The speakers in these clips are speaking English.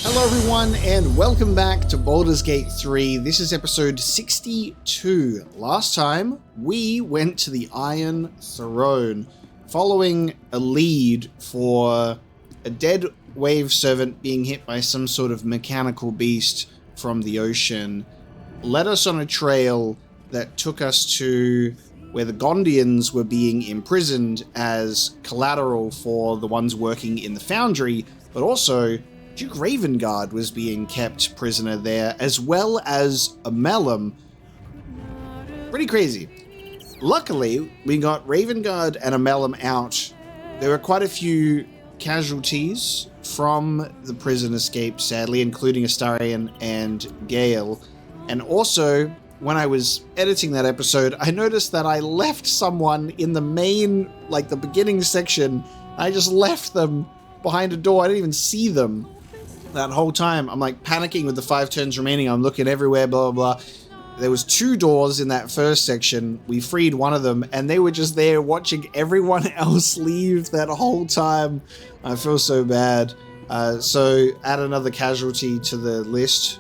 Hello everyone and welcome back to Baldur's Gate 3. This is episode 62. Last time we went to the Iron Throne following a lead for a dead wave servant being hit by some sort of mechanical beast from the ocean. Led us on a trail that took us to where the Gondians were being imprisoned as collateral for the ones working in the foundry, but also Duke Ravengard was being kept prisoner there, as well as a Mellum. Pretty crazy. Luckily, we got Ravengard and a Mellum out. There were quite a few casualties from the prison escape, sadly, including Astarion and Gale. And also, when I was editing that episode, I noticed that I left someone in the main, like the beginning section. I just left them behind a door. I didn't even see them that whole time. I'm like panicking with the 5 turns remaining. I'm looking everywhere, blah, blah, blah. There was 2 doors in that first section. We freed one of them and they were just there watching everyone else leave that whole time. I feel so bad. So add another casualty to the list,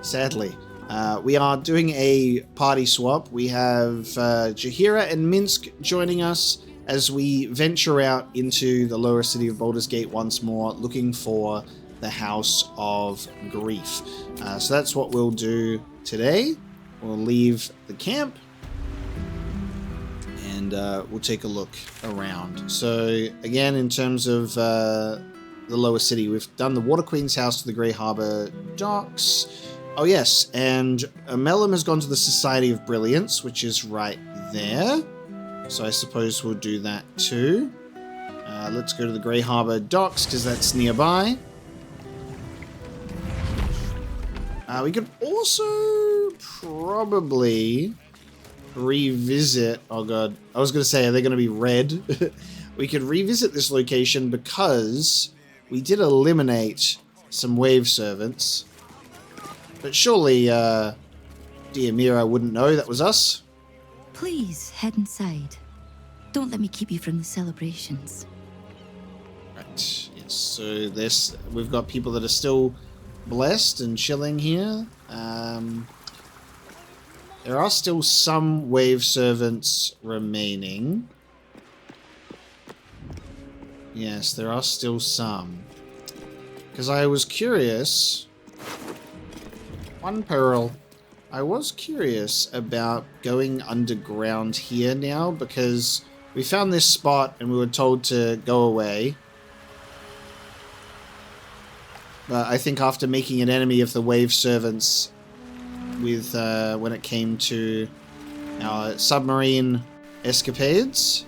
sadly. We are doing a party swap. We have Jaheira and Minsk joining us as we venture out into the lower city of Baldur's Gate once more, looking for the House of Grief. So that's what we'll do today. We'll leave the camp and we'll take a look around. So again, in terms of the lower city, we've done the Water Queen's house to the Grey Harper docks. Oh yes, and Mellum has gone to the Society of Brilliance, which is right there. So I suppose we'll do that too. Let's go to the Grey Harper docks because that's nearby. We could also probably revisit... Oh god, I was going to say, are they going to be red? We could revisit this location because we did eliminate some wave servants. But surely, dear Mira wouldn't know that was us. Please, head inside. Don't let me keep you from the celebrations. Right, yes, so we've got people that are still blessed and chilling here. There are still some wave servants remaining. Yes, there are still some. Because I was curious... One pearl. I was curious about going underground here now because we found this spot and we were told to go away. But I think after making an enemy of the wave servants with when it came to our submarine escapades,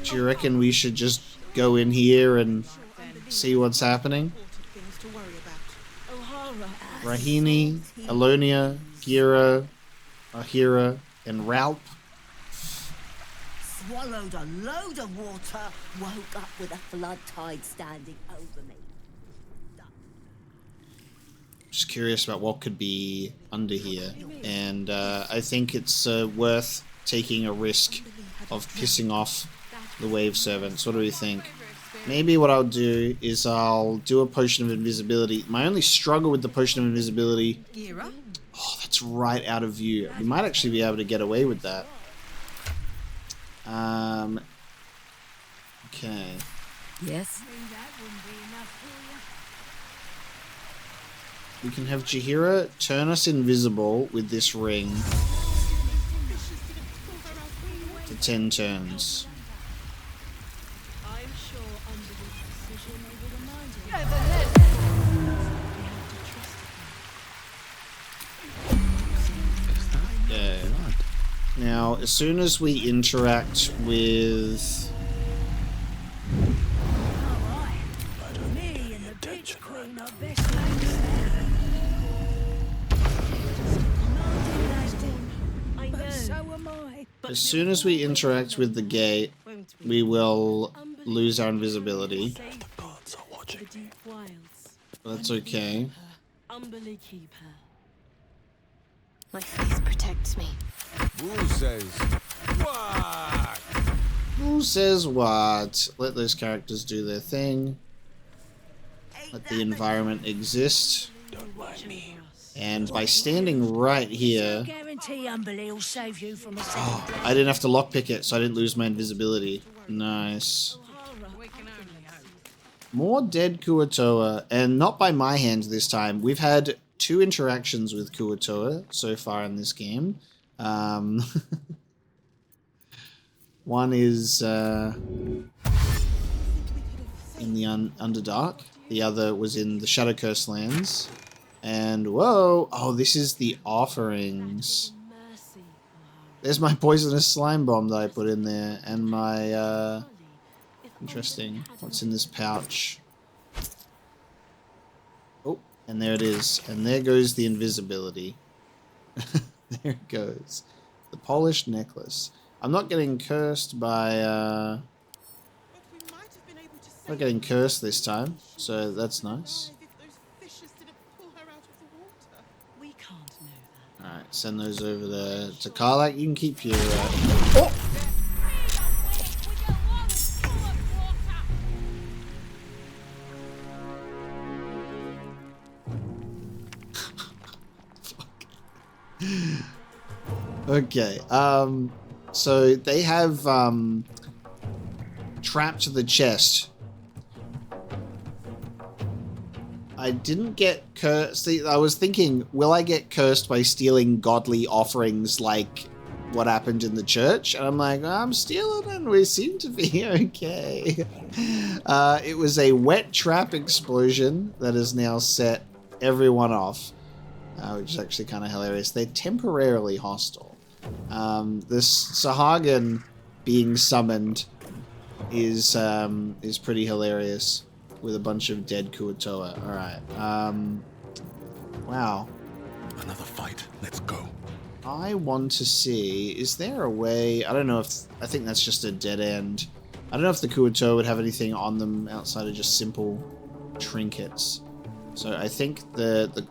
do you reckon we should just go in here and see what's happening? Rahini, Alonia, Gira, Ahira, and Ralp. Swallowed a load of water, woke up with a flood tide standing over me. Just curious about what could be under here, and I think it's worth taking a risk of pissing off the wave servants. What do we think? Maybe what I'll do is I'll do a potion of invisibility. My only struggle with the potion of invisibility... Oh, that's right out of view. We might actually be able to get away with that. Okay. Yes? We can have Jaheira turn us invisible with this ring for 10 turns. Yeah. Now, as soon as we interact with... As soon as we interact with the gate, we will lose our invisibility. That's okay. My faith protects me. Who says what? Who says what? Let those characters do their thing. let the environment exist. Don't mind me. And by standing right here, Guarantee Umberly will save you from a I didn't have to lockpick it, so I didn't lose my invisibility. Nice. More dead Kuatoa, and not by my hands this time. We've had 2 interactions with Kuatoa so far in this game. One is in the Underdark. The other was in the Shadow Curse lands. And whoa! Oh, this is the offerings. There's my poisonous slime bomb that I put in there, and my interesting. What's in this pouch? Oh, and there it is. And there goes the invisibility. There it goes. The polished necklace. I'm not getting cursed by not getting cursed this time, so that's nice. Alright, send those over to Karlak. You can keep your... Oh! Okay, so they have trapped the chest. I didn't get cursed. I was thinking, will I get cursed by stealing godly offerings like what happened in the church? And I'm like, I'm stealing and we seem to be okay. It was a wet trap explosion that has now set everyone off, which is actually kind of hilarious. They're temporarily hostile. This Sahagin being summoned is pretty hilarious. With a bunch of dead Kuatoa. Alright. Wow. Another fight. Let's go. I want to see... Is there a way... I don't know if... I think that's just a dead end. I don't know if the Kuatoa would have anything on them outside of just simple trinkets. So I think the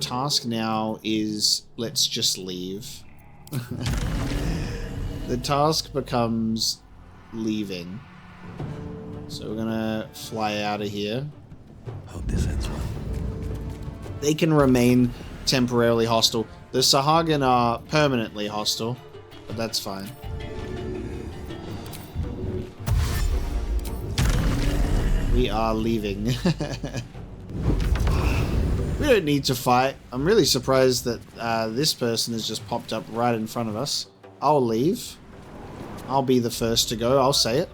task now is... Let's just leave. The task becomes leaving. So we're gonna fly out of here. Hope this ends well. They can remain temporarily hostile. The Sahagin are permanently hostile, but that's fine. We are leaving. We don't need to fight. I'm really surprised that this person has just popped up right in front of us. I'll leave. I'll be the first to go. I'll say it.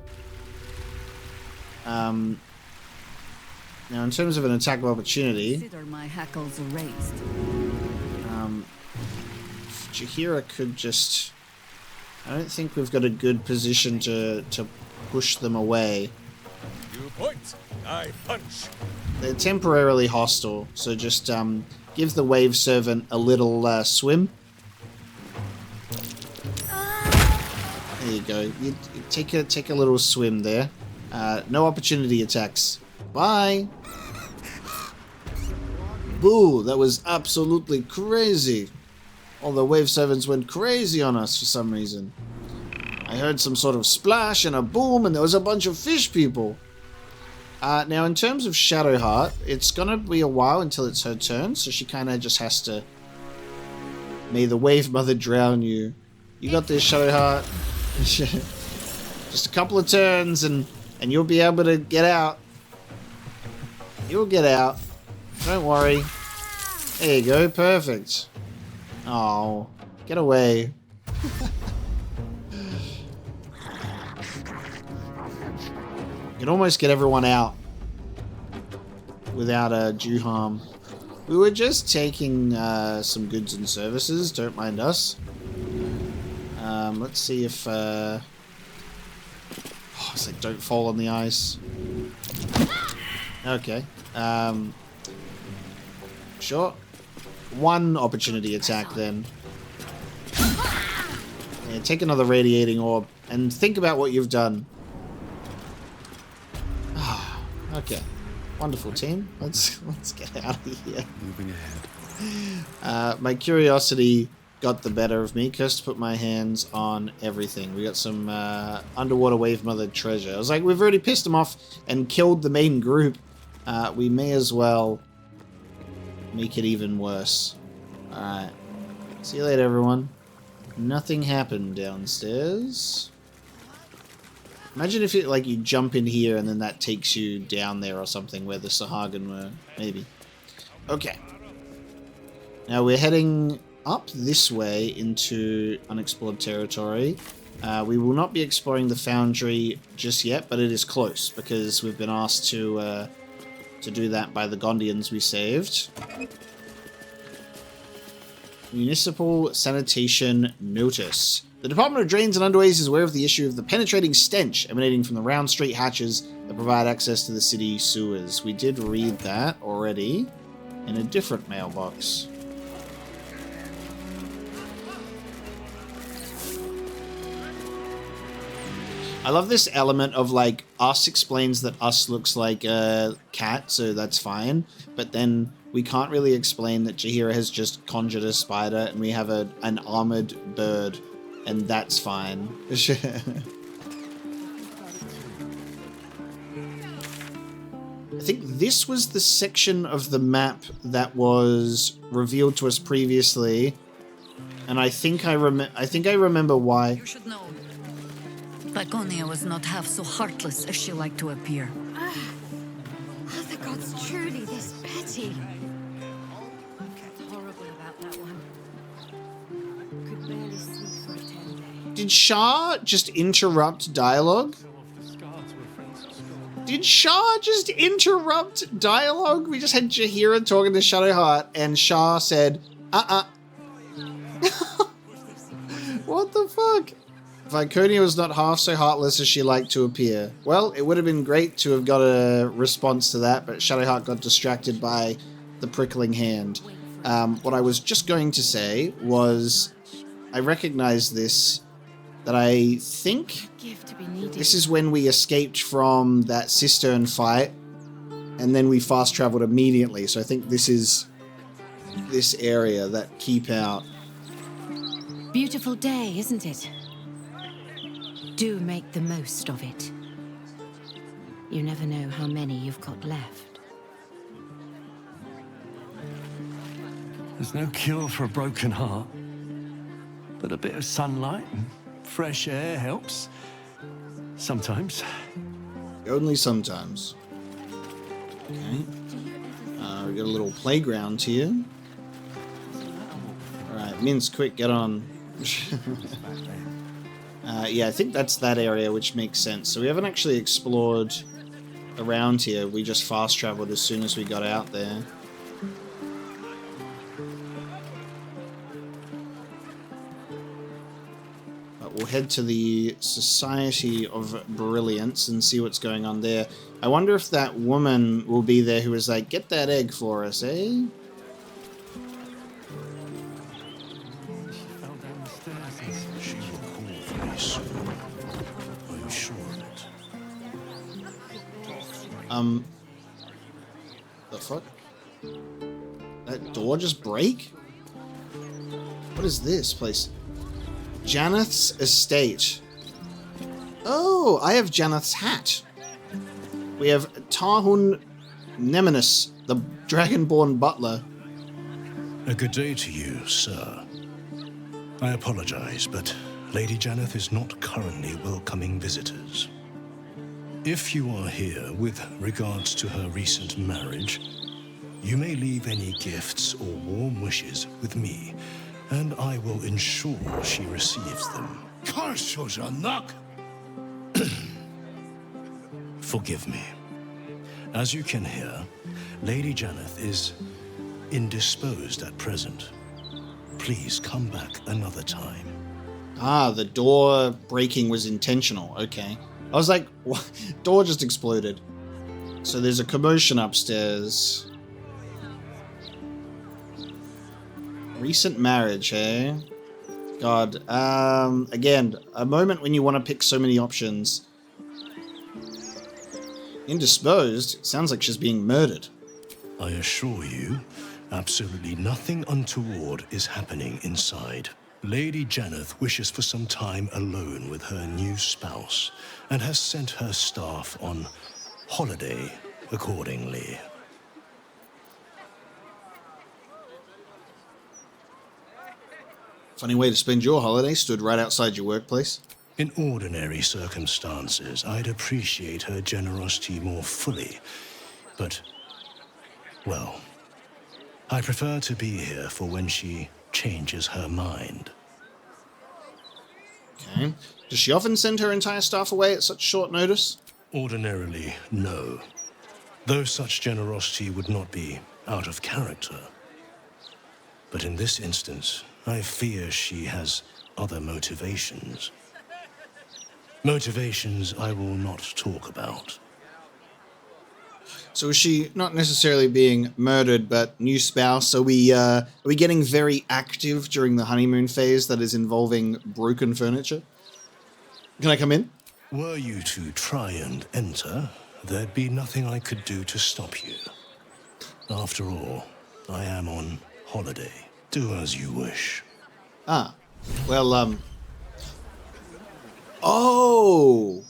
Now, in terms of an attack of opportunity, Consider my hackles raised. Jaheira could just... I don't think we've got a good position to push them away. You point, I punch. They're temporarily hostile, so just give the Wave Servant a little swim. There you go. You take a little swim there. No opportunity attacks. Bye! Boo! That was absolutely crazy. All the Wave Servants went crazy on us for some reason. I heard some sort of splash and a boom, and there was a bunch of fish people. Now, in terms of Shadowheart, it's gonna be a while until it's her turn, so she kind of just has to... May the Wave Mother drown you. You got this, Shadowheart. Just a couple of turns, and you'll be able to get out. You'll get out. Don't worry. There you go, perfect. Oh, get away. You can almost get everyone out without due harm. We were just taking some goods and services, don't mind us. Let's see if... Oh, it's like don't fall on the ice. Okay. Sure. One opportunity attack then. Yeah, take another radiating orb and think about what you've done. Okay. Wonderful team. Let's get out of here. Moving ahead. My curiosity got the better of me. Cursed to put my hands on everything. We got some underwater Wave Mother treasure. I was like, we've already pissed them off and killed the main group. we may as well make it even worse. Alright. See you later, everyone. Nothing happened downstairs. Imagine if it, like, you jump in here and then that takes you down there or something where the Sahagin were. Maybe. Okay. Now we're heading up this way into unexplored territory. We will not be exploring the foundry just yet, but it is close because we've been asked to do that by the Gondians we saved. Municipal Sanitation Notice. The Department of Drains and Underways is aware of the issue of the penetrating stench emanating from the round street hatches that provide access to the city sewers. We did read that already in a different mailbox. I love this element of, like, us explains that us looks like a cat, so that's fine. But then we can't really explain that Jaheira has just conjured a spider and we have an armored bird, and that's fine. I think this was the section of the map that was revealed to us previously, and I think I remember why. You should know. Laconia was not half so heartless as she liked to appear. Are the gods truly this petty? Horrible about that one. Could barely sleep for a 10-day. Did Shah just interrupt dialogue? Did Shah just interrupt dialogue? We just had Jaheira talking to Shadowheart, and Shah said, What the fuck? Viconia was not half so heartless as she liked to appear. Well, it would have been great to have got a response to that, but Shadowheart got distracted by the prickling hand. What I was just going to say was, I recognize this, that I think this is when we escaped from that cistern fight, and then we fast traveled immediately. So I think this is this area, that keep out. Beautiful day, isn't it? Do make the most of it. You never know how many you've got left. There's no cure for a broken heart, but a bit of sunlight and fresh air helps. Sometimes. Only sometimes. Okay. We got a little playground here. Alright, Mince, quick, get on. Yeah, I think that's that area, which makes sense. So we haven't actually explored around here. We just fast traveled as soon as we got out there. But we'll head to the Society of Brilliance and see what's going on there. I wonder if that woman will be there who was like, get that egg for us, eh? The fuck? That door just break? What is this place? Janeth's estate. Oh, I have Janeth's hat. We have Tahun Nemesis, the dragonborn butler. A good day to you, sir. I apologize, but Lady Janeth is not currently welcoming visitors. If you are here with regards to her recent marriage, you may leave any gifts or warm wishes with me, and I will ensure she receives them. Forgive me. As you can hear, Lady Janeth is indisposed at present. Please come back another time. Ah, the door breaking was intentional. Okay. I was like, what? Door just exploded. So there's a commotion upstairs. Recent marriage, eh? God. Again, a moment when you want to pick so many options. Indisposed? Sounds like she's being murdered. I assure you, absolutely nothing untoward is happening inside. Lady Janeth wishes for some time alone with her new spouse and has sent her staff on holiday accordingly. Funny way to spend your holiday, stood right outside your workplace. In ordinary circumstances, I'd appreciate her generosity more fully, but, well, I prefer to be here for when she changes her mind. Okay. Does she often send her entire staff away at such short notice? Ordinarily, no. Though such generosity would not be out of character. But in this instance, I fear she has other motivations. Motivations I will not talk about. So is she not necessarily being murdered, but new spouse? Are we getting very active during the honeymoon phase that is involving broken furniture? Can I come in? Were you to try and enter, there'd be nothing I could do to stop you. After all, I am on holiday. Do as you wish. Ah, well, Oh!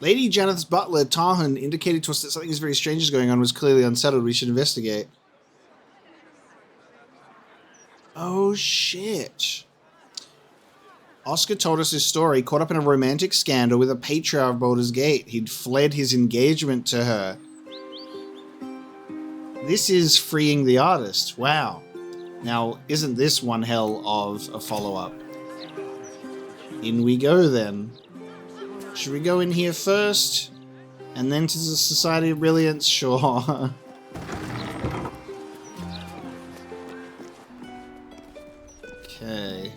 Lady Janeth's butler, Tarhan, indicated to us that something is very strange is going on, was clearly unsettled. We should investigate. Oh, shit. Oscar told us his story, caught up in a romantic scandal with a patriarch of Baldur's Gate. He'd fled his engagement to her. This is freeing the artist. Wow. Now, isn't this one hell of a follow-up? In we go, then. Should we go in here first? And then to the Society of Brilliance? Sure. Okay.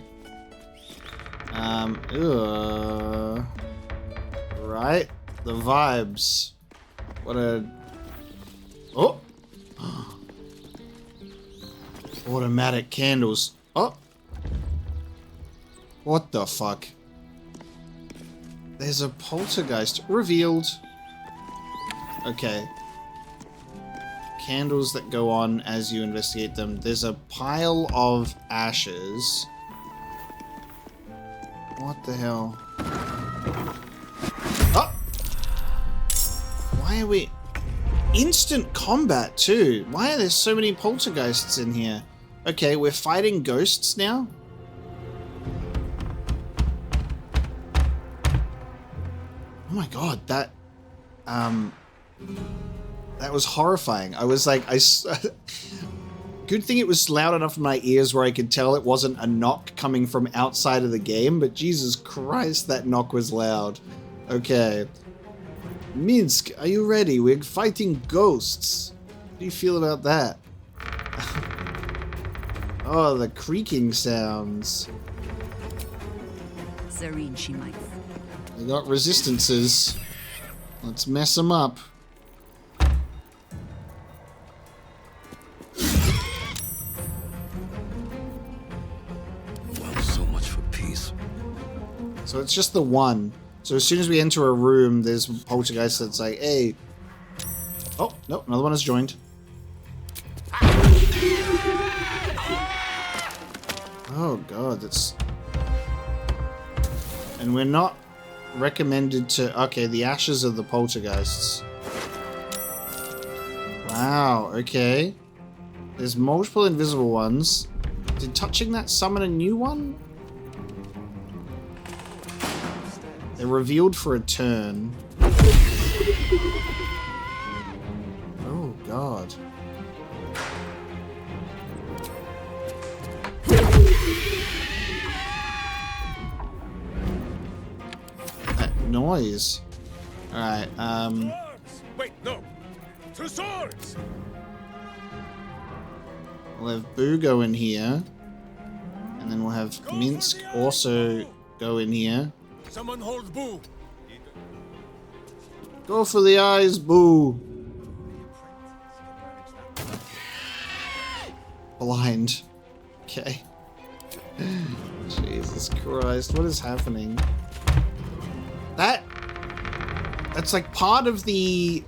Right. The vibes. What a... Oh! Automatic candles. Oh! What the fuck? There's a poltergeist. Revealed. Okay. Candles that go on as you investigate them. There's a pile of ashes. What the hell? Oh! Why are we... Instant combat, too. Why are there so many poltergeists in here? Okay, we're fighting ghosts now? Oh my god, that was horrifying. I was like, good thing it was loud enough in my ears where I could tell it wasn't a knock coming from outside of the game, but Jesus Christ, that knock was loud. Okay. Minsk, are you ready? We're fighting ghosts. How do you feel about that? Oh, the creaking sounds. Serene she might. They got resistances. Let's mess them up. Well, so much for peace. So it's just the one. So as soon as we enter a room, there's poltergeist that's like, hey. Oh, no, another one has joined. Oh god, that's... And we're not recommended to... Okay, the ashes of the poltergeists. Wow, okay. There's multiple invisible ones. Did touching that summon a new one? They're revealed for a turn. Oh god. That noise. Alright, Wait, no. To swords! we'll have Boo go in here. And then we'll have Minsk also go in here. Someone hold Boo. Go for the eyes, Boo! Blind. Okay. Jesus Christ, what is happening? That's like part of the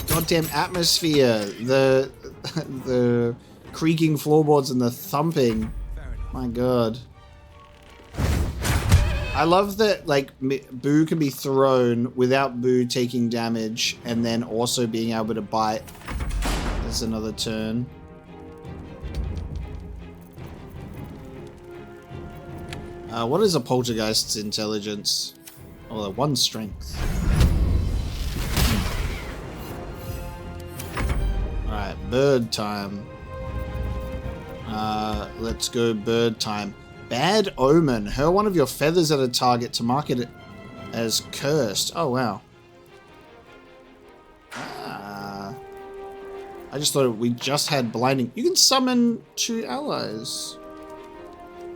goddamn atmosphere. The creaking floorboards and the thumping. My god. I love that, like, Boo can be thrown without Boo taking damage and then also being able to bite. There's another turn. What is a poltergeist's intelligence? Oh, 1 strength. Alright, bird time. Let's go bird time. Bad omen. Hurl one of your feathers at a target to mark it as cursed. Oh, wow. I just thought we just had blinding. You can summon 2 allies.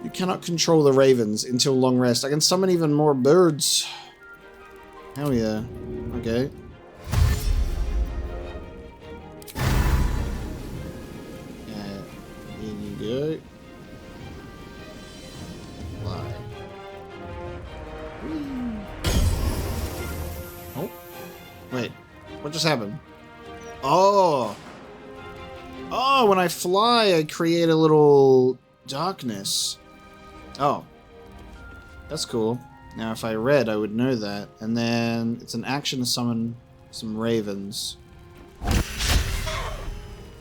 You cannot control the ravens until long rest. I can summon even more birds. Hell yeah. Okay. Here you go. Fly. Oh. Wait. What just happened? Oh. Oh, when I fly, I create a little darkness. Oh. That's cool. Now, if I read, I would know that. And then it's an action to summon some ravens.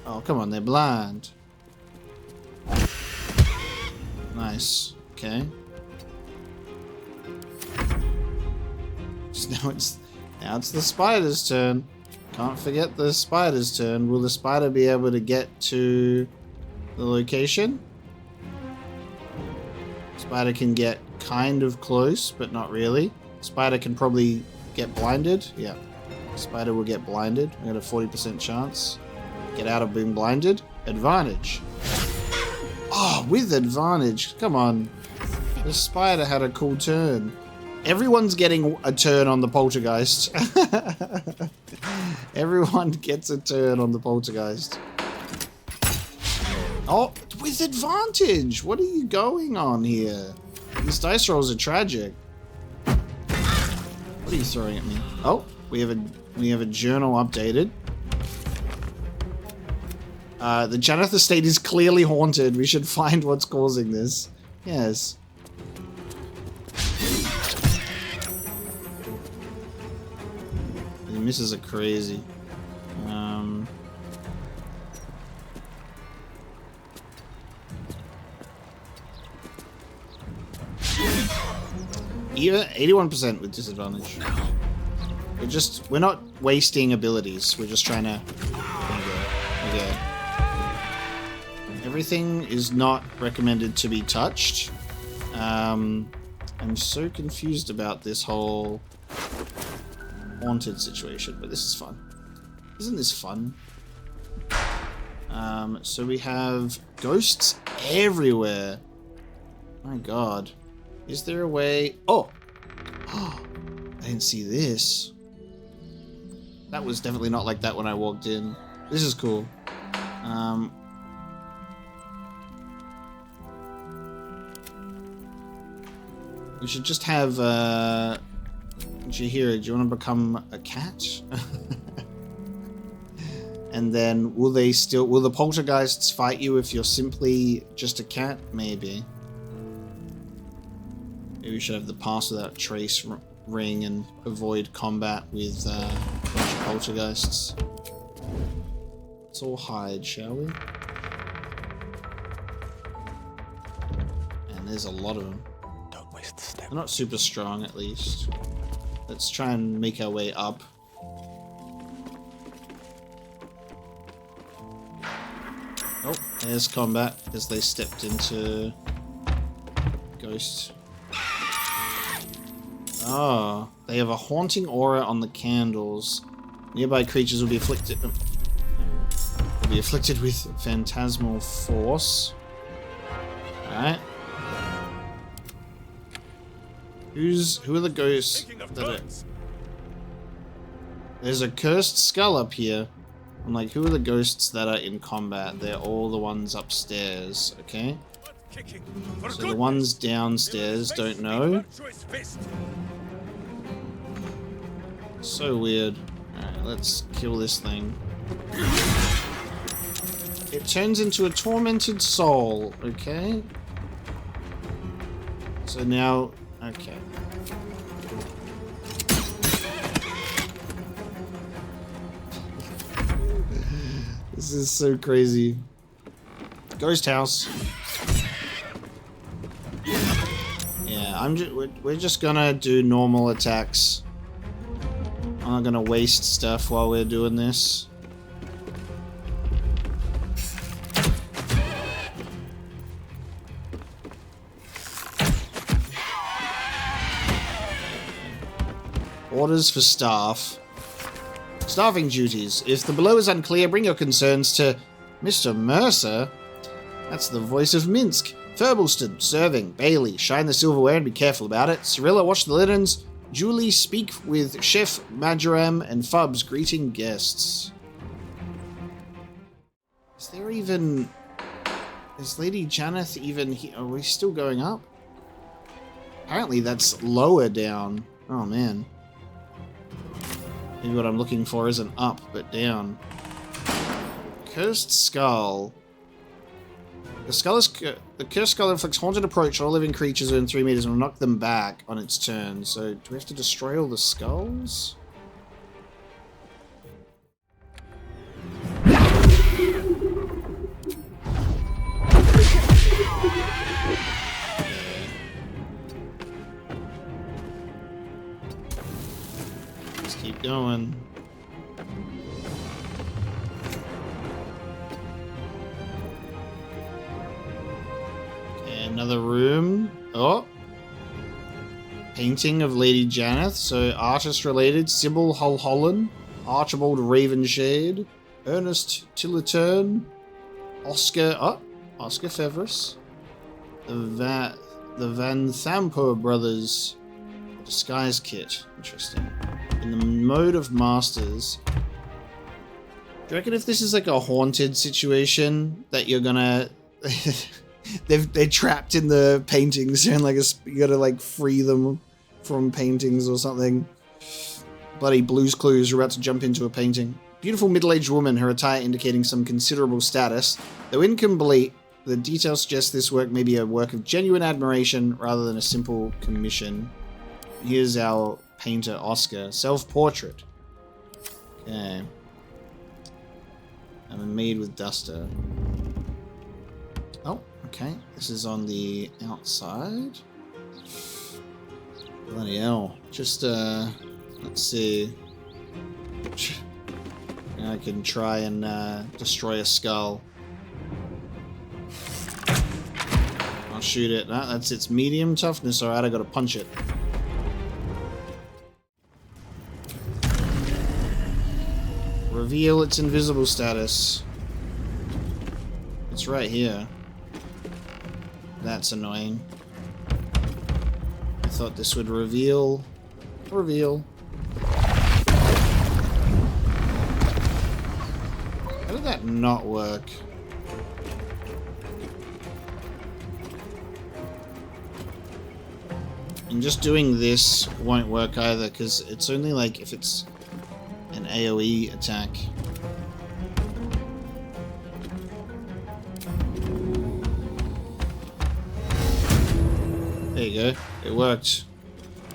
Oh, come on, they're blind. Nice. Okay. Now it's the spider's turn. Can't forget the spider's turn. Will the spider be able to get to the location? Spider can get kind of close, but not really. Spider can probably get blinded. Yeah. Spider will get blinded. I got a 40% chance. Get out of being blinded. Advantage. Oh, with advantage. Come on. The spider had a cool turn. Everyone's getting a turn on the poltergeist. Everyone gets a turn on the poltergeist. Oh, with advantage! What are you going on here? These dice rolls are tragic. What are you throwing at me? Oh, we have a journal updated. The Janeth estate is clearly haunted. We should find what's causing this. Yes. The misses are crazy. Even 81% with disadvantage. We're not wasting abilities. We're just trying to. Okay. Everything is not recommended to be touched. I'm so confused about this whole haunted situation, but this is fun. Isn't this fun? So we have ghosts everywhere. My god. Is there a way? Oh! I didn't see this. That was definitely not like that when I walked in. This is cool. We should just have, Jahira, do you want to become a cat? And then will the poltergeists fight you if you're simply just a cat? Maybe. Maybe we should have the pass without trace ring and avoid combat with a bunch of poltergeists. Let's all hide, shall we? And there's a lot of them. Don't waste the step. They're not super strong, at least. Let's try and make our way up. Oh, there's combat as they stepped into Ghost. Oh, they have a haunting aura on the candles. Nearby creatures will be afflicted with phantasmal force. Alright. Who are the ghosts that are... There's a cursed skull up here. I'm like, who are the ghosts that are in combat? They're all the ones upstairs, okay? So the ones downstairs don't know. So weird. Alright, let's kill this thing. It turns into a tormented soul, okay? So So now, okay. This is so crazy. Ghost house. Yeah, we're just gonna do normal attacks. I'm not gonna waste stuff while we're doing this. Orders for staff. Staffing duties. If the below is unclear, bring your concerns to Mr. Mercer. That's the voice of Minsk. Furbelston, serving. Bailey, shine the silverware and be careful about it. Cyrilla, wash the linens. Julie, speak with Chef Majoram, and Fubs, greeting guests. Is there even... Is Lady Janeth even here? Are we still going up? Apparently that's lower down. Oh man. Maybe what I'm looking for isn't up, but down. Cursed Skull. The Cursed Skull inflicts haunted approach on all living creatures within 3 meters and will knock them back on its turn. So, do we have to destroy all the skulls? Let's keep going. Another room. Oh. Painting of Lady Janeth. So, artist related. Sybil Hulholland. Archibald Ravenshade. Ernest Tillerturn. Oscar. Oh. Oscar Fevris. The Van Thampo brothers. Disguise kit. Interesting. In the mode of masters. Do you reckon if this is like a haunted situation that you're gonna... They're trapped in the paintings and like you gotta like free them from paintings or something. Bloody Blue's Clues, you're about to jump into a painting. Beautiful middle-aged woman, her attire indicating some considerable status. Though incomplete, the details suggest this work may be a work of genuine admiration rather than a simple commission. Here's our painter, Oscar. Self-portrait. Okay. I'm made with duster. Oh, okay. This is on the outside. Bloody hell. Just, let's see. I can try and destroy a skull. I'll shoot it. No, that's its medium toughness. Alright, I gotta punch it. Reveal its invisible status. It's right here. That's annoying. I thought this would reveal. Reveal. How did that not work? And just doing this won't work either, because it's only like if it's an AoE attack. There you go. It worked.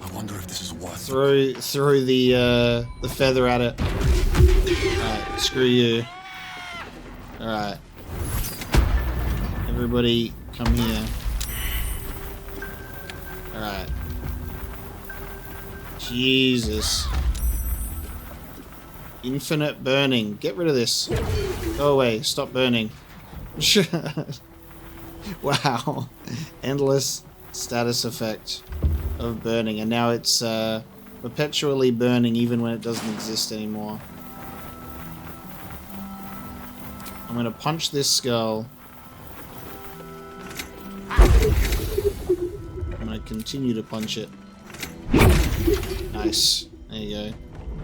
I wonder if this is worth it. Throw the feather at it. Alright, screw you. Alright. Everybody come here. Alright. Jesus. Infinite burning. Get rid of this. Go away. Stop burning. Wow. Endless status effect of burning. And now it's perpetually burning even when it doesn't exist anymore. I'm going to punch this skull. I'm going to continue to punch it. Nice. There you go.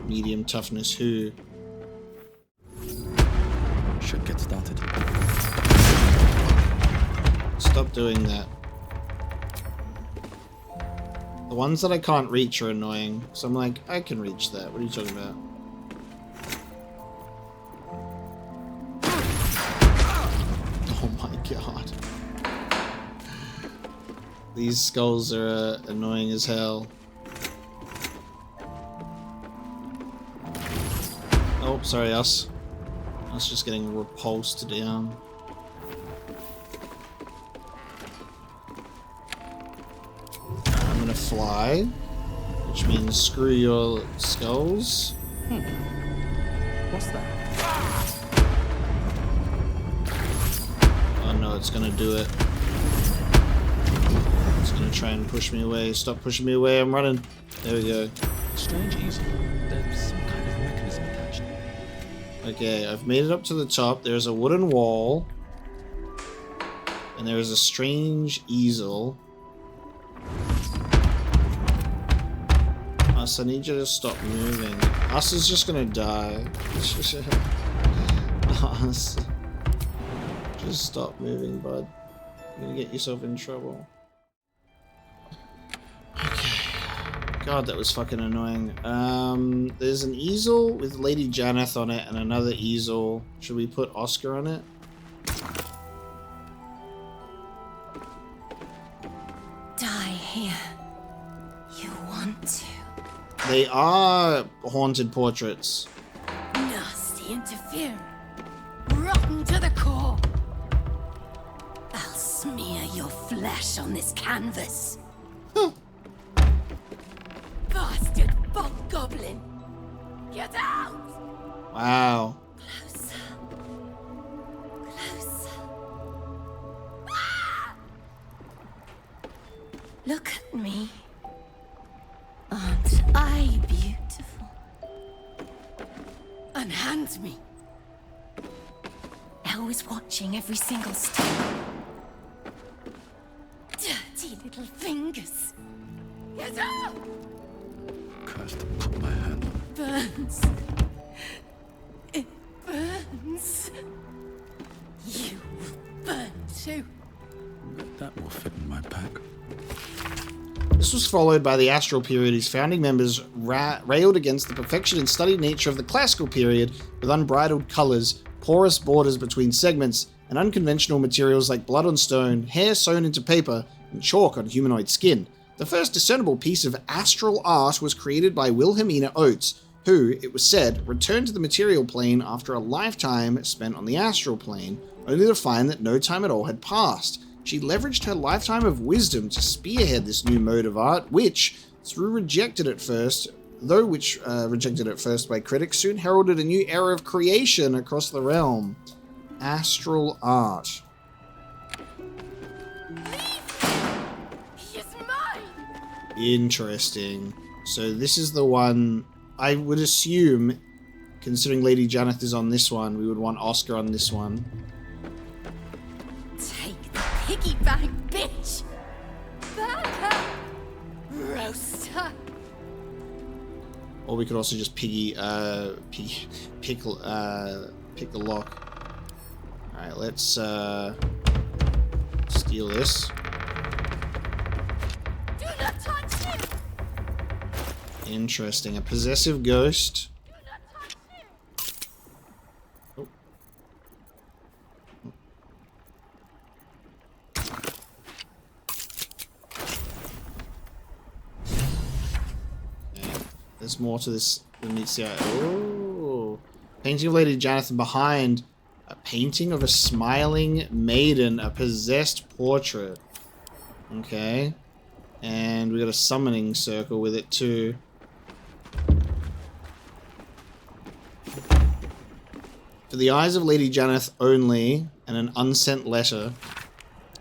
Medium toughness who? Should get started. Stop doing that. The ones that I can't reach are annoying. So I'm like, I can reach that. What are you talking about? Oh my god. These skulls are annoying as hell. Oh, sorry, us. Us just getting repulsed down. I'm gonna fly, which means screw your skulls. What's that? Oh no, it's gonna do it. It's gonna try and push me away. Stop pushing me away, I'm running. There we go. Strange easel. There's some kind of mechanism attached. Okay, I've made it up to the top. There's a wooden wall. And there is a strange easel. Us, I need you to stop moving. Us is just gonna die. Us. Just stop moving, bud. You're gonna get yourself in trouble. Okay. God, that was fucking annoying. There's an easel with Lady Janeth on it and another easel. Should we put Oscar on it? Die here. You want to. They are haunted portraits. Nasty interfere. Rotten to the core. I'll smear your flesh on this canvas. Bastard bog-goblin! Get out! Wow. Closer. Closer. Ah! Look at me. Aren't I beautiful? Unhand me. Always watching every single step. Dirty little fingers. Get out! Cursed to put my hand on it. Burns. It burns. You will burn too. Bet that will fit in my pack. This was followed by the Astral period, whose founding members railed against the perfection and studied nature of the Classical period with unbridled colours, porous borders between segments, and unconventional materials like blood on stone, hair sewn into paper, and chalk on humanoid skin. The first discernible piece of astral art was created by Wilhelmina Oates, who, it was said, returned to the material plane after a lifetime spent on the astral plane, only to find that no time at all had passed. She leveraged her lifetime of wisdom to spearhead this new mode of art, which, rejected at first by critics, soon heralded a new era of creation across the realm. Astral art. She's mine! Interesting. So this is the one, I would assume, considering Lady Janeth is on this one, we would want Oscar on this one. Take the piggy bank, bitch! Burn her! Roast her! Or we could also just pick the lock. Alright, let's steal this. Do not touch him! Interesting. A possessive ghost. Do not touch him! Oh. Yeah, there's more to this than meets the eye. Oh. Painting of Lady Janeth, and behind a painting of a smiling maiden, a possessed portrait. Okay. And we got a summoning circle with it too. For the eyes of Lady Janeth only, and an unsent letter.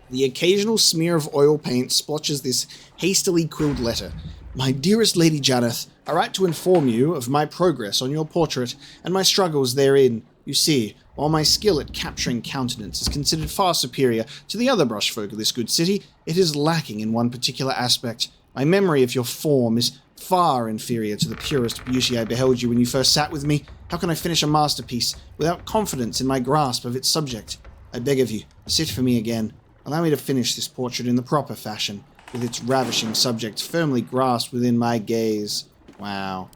The occasional smear of oil paint splotches this hastily quilled letter. My dearest Lady Janeth, I write to inform you of my progress on your portrait and my struggles therein. You see, while my skill at capturing countenance is considered far superior to the other brush folk of this good city, it is lacking in one particular aspect. My memory of your form is far inferior to the purest beauty I beheld you when you first sat with me. How can I finish a masterpiece without confidence in my grasp of its subject? I beg of you, sit for me again. Allow me to finish this portrait in the proper fashion, with its ravishing subject firmly grasped within my gaze. Wow.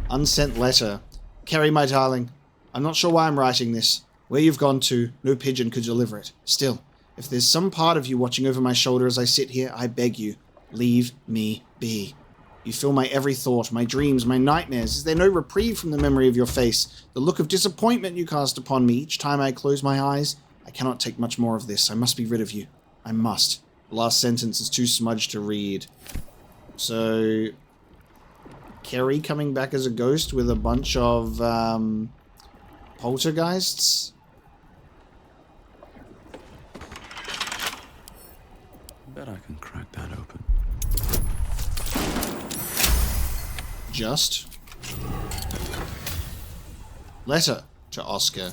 Unsent letter. Carrie, my darling, I'm not sure why I'm writing this. Where you've gone to, no pigeon could deliver it. Still, If there's some part of you watching over my shoulder as I sit here, I beg you, leave me be. You fill my every thought, my dreams, my nightmares. Is there no reprieve from the memory of your face? The look of disappointment you cast upon me each time I close my eyes? I cannot take much more of this. I must be rid of you. I must. The last sentence is too smudged to read. So, Kerry coming back as a ghost with a bunch of poltergeists? Bet I can crack that open. Just. Letter to Oscar.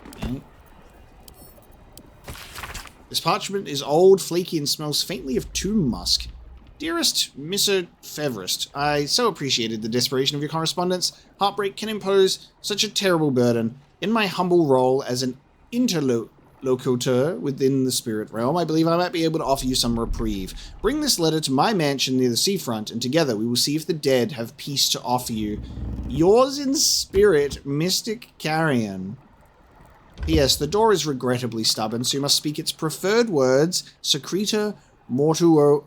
Okay. This parchment is old, flaky, and smells faintly of tomb musk. Dearest Mr. Feverist, I so appreciated the desperation of your correspondence. Heartbreak can impose such a terrible burden. In my humble role as an interlocutor within the spirit realm, I believe I might be able to offer you some reprieve. Bring this letter to my mansion near the seafront, and together we will see if the dead have peace to offer you. Yours in spirit, Mystic Carrion. P.S. The door is regrettably stubborn, so you must speak its preferred words, Secreta Mortuorum.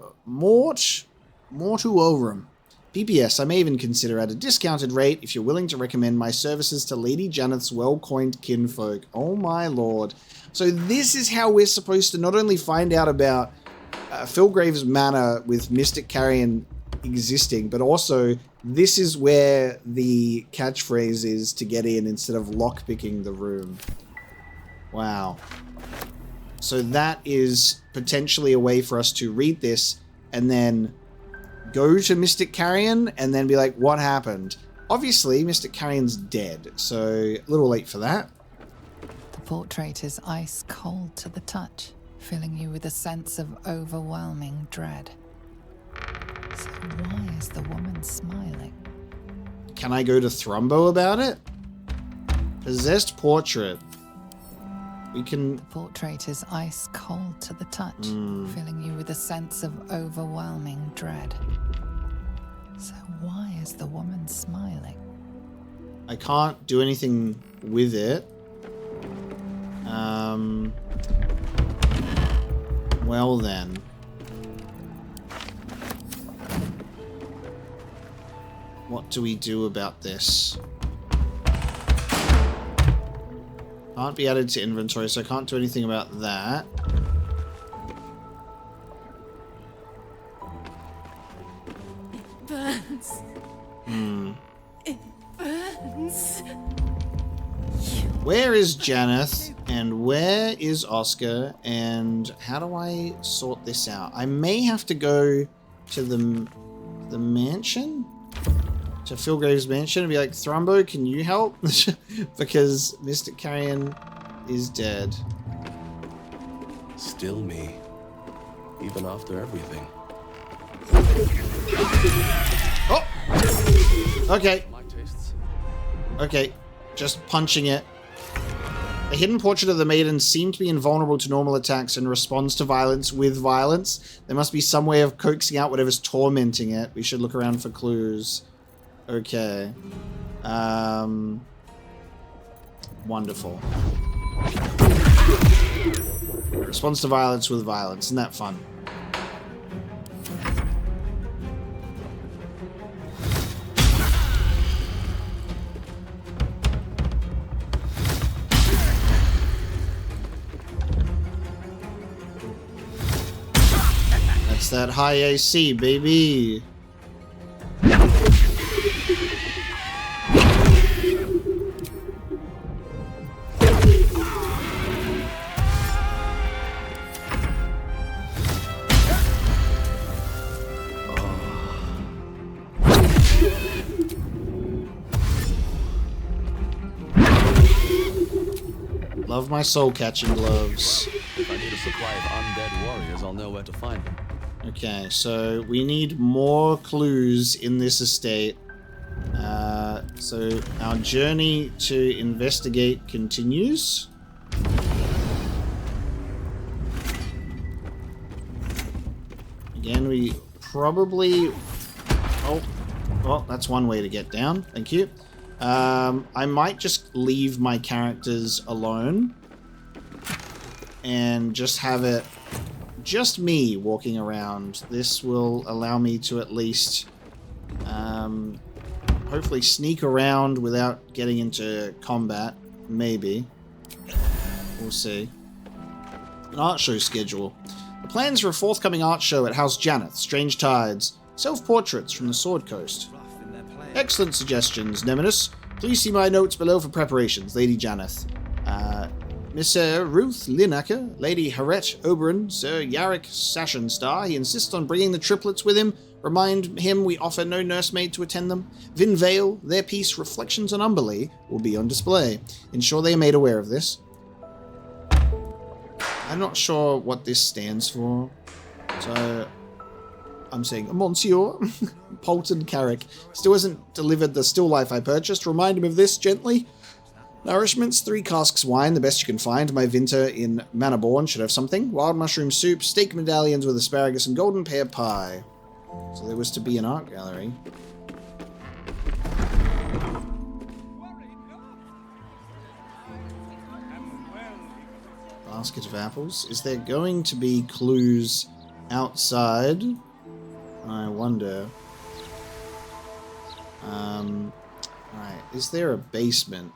P.P.S. I may even consider at a discounted rate if you're willing to recommend my services to Lady Janeth's well-coined kinfolk. Oh my lord. So this is how we're supposed to not only find out about Philgrave's manor with Mystic Carrion existing, but also this is where the catchphrase is to get in instead of lockpicking the room. Wow. So that is potentially a way for us to read this and then go to Mystic Carrion and then be like, what happened? Obviously, Mystic Carrion's dead, so a little late for that. The portrait is ice cold to the touch, filling you with a sense of overwhelming dread. So why is the woman smiling? Can I go to Thrumbo about it? Possessed portrait. We can... The portrait is ice cold to the touch, filling you with a sense of overwhelming dread. So why is the woman smiling? I can't do anything with it. Well then. What do we do about this? Can't be added to inventory, so I can't do anything about that. It burns. It burns. Where is Janeth? And where is Oscar? And how do I sort this out? I may have to go to the mansion? To Philgrave's mansion and be like, Thrumbo, can you help? Because Mystic Carrion is dead. Still me. Even after everything. Oh! Okay. My tastes. Okay. Just punching it. A hidden portrait of the maiden seemed to be invulnerable to normal attacks and responds to violence with violence. There must be some way of coaxing out whatever's tormenting it. We should look around for clues. Okay. Wonderful. Response to violence with violence. Isn't that fun? That's that high AC, baby. Love my soul-catching gloves. If I need a supply of undead warriors, I'll know where to find them. Okay, so we need more clues in this estate. So our journey to investigate continues. Again, we probably... Oh, that's one way to get down. Thank you. I might just leave my characters alone. and just have it just me walking around. This will allow me to at least hopefully sneak around without getting into combat. Maybe. We'll see. An art show schedule. The plans for a forthcoming art show at House Janeth, Strange Tides. Self-portraits from the Sword Coast. Excellent suggestions, Nemesis. Please see my notes below for preparations, Lady Janeth. Miss Ruth Linacker, Lady Harette Oberon, Sir Yarrick Sashenstar. He insists on bringing the triplets with him. Remind him we offer no nursemaid to attend them. Vin Vale, their piece Reflections on Umberley will be on display. Ensure they are made aware of this. I'm not sure what this stands for, so I'm saying Monsieur Polton Carrick still hasn't delivered the still life I purchased. Remind him of this gently. Nourishments, 3 casks wine, the best you can find. My Vinter in Mannerborn should have something. Wild mushroom soup, steak medallions with asparagus, and golden pear pie. So there was to be an art gallery. Basket of apples. Is there going to be clues outside? I wonder. Right. Is there a basement?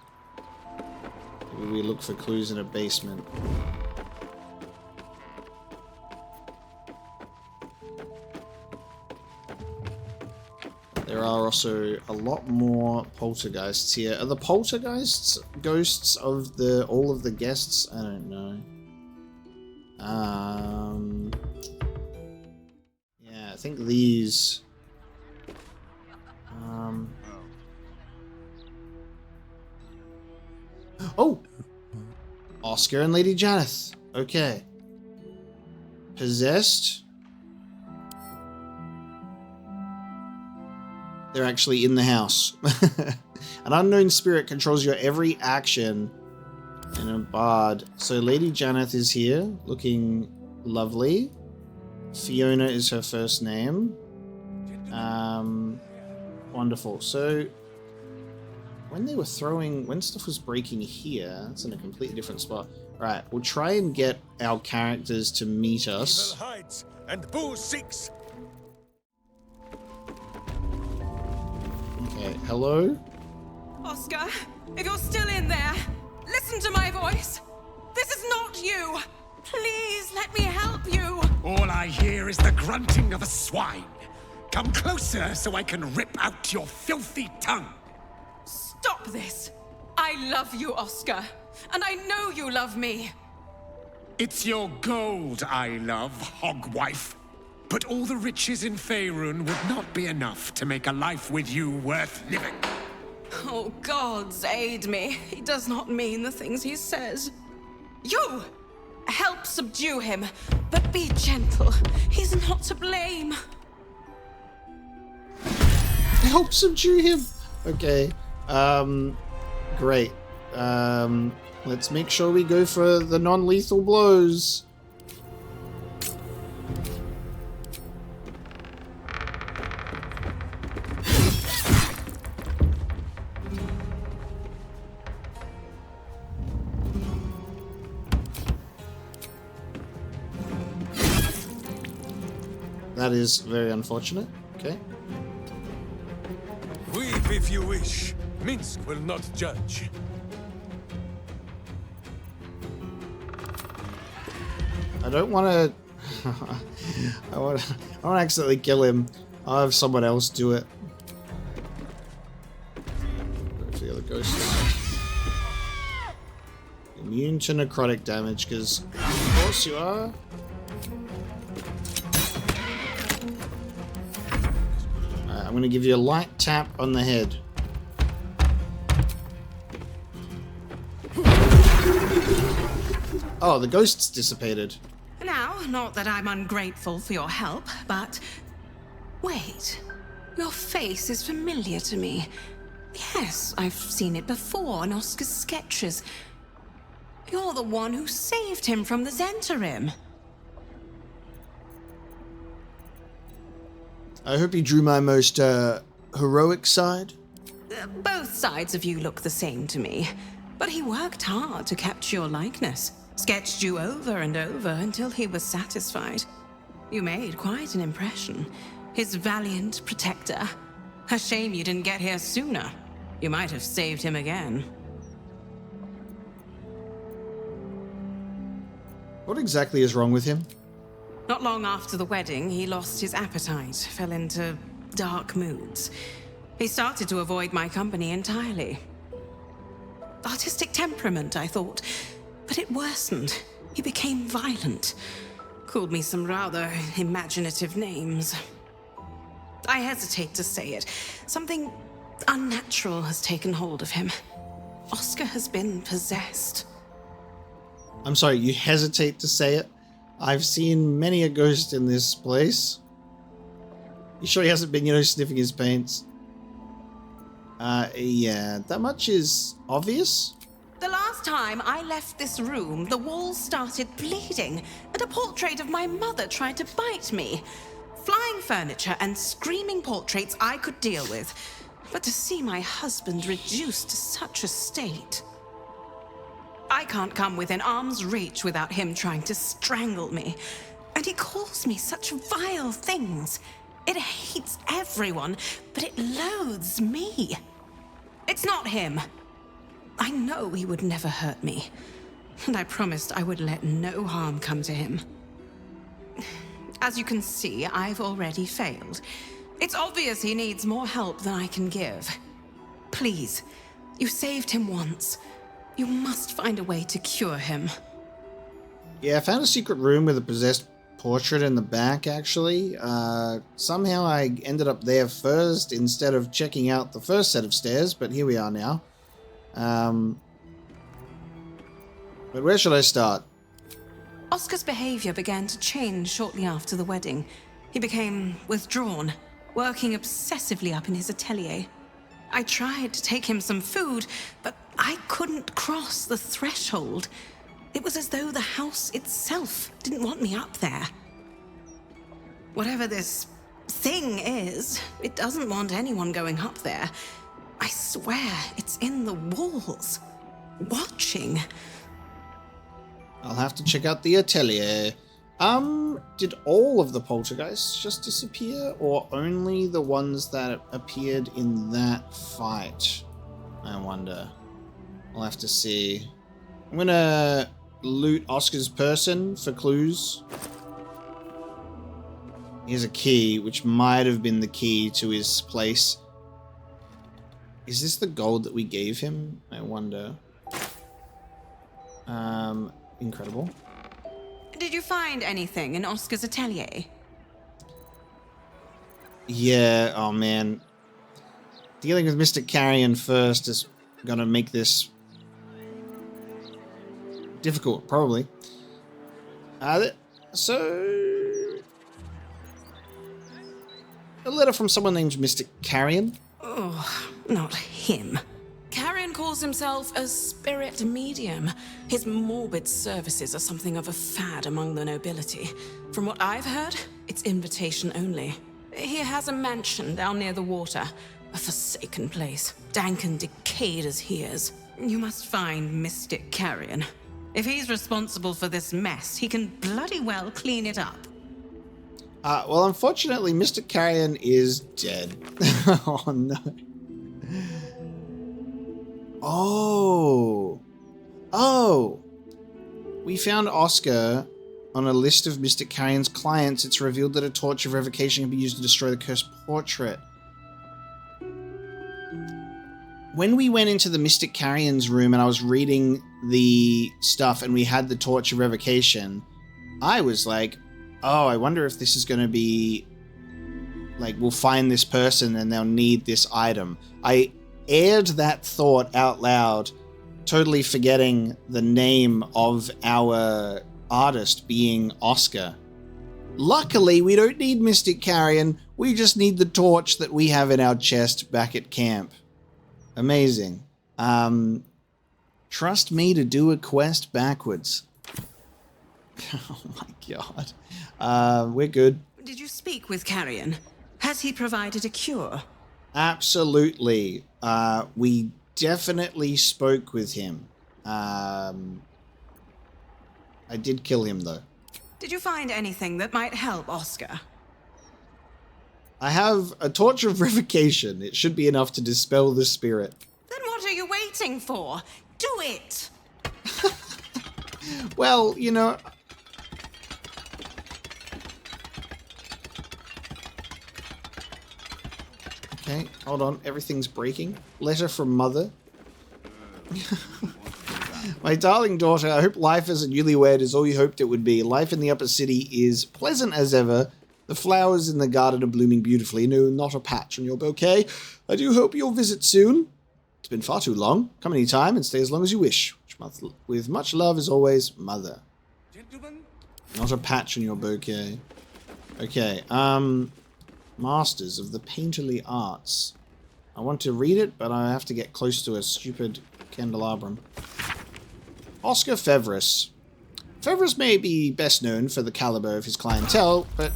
Maybe we look for clues in a basement. There are also a lot more poltergeists here. Are the poltergeists ghosts of all of the guests? I don't know. Yeah, I think these. Oh, Oscar and Lady Janeth. Okay. Possessed. They're actually in the house. An unknown spirit controls your every action in a bard. So Lady Janeth is here, looking lovely. Fiona is her first name. Wonderful. So when stuff was breaking here, it's in a completely different spot. Right, we'll try and get our characters to meet us. Evil hides and Boo seeks. Okay, hello? Oscar, if you're still in there, listen to my voice. This is not you. Please let me help you. All I hear is the grunting of a swine. Come closer so I can rip out your filthy tongue. Stop this. I love you, Oscar. And I know you love me. It's your gold I love, hogwife. But all the riches in Faerun would not be enough to make a life with you worth living. Oh, gods aid me. He does not mean the things he says. You! Help subdue him, but be gentle. He's not to blame. Help subdue him! Okay, great. Let's make sure we go for the non-lethal blows. That is very unfortunate. Okay. Weep if you wish. Minsk will not judge. I don't want to. I want to accidentally kill him. I'll have someone else do it. Go for the other ghosts. Immune to necrotic damage, because of course you are. I'm going to give you a light tap on the head. Oh, the ghosts dissipated. Now, not that I'm ungrateful for your help, but... Wait. Your face is familiar to me. Yes, I've seen it before in Oscar's sketches. You're the one who saved him from the Zentarim. I hope you drew my most, heroic side. Both sides of you look the same to me, but he worked hard to capture your likeness. Sketched you over and over until he was satisfied. You made quite an impression. His valiant protector. A shame you didn't get here sooner. You might have saved him again. What exactly is wrong with him? Not long after the wedding, he lost his appetite, fell into dark moods. He started to avoid my company entirely. Artistic temperament, I thought, but it worsened. He became violent. Called me some rather imaginative names. I hesitate to say it. Something unnatural has taken hold of him. Oscar has been possessed. I'm sorry, you hesitate to say it? I've seen many a ghost in this place. You sure he hasn't been, sniffing his paints? Yeah, that much is obvious. The last time I left this room, the walls started bleeding, and a portrait of my mother tried to bite me. Flying furniture and screaming portraits I could deal with. But to see my husband reduced to such a state... I can't come within arm's reach without him trying to strangle me. And he calls me such vile things. It hates everyone, but it loathes me. It's not him. I know he would never hurt me. And I promised I would let no harm come to him. As you can see, I've already failed. It's obvious he needs more help than I can give. Please, you saved him once. You must find a way to cure him. Yeah, I found a secret room with a possessed portrait in the back, actually. Somehow I ended up there first instead of checking out the first set of stairs, but here we are now. But where should I start? Oscar's behavior began to change shortly after the wedding. He became withdrawn, working obsessively up in his atelier. I tried to take him some food, but I couldn't cross the threshold. It was as though the house itself didn't want me up there. Whatever this thing is, it doesn't want anyone going up there. I swear it's in the walls, watching. I'll have to check out the atelier. Did all of the poltergeists just disappear, or only the ones that appeared in that fight? I wonder. I'll have to see. I'm gonna loot Oscar's person for clues. Here's a key, which might have been the key to his place. Is this the gold that we gave him? I wonder. Incredible. Did you find anything in Oscar's atelier? Yeah, oh man. Dealing with Mr. Carrion first is gonna make this difficult, probably. So... a letter from someone named Mr. Carrion? Oh, not him. Carrion calls himself a spirit medium. His morbid services are something of a fad among the nobility. From what I've heard, it's invitation only. He has a mansion down near the water, a forsaken place, dank and decayed as he is. You must find Mystic Carrion. If he's responsible for this mess, he can bloody well clean it up. Well, unfortunately, Mr. Carrion is dead. Oh, no. Oh. We found Oscar on a list of Mr. Carrion's clients. It's revealed that a torch of revocation can be used to destroy the cursed portrait. When we went into the Mr. Carrion's room and I was reading the stuff and we had the torch of revocation, I was like, oh, I wonder if this is going to be like, we'll find this person and they'll need this item. I aired that thought out loud, totally forgetting the name of our artist being Oscar. Luckily, we don't need Mystic Carrion. We just need the torch that we have in our chest back at camp. Amazing. Trust me to do a quest backwards. Oh my god. We're good. Did you speak with Carrion? Has he provided a cure? Absolutely. We definitely spoke with him. I did kill him, though. Did you find anything that might help Oscar? I have a torch of revocation. It should be enough to dispel the spirit. Then what are you waiting for? Do it! Well, you know... Okay, hold on. Everything's breaking. Letter from Mother. My darling daughter, I hope life as a newlywed is all you hoped it would be. Life in the upper city is pleasant as ever. The flowers in the garden are blooming beautifully. No, not a patch on your bouquet. I do hope you'll visit soon. It's been far too long. Come any time and stay as long as you wish. With much love as always, Mother. Gentlemen? Not a patch on your bouquet. Okay, Masters of the Painterly Arts. I want to read it, but I have to get close to a stupid candelabrum. Oscar Fevris. Fevris may be best known for the caliber of his clientele, but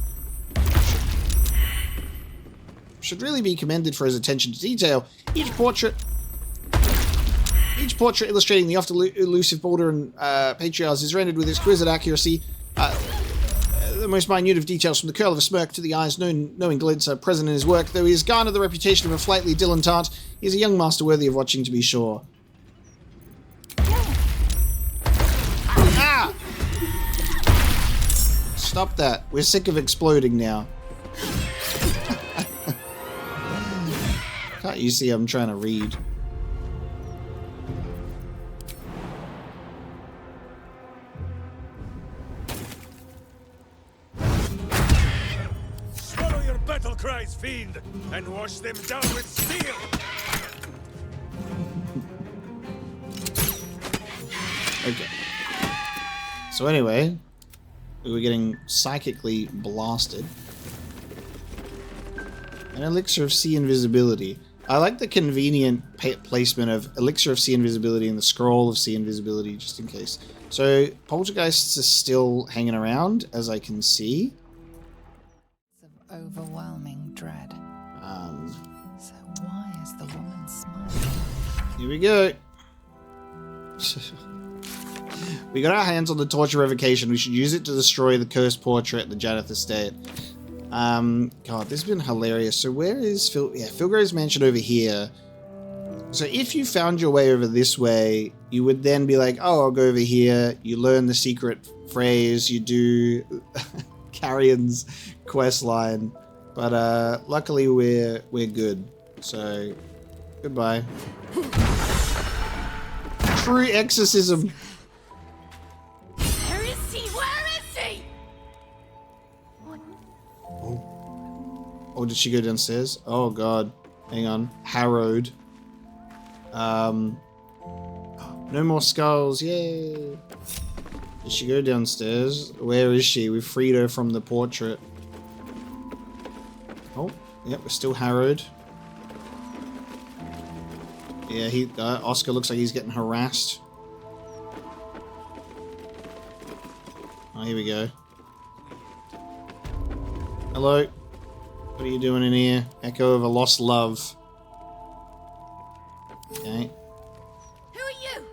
should really be commended for his attention to detail. Each portrait illustrating the oft-elusive Baldur and patriarchs is rendered with exquisite accuracy. The most minute of details, from the curl of a smirk to the eyes knowing glints, are present in his work. Though he has garnered the reputation of a flightly dilettante, he is a young master worthy of watching, to be sure. Ah! Stop that. We're sick of exploding now. Can't you see I'm trying to read? Swallow your battle cries, fiend, and wash them down with steel! Okay. So anyway, we were getting psychically blasted. An elixir of sea invisibility. I like the convenient placement of elixir of sea invisibility and the scroll of sea invisibility, just in case. So poltergeists are still hanging around, as I can see. Of overwhelming dread. So why is the woman smiling? Here we go. We got our hands on the torch of revocation. We should use it to destroy the cursed portrait at the Janeth estate. God, this has been hilarious. So where is Phil? Yeah, Philgrove's mansion over here. So if you found your way over this way, you would then be like, oh, I'll go over here. You learn the secret phrase. You do Carrion's quest line. But luckily we're good. So goodbye. True exorcism. Where is he? Where is he? Oh, did she go downstairs? Oh god. Hang on. Harrowed. No more skulls. Yay. Did she go downstairs? Where is she? We freed her from the portrait. Oh, yep, we're still harrowed. Yeah, Oscar looks like he's getting harassed. Oh, here we go. Hello. What are you doing in here? Echo of a lost love. Okay. Who are you?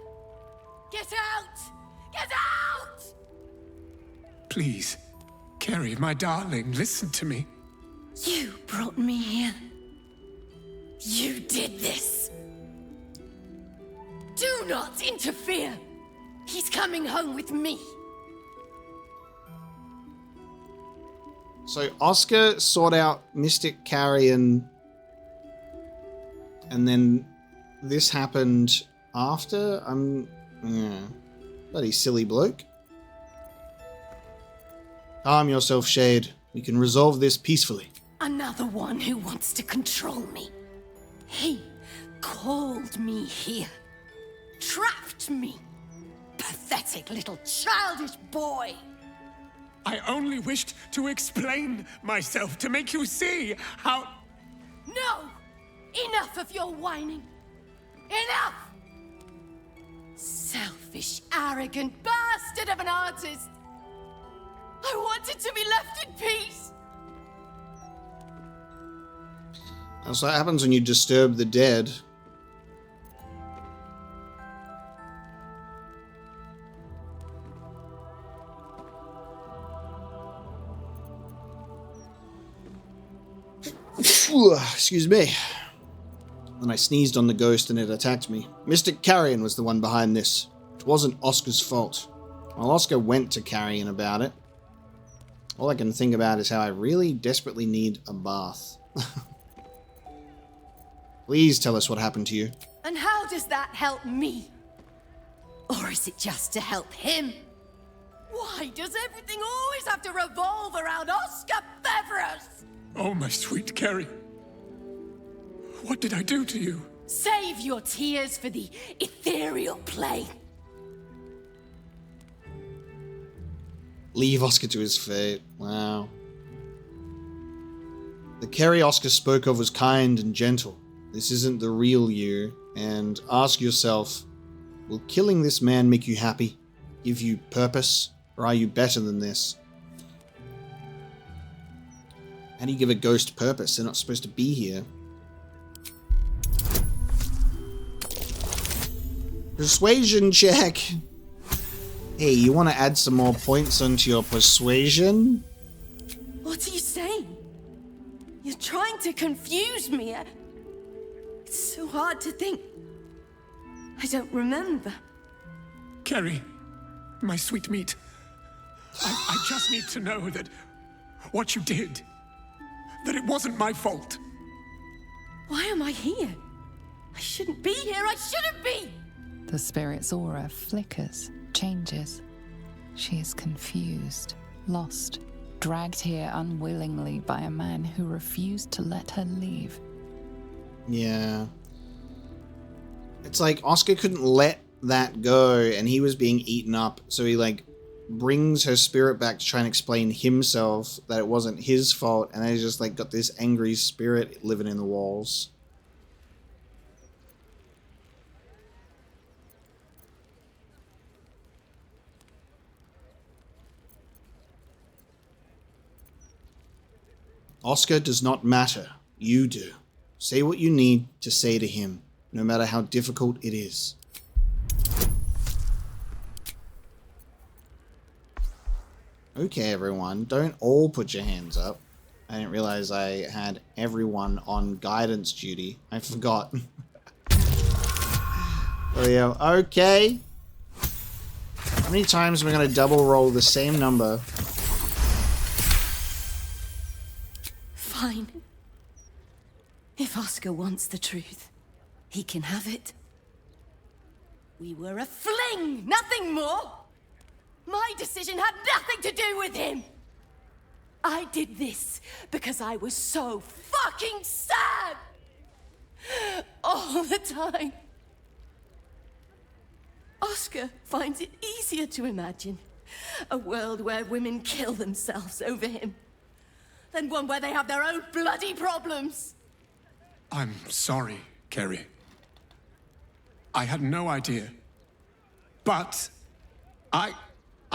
Get out! Get out! Please, Carrie, my darling, listen to me. You brought me here. You did this. Do not interfere. He's coming home with me. So Oscar sought out Mystic Carrion, and then this happened after? Yeah. Bloody silly bloke. Calm yourself, Shade. We can resolve this peacefully. Another one who wants to control me. He called me here. Trapped me. Pathetic little childish boy. I only wished to explain myself to make you see how... No! Enough of your whining. Enough! Selfish, arrogant bastard of an artist. I wanted to be left in peace. That's what happens when you disturb the dead. Excuse me. And I sneezed on the ghost and it attacked me. Mystic Carrion was the one behind this. It wasn't Oscar's fault. Well, Oscar went to Carrion about it. All I can think about is how I really desperately need a bath. Please tell us what happened to you. And how does that help me? Or is it just to help him? Why does everything always have to revolve around Oscar Beverus? Oh, my sweet Carrie. What did I do to you? Save your tears for the ethereal plane. Leave Oscar to his fate. Wow. The Carrie Oscar spoke of was kind and gentle. This isn't the real you. And ask yourself, will killing this man make you happy? Give you purpose? Or are you better than this? How do you give a ghost purpose? They're not supposed to be here. Persuasion check. Hey, you want to add some more points onto your persuasion? What are you saying? You're trying to confuse me. It's so hard to think. I don't remember. Carrie, my sweet meat. I just need to know that what you did, that it wasn't my fault. Why am I here? I shouldn't be here. I shouldn't be! The spirit's aura flickers, changes. She is confused, lost, dragged here unwillingly by a man who refused to let her leave. Yeah. It's like Oscar couldn't let that go and he was being eaten up, so he like brings her spirit back to try and explain himself that it wasn't his fault, and then he's just like got this angry spirit living in the walls. Oscar does not matter. You do. Say what you need to say to him, no matter how difficult it is. Okay, everyone, don't all put your hands up. I didn't realize I had everyone on guidance duty. I forgot. There we go. Okay. How many times am I going to double roll the same number? Fine. If Oscar wants the truth, he can have it. We were a fling, nothing more. My decision had nothing to do with him. I did this because I was so fucking sad. All the time. Oscar finds it easier to imagine a world where women kill themselves over him than one where they have their own bloody problems. I'm sorry, Carrie. I had no idea. But I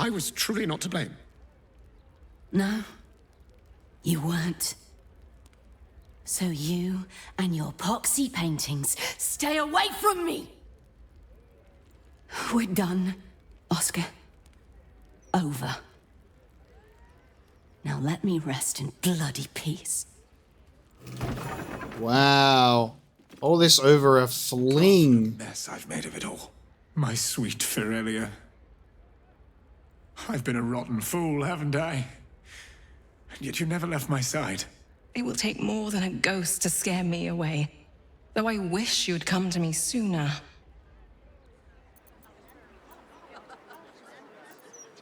was truly not to blame. No, you weren't. So you and your poxy paintings stay away from me. We're done, Oscar. Over. Now let me rest in bloody peace. Wow. All this over a fling. Mess I've made of it all. My sweet Ferelia. I've been a rotten fool, haven't I? And yet you never left my side. It will take more than a ghost to scare me away. Though I wish you'd come to me sooner.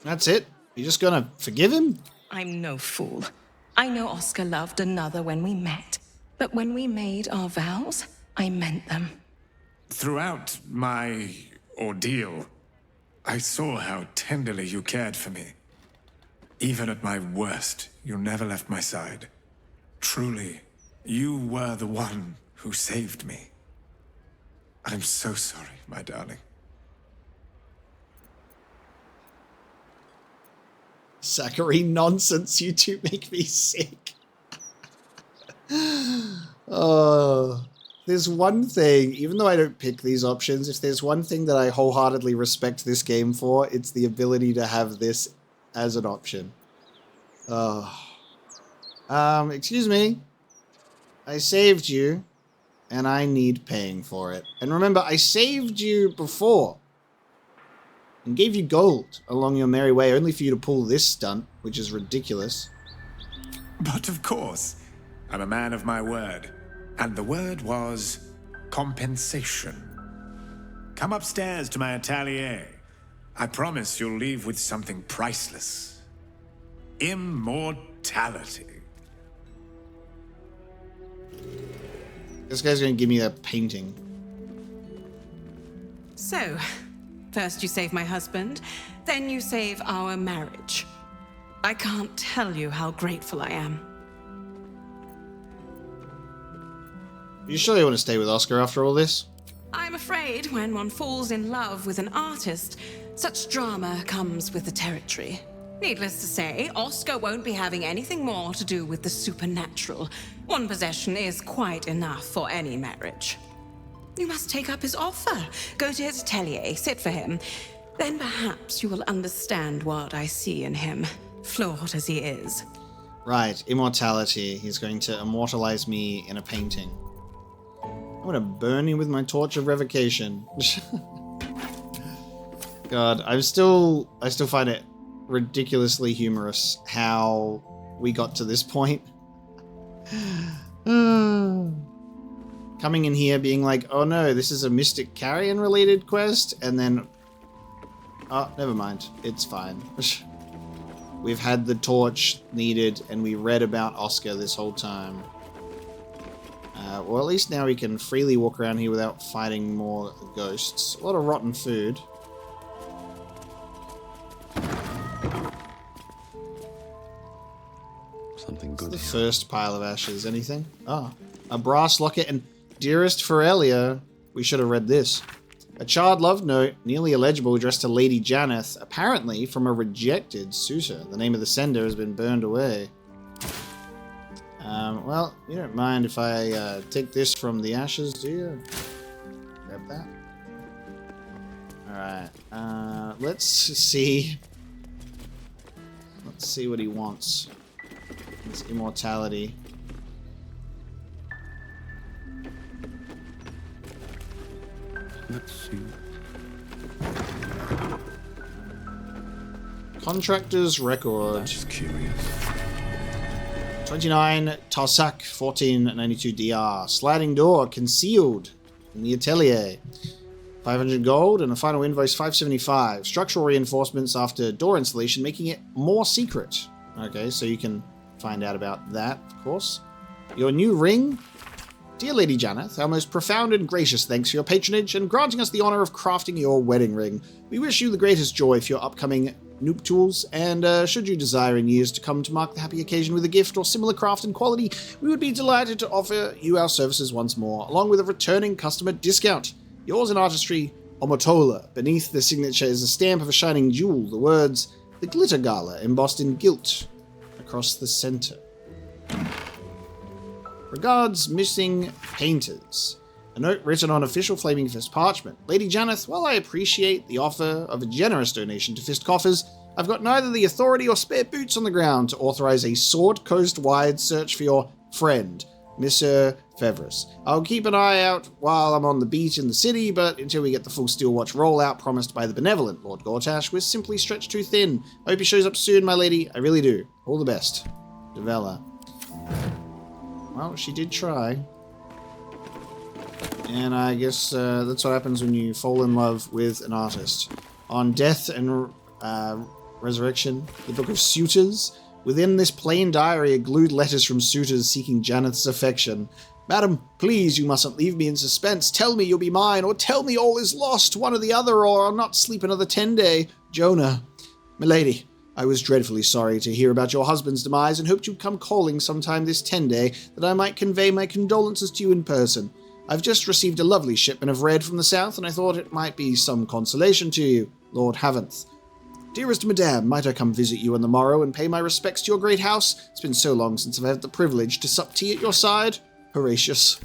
That's it? You're just gonna forgive him? I'm no fool. I know Oscar loved another when we met. But when we made our vows, I meant them. Throughout my ordeal, I saw how tenderly you cared for me. Even at my worst, you never left my side. Truly, you were the one who saved me. I'm so sorry, my darling. Saccharine nonsense, you two make me sick. Oh, there's one thing, even though I don't pick these options, if there's one thing that I wholeheartedly respect this game for, it's the ability to have this as an option. Oh. Excuse me. I saved you, and I need paying for it. And remember, I saved you before, and gave you gold along your merry way, only for you to pull this stunt, which is ridiculous. But of course, I'm a man of my word. And the word was compensation. Come upstairs to my atelier. I promise you'll leave with something priceless. Immortality. This guy's going to give me a painting. So, first you save my husband, then you save our marriage. I can't tell you how grateful I am. You sure you want to stay with Oscar after all this? I'm afraid when one falls in love with an artist, such drama comes with the territory. Needless to say, Oscar won't be having anything more to do with the supernatural. One possession is quite enough for any marriage. You must take up his offer. Go to his atelier, sit for him. Then perhaps you will understand what I see in him, flawed as he is. Right, immortality. He's going to immortalize me in a painting. I'm going to burn you with my torch of revocation. God, I still find it ridiculously humorous how we got to this point. Coming in here being like, oh no, this is a Mystic Carrion related quest, and then, oh, never mind, it's fine. We've had the torch needed, and we read about Oscar this whole time. Well, at least now we can freely walk around here without fighting more ghosts. A lot of rotten food. Something good. The first pile of ashes. Anything? Ah, a brass locket and dearest Ferelia. We should have read this. A child love note, nearly illegible, addressed to Lady Janeth, apparently from a rejected suitor. The name of the sender has been burned away. Well, you don't mind if I take this from the ashes, do you? Grab that. Alright, let's see. Let's see what he wants. His immortality. Let's see. Contractor's record. That's curious. 29 Tarsak 1492 DR. Sliding door concealed in the atelier. 500 gold and a final invoice 575. Structural reinforcements after door installation, making it more secret. Okay, so you can find out about that, of course. Your new ring. Dear Lady Janeth, our most profound and gracious thanks for your patronage and granting us the honor of crafting your wedding ring. We wish you the greatest joy for your upcoming nuptials, and should you desire in years to come to mark the happy occasion with a gift or similar craft and quality, we would be delighted to offer you our services once more, along with a returning customer discount. Yours in artistry, Omotola. Beneath the signature is a stamp of a shining jewel, the words, The Glitter Gala, embossed in gilt across the center. Regards, missing painters. A note written on official Flaming Fist parchment. Lady Janeth, while I appreciate the offer of a generous donation to Fist coffers, I've got neither the authority or spare boots on the ground to authorize a Sword Coast-wide search for your friend, Monsieur Fevris. I'll keep an eye out while I'm on the beat in the city, but until we get the full Steelwatch rollout promised by the benevolent Lord Gortash, we're simply stretched too thin. I hope he shows up soon, my lady. I really do. All the best. Devella. Well, she did try. And I guess that's what happens when you fall in love with an artist. On Death and Resurrection, the Book of Suitors. Within this plain diary are glued letters from suitors seeking Janeth's affection. Madam, please, you mustn't leave me in suspense. Tell me you'll be mine, or tell me all is lost, one or the other, or I'll not sleep another 10 day. Jonah. Milady, I was dreadfully sorry to hear about your husband's demise and hoped you'd come calling sometime this 10 day that I might convey my condolences to you in person. I've just received a lovely shipment of red from the south, and I thought it might be some consolation to you, Lord Haventh. Dearest Madame, might I come visit you on the morrow and pay my respects to your great house? It's been so long since I've had the privilege to sup tea at your side. Horatius.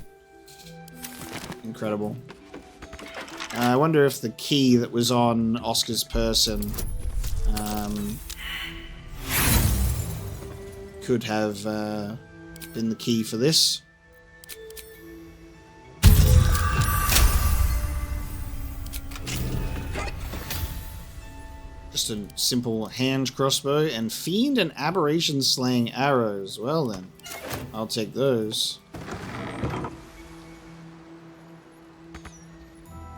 Incredible. I wonder if the key that was on Oscar's person could have been the key for this. Just a simple hand crossbow and fiend and aberration slaying arrows. Well then, I'll take those.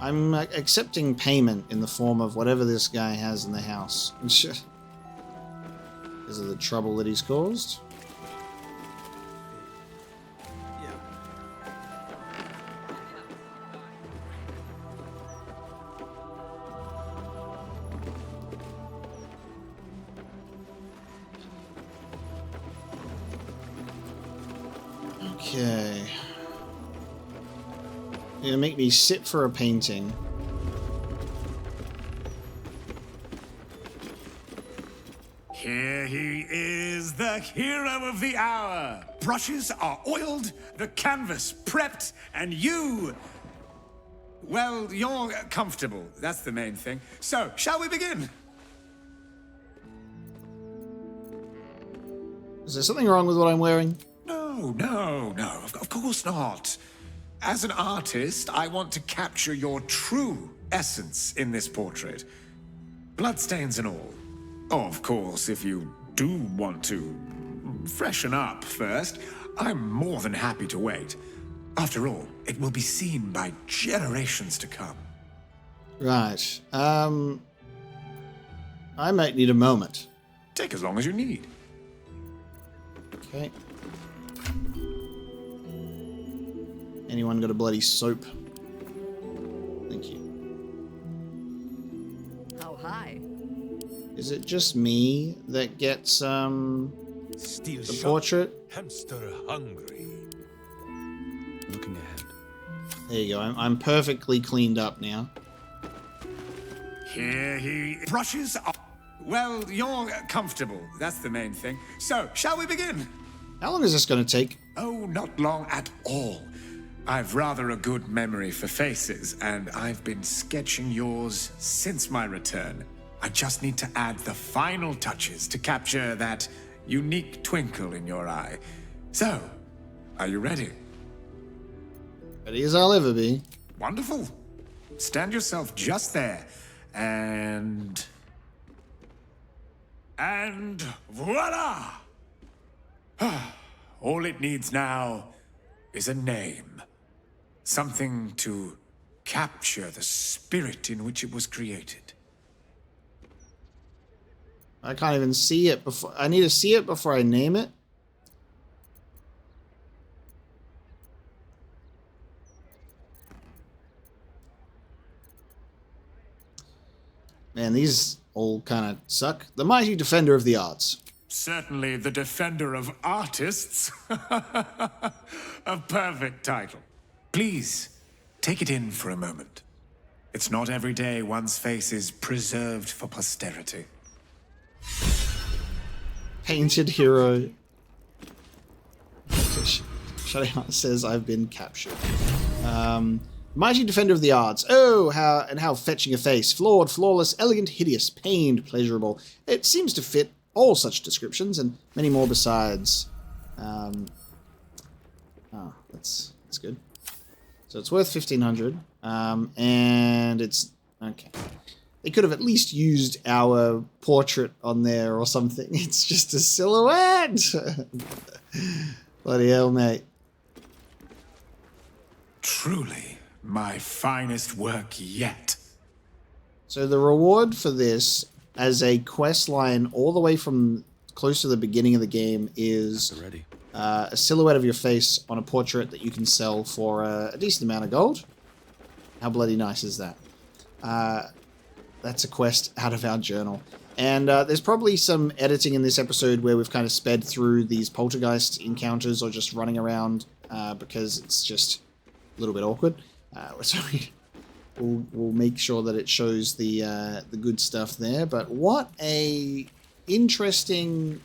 I'm accepting payment in the form of whatever this guy has in the house. Because of the trouble that he's caused. Okay. You're gonna make me sit for a painting. Here he is, the hero of the hour. Brushes are oiled, the canvas prepped, and you... well, you're comfortable. That's the main thing. So, shall we begin? Is there something wrong with what I'm wearing? No, of course not. As an artist, I want to capture your true essence in this portrait. Bloodstains and all. Oh, of course, if you do want to freshen up first, I'm more than happy to wait. After all, it will be seen by generations to come. Right. I might need a moment. Take as long as you need. Okay. Anyone got a bloody soap? Thank you. How high? Is it just me that gets Steel the shot, portrait? hamster hungry. Looking ahead. There you go. I'm perfectly cleaned up now. Here he... brushes are... well, you're comfortable. That's the main thing. So, shall we begin? How long is this going to take? Oh, not long at all. I've rather a good memory for faces, and I've been sketching yours since my return. I just need to add the final touches to capture that unique twinkle in your eye. So, are you ready? Ready as I'll ever be. Wonderful. Stand yourself just there, and voila! All it needs now is a name. Something to capture the spirit in which it was created. I can't even see it before. I need to see it before I name it. Man, these all kind of suck. The Mighty Defender of the Arts. Certainly the defender of artists. A perfect title. Please, take it in for a moment. It's not every day one's face is preserved for posterity. Painted hero. Shutting up says I've been captured. Mighty Defender of the Arts. Oh, how fetching a face. Flawed, flawless, elegant, hideous, pained, pleasurable. It seems to fit all such descriptions and many more besides. Oh, that's good. So it's worth 1,500. And it's okay. They could have at least used our portrait on there or something. It's just a silhouette. Bloody hell, mate. Truly, my finest work yet. So the reward for this, as a quest line all the way from close to the beginning of the game, is a silhouette of your face on a portrait that you can sell for a decent amount of gold. How bloody nice is that? That's a quest out of our journal. And there's probably some editing in this episode where we've kind of sped through these poltergeist encounters or just running around because it's just a little bit awkward. So we'll make sure that it shows the good stuff there. But what a interesting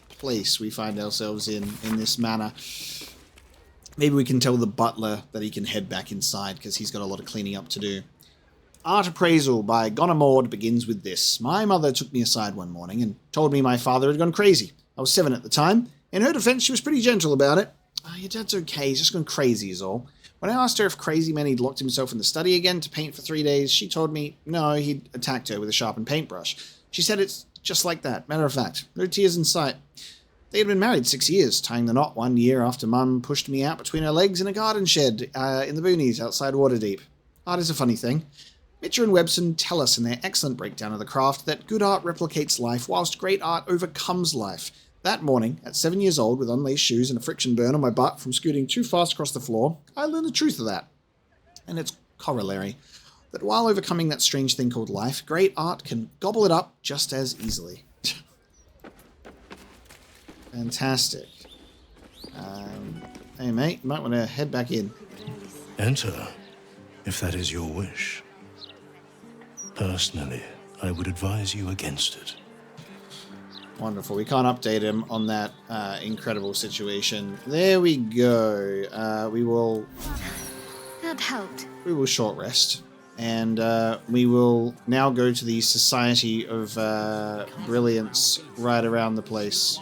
place we find ourselves in this manor. Maybe we can tell the butler that he can head back inside because he's got a lot of cleaning up to do. Art Appraisal by Gonamord begins with this. My mother took me aside one morning and told me my father had gone crazy. I was 7 at the time. In her defense, she was pretty gentle about it. Oh, your dad's okay, he's just gone crazy is all. When I asked her if crazy meant he'd locked himself in the study again to paint for 3 days, she told me no, he'd attacked her with a sharpened paintbrush. She said it's just like that, matter of fact. No tears in sight. They had been married 6 years, tying the knot 1 year after Mum pushed me out between her legs in a garden shed in the boonies outside Waterdeep. Art is a funny thing. Mitchell and Webson tell us in their excellent breakdown of the craft that good art replicates life whilst great art overcomes life. That morning, at 7 years old, with unlaced shoes and a friction burn on my butt from scooting too fast across the floor, I learned the truth of that. And its corollary, that while overcoming that strange thing called life, great art can gobble it up just as easily. Fantastic. Hey mate, you might want to head back in. Enter, if that is your wish. Personally, I would advise you against it. Wonderful. We can't update him on that incredible situation. There we go. We will... That helped. We will short rest. And we will now go to the Society of Brilliance right around the place.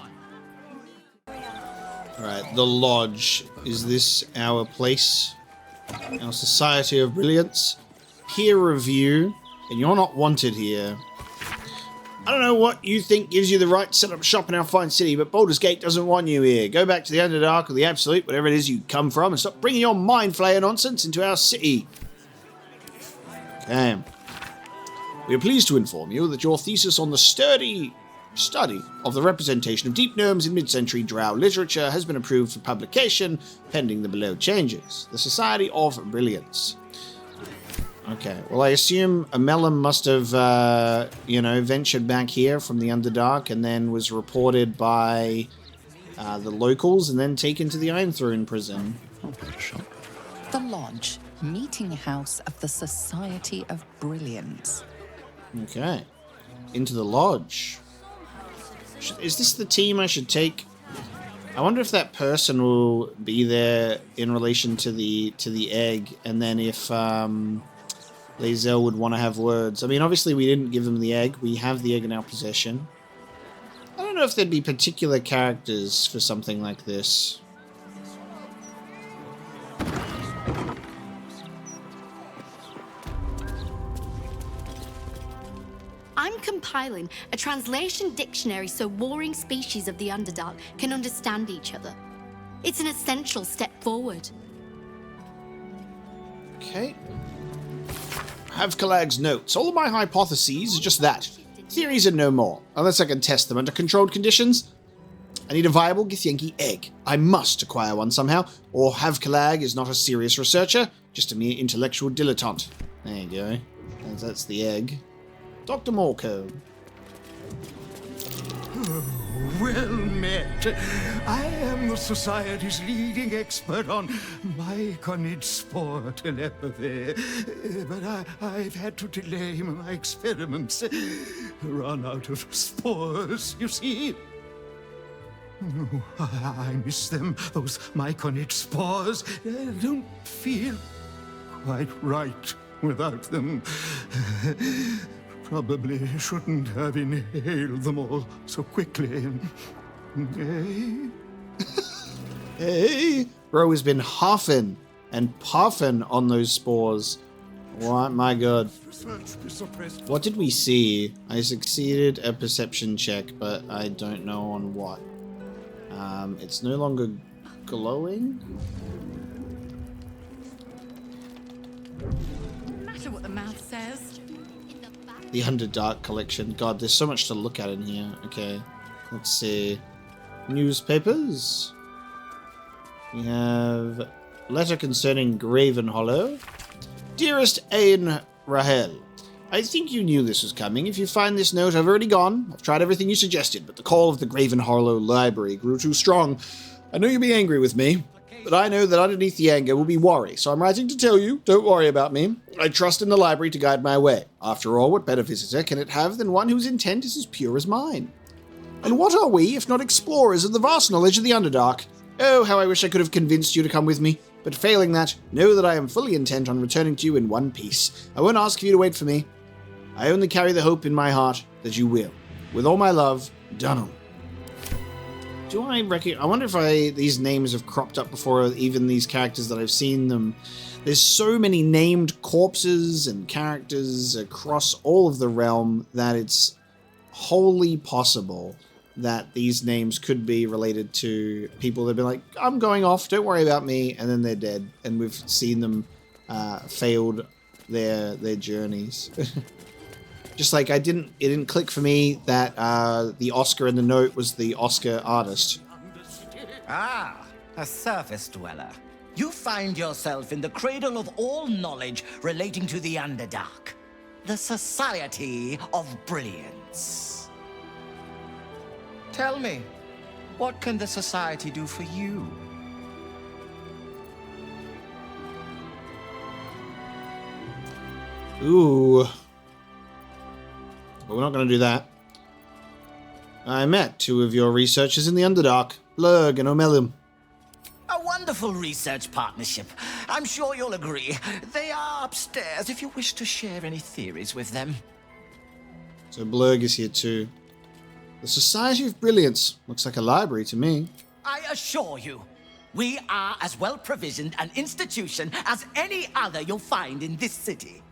Alright, the Lodge. Is this our place? Our Society of Brilliance? Peer review. And you're not wanted here. I don't know what you think gives you the right to set up shop in our fine city, but Baldur's Gate doesn't want you here. Go back to the Underdark or the Absolute, whatever it is you come from, and stop bringing your mind flayer nonsense into our city. Okay. We are pleased to inform you that your thesis on the sturdy study of the representation of deep gnomes in mid-century drow literature has been approved for publication, pending the below changes. The Society of Brilliance. Okay, well I assume Amelum must have, ventured back here from the Underdark and then was reported by the locals and then taken to the Iron Throne prison. The Lodge, meeting house of the Society of Brilliance. Okay, into the Lodge. Is this the team I should take? I wonder if that person will be there in relation to the egg, and then if Lae'zel would want to have words. I mean, obviously we didn't give them the egg. We have the egg in our possession. I don't know if there'd be particular characters for something like this. I'm compiling a translation dictionary so warring species of the Underdark can understand each other. It's an essential step forward. Okay. Havkalag's notes. All of my hypotheses are just that. Theories and no more, unless I can test them under controlled conditions. I need a viable Githyanki egg. I must acquire one somehow, or Havkalag is not a serious researcher, just a mere intellectual dilettante. There you go. That's the egg. Dr. Morcombe. Well met. I am the Society's leading expert on myconid spore telepathy. But I've had to delay my experiments. Run out of spores, you see. Oh, I miss them, those myconid spores. Don't feel quite right without them. Probably shouldn't have inhaled them all so quickly. Hey, bro has been huffing and puffing on those spores. What, my god. What did we see? I succeeded a perception check, but I don't know on what. It's no longer glowing? No matter what the mouth says. The Underdark collection. God, there's so much to look at in here. Okay, let's see. Newspapers. We have letter concerning Graven Hollow. Dearest Ain Rahel, I think you knew this was coming. If you find this note, I've already gone. I've tried everything you suggested, but the call of the Graven Hollow Library grew too strong. I know you'll be angry with me, but I know that underneath the anger will be worry, so I'm writing to tell you, don't worry about me. I trust in the library to guide my way. After all, what better visitor can it have than one whose intent is as pure as mine? And what are we, if not explorers of the vast knowledge of the Underdark? Oh, how I wish I could have convinced you to come with me. But failing that, know that I am fully intent on returning to you in one piece. I won't ask for you to wait for me. I only carry the hope in my heart that you will. With all my love, Dunham. Do I reckon? I wonder if these names have cropped up before, even these characters that I've seen them. There's so many named corpses and characters across all of the realm that it's wholly possible that these names could be related to people that have been like, I'm going off, don't worry about me, and then they're dead. And we've seen them failed their journeys. Just like it didn't click for me that the Oscar in the note was the Oscar artist. Ah, a surface dweller. You find yourself in the cradle of all knowledge relating to the Underdark. The Society of Brilliance. Tell me, what can the Society do for you? Ooh. But we're not going to do that. I met two of your researchers in the Underdark, Blurg and Omelum. A wonderful research partnership. I'm sure you'll agree. They are upstairs if you wish to share any theories with them. So Blurg is here too. The Society of Brilliance. Looks like a library to me. I assure you, we are as well provisioned an institution as any other you'll find in this city.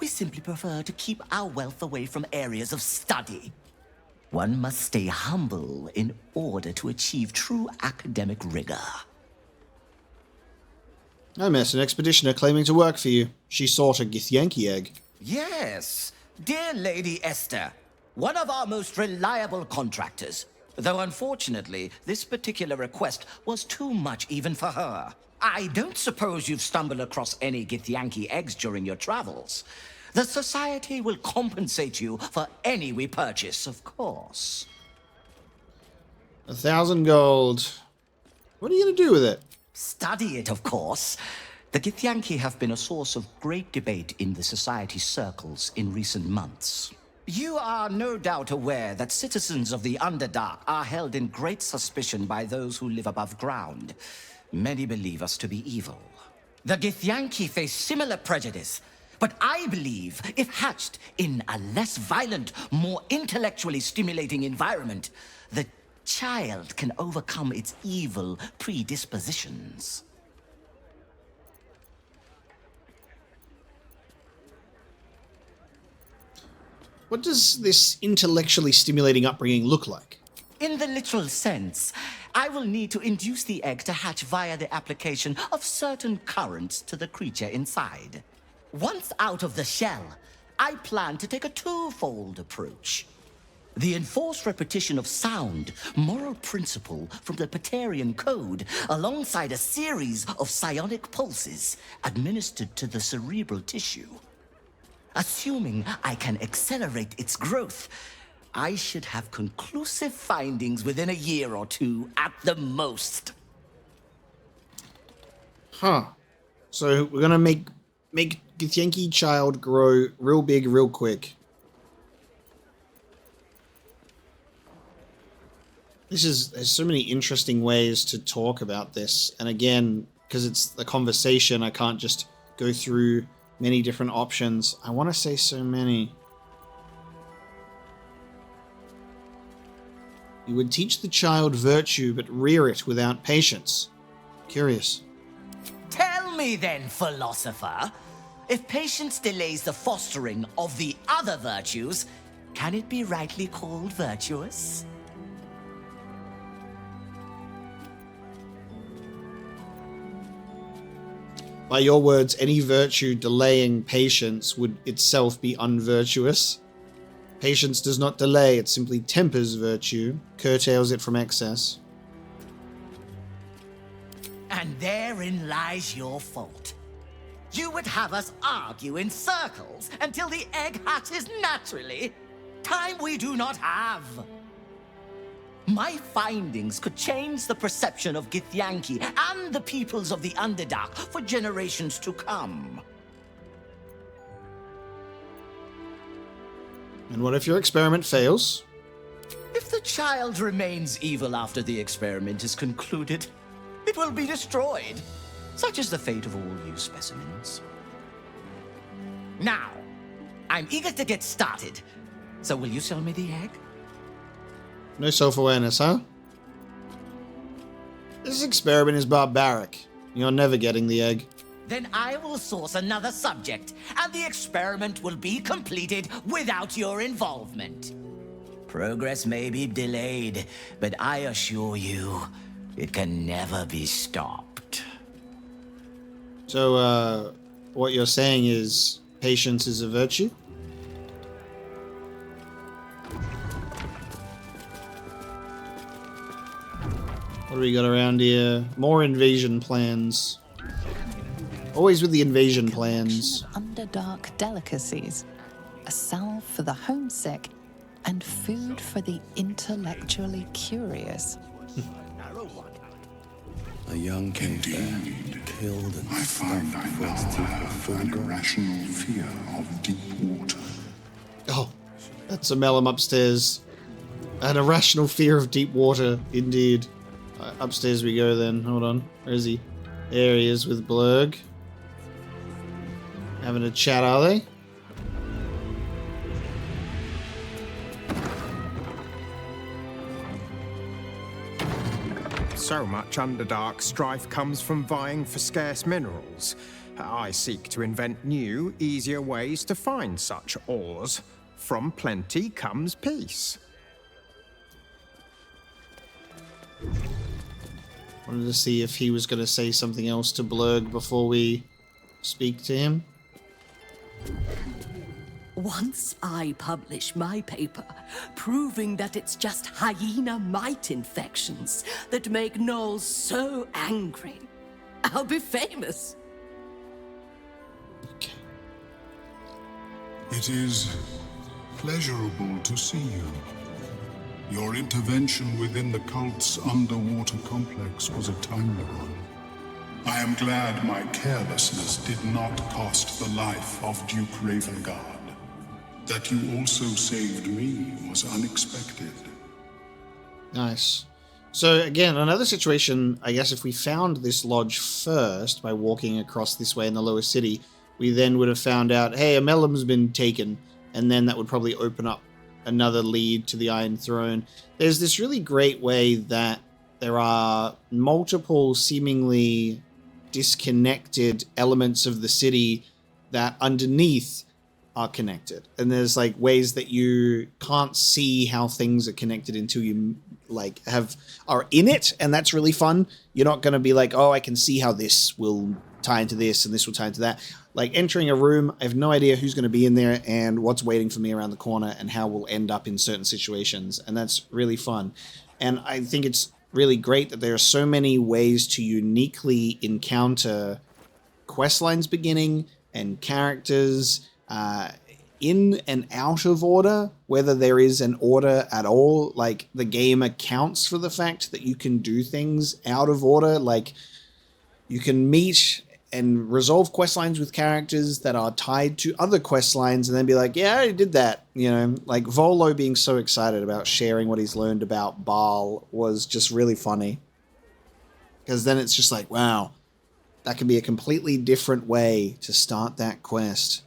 We simply prefer to keep our wealth away from areas of study. One must stay humble in order to achieve true academic rigor. I met an expeditioner claiming to work for you. She sought a Githyanki egg. Yes, dear Lady Esther, one of our most reliable contractors. Though unfortunately, this particular request was too much even for her. I don't suppose you've stumbled across any Githyanki eggs during your travels. The Society will compensate you for any we purchase, of course. 1,000 gold. What are you going to do with it? Study it, of course. The Githyanki have been a source of great debate in the Society's circles in recent months. You are no doubt aware that citizens of the Underdark are held in great suspicion by those who live above ground. Many believe us to be evil. The Githyanki face similar prejudice, but I believe if hatched in a less violent, more intellectually stimulating environment, the child can overcome its evil predispositions. What does this intellectually stimulating upbringing look like? In the literal sense, I will need to induce the egg to hatch via the application of certain currents to the creature inside. Once out of the shell, I plan to take a twofold approach. The enforced repetition of sound, moral principle from the Paterian Code, alongside a series of psionic pulses administered to the cerebral tissue. Assuming I can accelerate its growth, I should have conclusive findings within a year or two at the most. Huh. So we're gonna make Githyanki child grow real big real quick. There's so many interesting ways to talk about this, and again, because it's the conversation, I can't just go through many different options. I want to say so many. You would teach the child virtue, but rear it without patience. Curious. Tell me then, philosopher, if patience delays the fostering of the other virtues, can it be rightly called virtuous? By your words, any virtue delaying patience would itself be unvirtuous. Patience does not delay, it simply tempers virtue, curtails it from excess. And therein lies your fault. You would have us argue in circles until the egg hatches naturally. Time we do not have. My findings could change the perception of Githyanki and the peoples of the Underdark for generations to come. And what if your experiment fails? If the child remains evil after the experiment is concluded, it will be destroyed. Such is the fate of all you specimens. Now, I'm eager to get started. So will you sell me the egg? No self-awareness, huh? This experiment is barbaric. You're never getting the egg. Then I will source another subject, and the experiment will be completed without your involvement. Progress may be delayed, but I assure you, it can never be stopped. So, what you're saying is patience is a virtue? What do we got around here? More invasion plans. Always with the invasion plans. Underdark delicacies, a salve for the homesick, and food for the intellectually curious. A young cave bear, killed and stuffed before its teeth were fully grown. Irrational fear of deep water. Oh, that's a Mellum upstairs. An irrational fear of deep water, indeed. Upstairs we go then. Hold on. Where is he? There he is with Blurg. Having a chat, are they? So much Underdark strife comes from vying for scarce minerals. I seek to invent new, easier ways to find such ores. From plenty comes peace. Wanted to see if he was going to say something else to Blurg before we speak to him. Once I publish my paper, proving that it's just hyena mite infections that make gnolls so angry, I'll be famous. It is pleasurable to see you. Your intervention within the cult's underwater complex was a timely one. I am glad my carelessness did not cost the life of Duke Ravengard. That you also saved me was unexpected. Nice. So again, another situation, I guess if we found this lodge first by walking across this way in the lower city, we then would have found out, hey, a Mellum's been taken, and then that would probably open up another lead to the Iron Throne. There's this really great way that there are multiple seemingly disconnected elements of the city that underneath are connected, and there's like ways that you can't see how things are connected until you like are in it, and that's really fun. You're not going to be like, oh, I can see how this will tie into this and this will tie into that. Like entering a room, I have no idea who's going to be in there and what's waiting for me around the corner and how we'll end up in certain situations, and that's really fun. And I think it's really great that there are so many ways to uniquely encounter quest lines beginning and characters in and out of order, whether there is an order at all. Like the game accounts for the fact that you can do things out of order. Like you can meet and resolve quest lines with characters that are tied to other quest lines and then be like, yeah, I already did that. You know, like Volo being so excited about sharing what he's learned about Baal was just really funny. Because then it's just like, wow, that could be a completely different way to start that quest.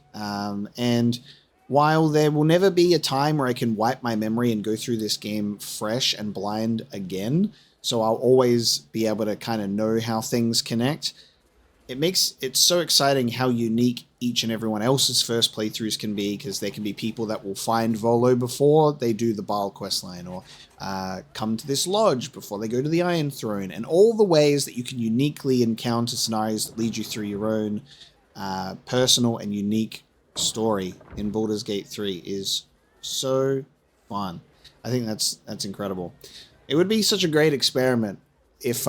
And while there will never be a time where I can wipe my memory and go through this game fresh and blind again, so I'll always be able to kind of know how things connect, it makes it so exciting how unique each and everyone else's first playthroughs can be, because there can be people that will find Volo before they do the Baal questline, or come to this lodge before they go to the Iron Throne, and all the ways that you can uniquely encounter scenarios that lead you through your own personal and unique story in Baldur's Gate 3 is so fun. I think that's incredible. It would be such a great experiment if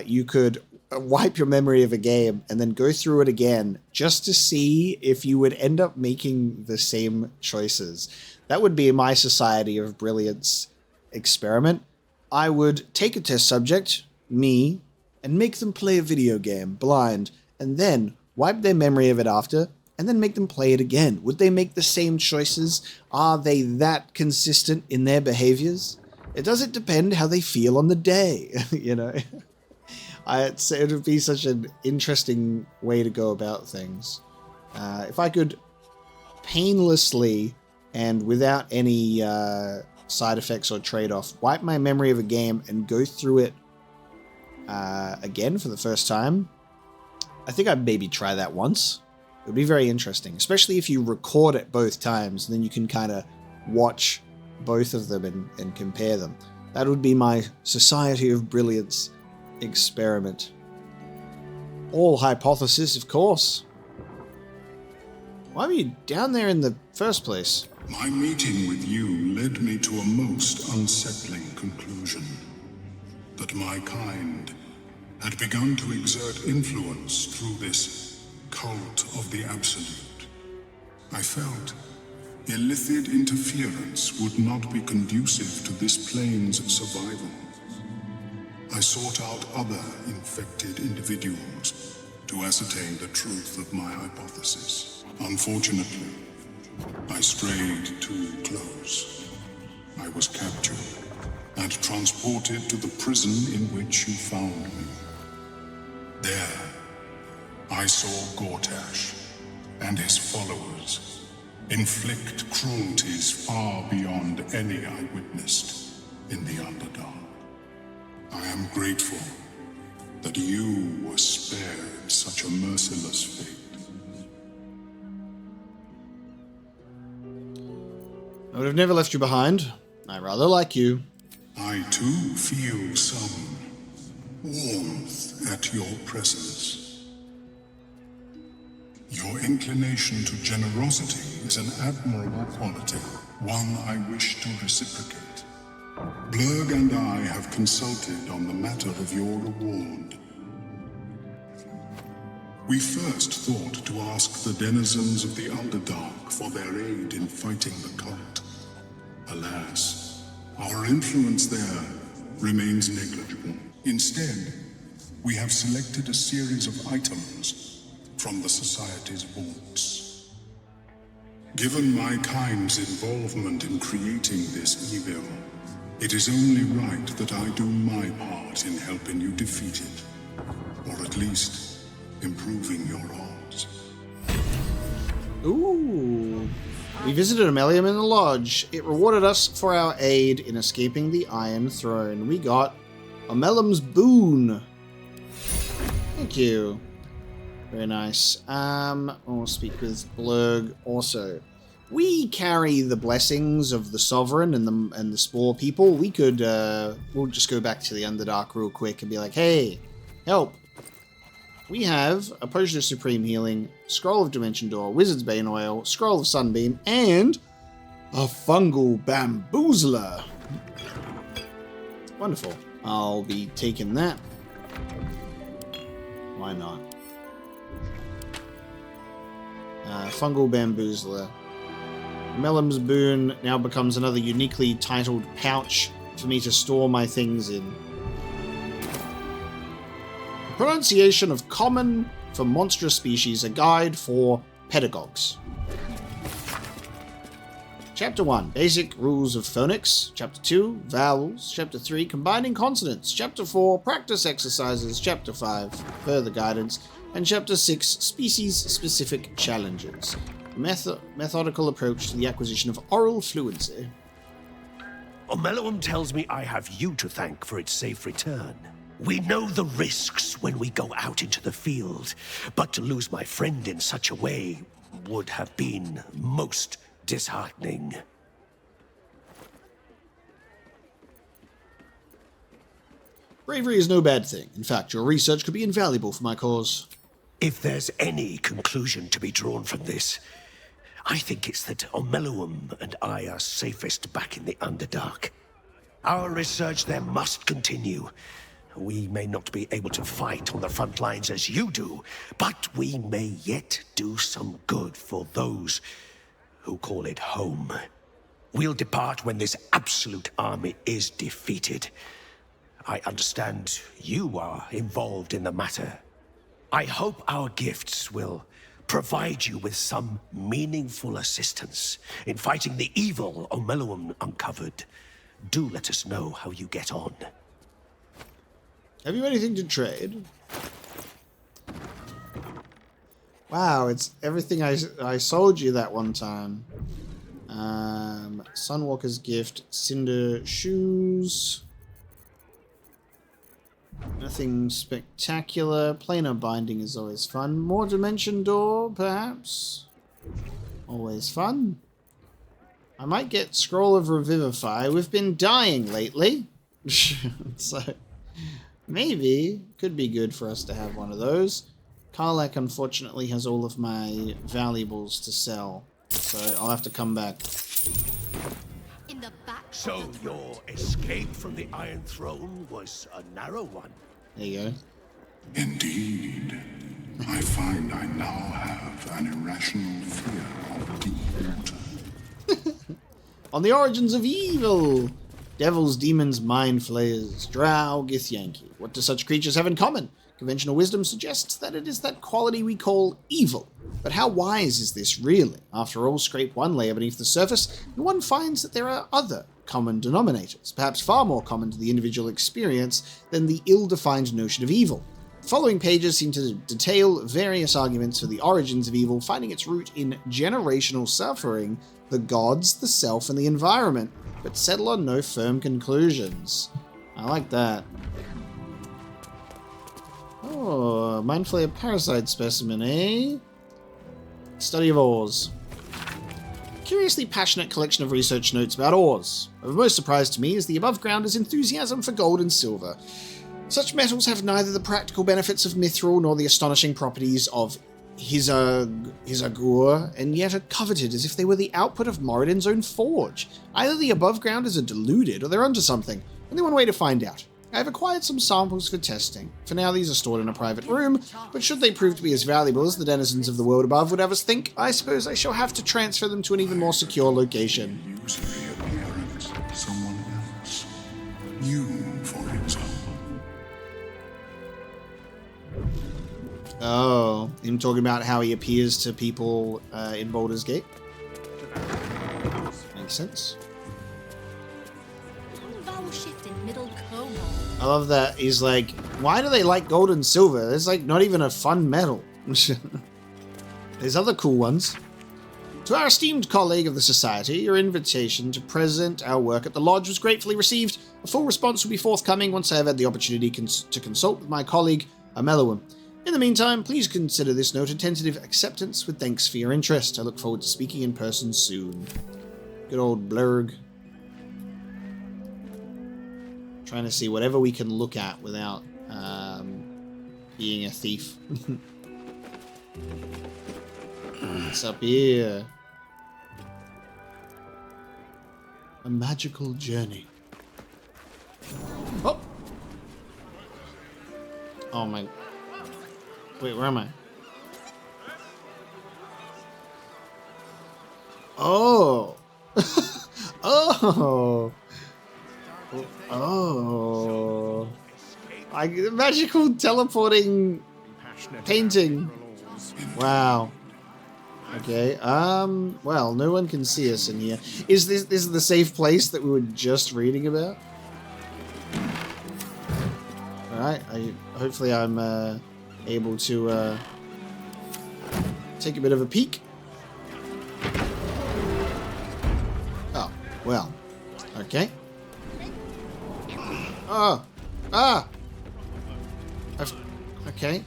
you could wipe your memory of a game and then go through it again just to see if you would end up making the same choices. That would be my Society of Brilliance experiment. I would take a test subject, me, and make them play a video game blind, and then wipe their memory of it after, and then make them play it again. Would they make the same choices? Are they that consistent in their behaviors? It doesn't depend how they feel on the day, you know? It would be such an interesting way to go about things. If I could painlessly and without any side effects or trade-off wipe my memory of a game and go through it again for the first time, I think I'd maybe try that once. It would be very interesting, especially if you record it both times, and then you can kind of watch both of them and compare them. That would be my Society of Brilliance experiment. All hypothesis, of course. Why were you down there in the first place? My meeting with you led me to a most unsettling conclusion. That my kind had begun to exert influence through this cult of the Absolute. I felt Illithid interference would not be conducive to this plane's survival. I sought out other infected individuals to ascertain the truth of my hypothesis. Unfortunately, I strayed too close. I was captured and transported to the prison in which you found me. There, I saw Gortash and his followers inflict cruelties far beyond any I witnessed in the Underdark. I am grateful that you were spared such a merciless fate. I would have never left you behind. I rather like you. I too feel some warmth at your presence. Your inclination to generosity is an admirable quality, one I wish to reciprocate. Blurg and I have consulted on the matter of your reward. We first thought to ask the denizens of the Underdark for their aid in fighting the cult. Alas, our influence there remains negligible. Instead, we have selected a series of items from the Society's vaults. Given my kind's involvement in creating this evil, it is only right that I do my part in helping you defeat it, or at least improving your odds. Ooh. We visited Ammelium in the lodge. It rewarded us for our aid in escaping the Iron Throne. We got Ammelium's boon. Thank you. Very nice. We'll speak with Blurg also. We carry the blessings of the Sovereign and the Spore people. We could, we'll just go back to the Underdark real quick and be like, hey, help. We have a Potion of Supreme Healing, Scroll of Dimension Door, Wizard's Bane Oil, Scroll of Sunbeam, and a Fungal Bamboozler. Wonderful. I'll be taking that. Why not? Fungal Bamboozler. Mellum's Boon now becomes another uniquely titled pouch for me to store my things in. Pronunciation of common for monstrous species, a guide for pedagogues. Chapter 1, Basic Rules of Phonics. Chapter 2, Vowels. Chapter 3, Combining Consonants. Chapter 4, Practice Exercises. Chapter 5, Further Guidance. And Chapter 6, Species-Specific Challenges. Methodical approach to the acquisition of oral fluency. Ammelium tells me I have you to thank for its safe return. We know the risks when we go out into the field, but to lose my friend in such a way would have been most disheartening. Bravery is no bad thing. In fact, your research could be invaluable for my cause. If there's any conclusion to be drawn from this, I think it's that Ammelium and I are safest back in the Underdark. Our research there must continue. We may not be able to fight on the front lines as you do, but we may yet do some good for those who call it home. We'll depart when this absolute army is defeated. I understand you are involved in the matter. I hope our gifts will provide you with some meaningful assistance in fighting the evil Ammelium uncovered. Do let us know how you get on. Have you anything to trade? Wow, it's everything I sold you that one time. Sunwalker's Gift, Cinder Shoes. Nothing spectacular. Planar Binding is always fun. More Dimension Door, perhaps? Always fun. I might get Scroll of Revivify. We've been dying lately. So, maybe, could be good for us to have one of those. Karlak, unfortunately, has all of my valuables to sell. So, I'll have to come back. So your escape from the Iron Throne was a narrow one. There you go. Indeed. I find I now have an irrational fear of deep water. On the origins of evil! Devils, demons, mind flayers, drow, githyanki. What do such creatures have in common? Conventional wisdom suggests that it is that quality we call evil. But how wise is this really? After all, scrape one layer beneath the surface, and one finds that there are other common denominators, perhaps far more common to the individual experience than the ill-defined notion of evil. The following pages seem to detail various arguments for the origins of evil, finding its root in generational suffering, the gods, the self, and the environment, but settle on no firm conclusions. I like that. Oh, Mind Flayer Parasite Specimen, eh? Study of ores. Curiously passionate collection of research notes about ores. Of most surprise to me is the above-grounder's enthusiasm for gold and silver. Such metals have neither the practical benefits of mithril nor the astonishing properties of Hizagur, and yet are coveted as if they were the output of Moradin's own forge. Either the above-grounders are deluded, or they're onto something. Only one way to find out. I have acquired some samples for testing. For now, these are stored in a private room, but should they prove to be as valuable as the denizens of the world above would have us think, I suppose I shall have to transfer them to an even more secure location. Use the appearance of someone else. You, for example. Oh, him talking about how he appears to people in Baldur's Gate. Makes sense. I love that he's like, why do they like gold and silver? It's like not even a fun metal. There's other cool ones. To our esteemed colleague of the Society, your invitation to present our work at the Lodge was gratefully received. A full response will be forthcoming once I have had the opportunity to consult with my colleague, Amelowin. In the meantime, please consider this note a tentative acceptance with thanks for your interest. I look forward to speaking in person soon. Good old blurg. Trying to see whatever we can look at without being a thief. What's up here? A magical journey. Oh! Oh my... Wait, where am I? Oh! Oh! Oh! Magical teleporting painting. Wow. Okay. Well, no one can see us in here. Is this the safe place that we were just reading about? All right. Hopefully I'm able to take a bit of a peek. Oh, well. Okay. Oh. Ah! Okay.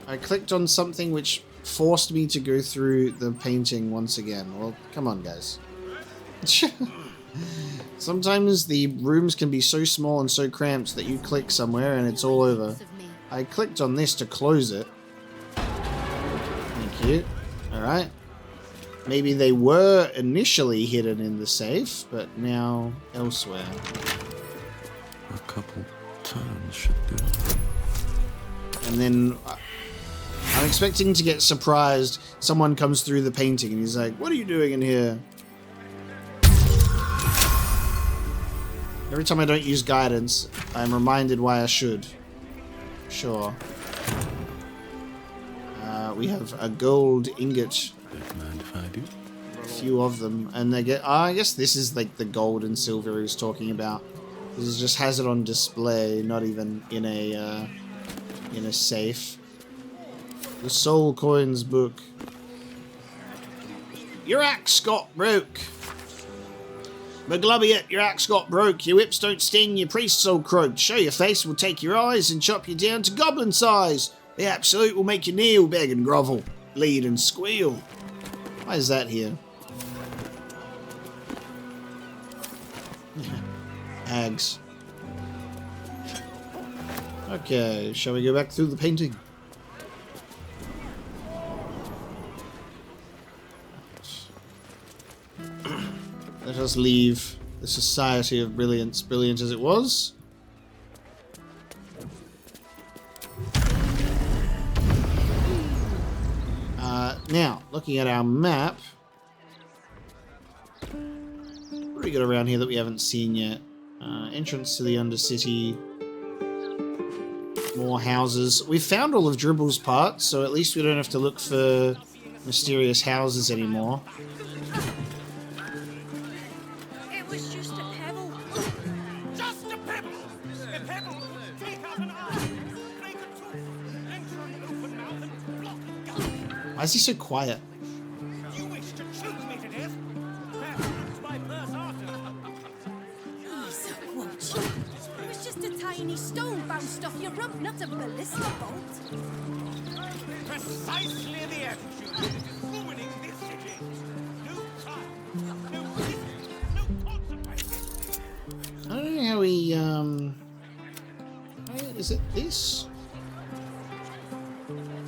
I clicked on something which forced me to go through the painting once again. Well, come on, guys. Sometimes the rooms can be so small and so cramped that you click somewhere and it's all over. I clicked on this to close it. Thank you. Alright. Maybe they were initially hidden in the safe, but now elsewhere. A couple turns should do it. And then I'm expecting to get surprised. Someone comes through the painting and he's like, "What are you doing in here?" Every time I don't use guidance, I'm reminded why I should. Sure. We have a gold ingot. Don't mind if I do. A few of them, and they get. I guess this is like the gold and silver he's talking about. This just has it on display, not even in a safe. The Soul Coins book. Your axe got broke. McGlubbiot, your axe got broke. Your whips don't sting, your priests all croaked. Show your face, we'll take your eyes and chop you down to goblin size. The absolute will make you kneel, beg and grovel, bleed and squeal. Why is that here? Hags. Okay, shall we go back through the painting? Let us leave the Society of Brilliance, brilliant as it was. Now, looking at our map, what do we got around here that we haven't seen yet? Entrance to the Undercity. More houses. We've found all of Dribble's parts, so at least we don't have to look for mysterious houses anymore. It was just a pebble. Just a pebble! A pebble! Take out an eye! Break a tooth! Enter an open mouth and block a gun! Why is he so quiet? You wish to choke me to death? Perhaps my purse after. Ease up, won't you? It was just a tiny stone bounced off your rump, not a ballista bolt. Precisely the attitude that is ruining this city. No time, no risk, no consequences. I don't know how we, is it this?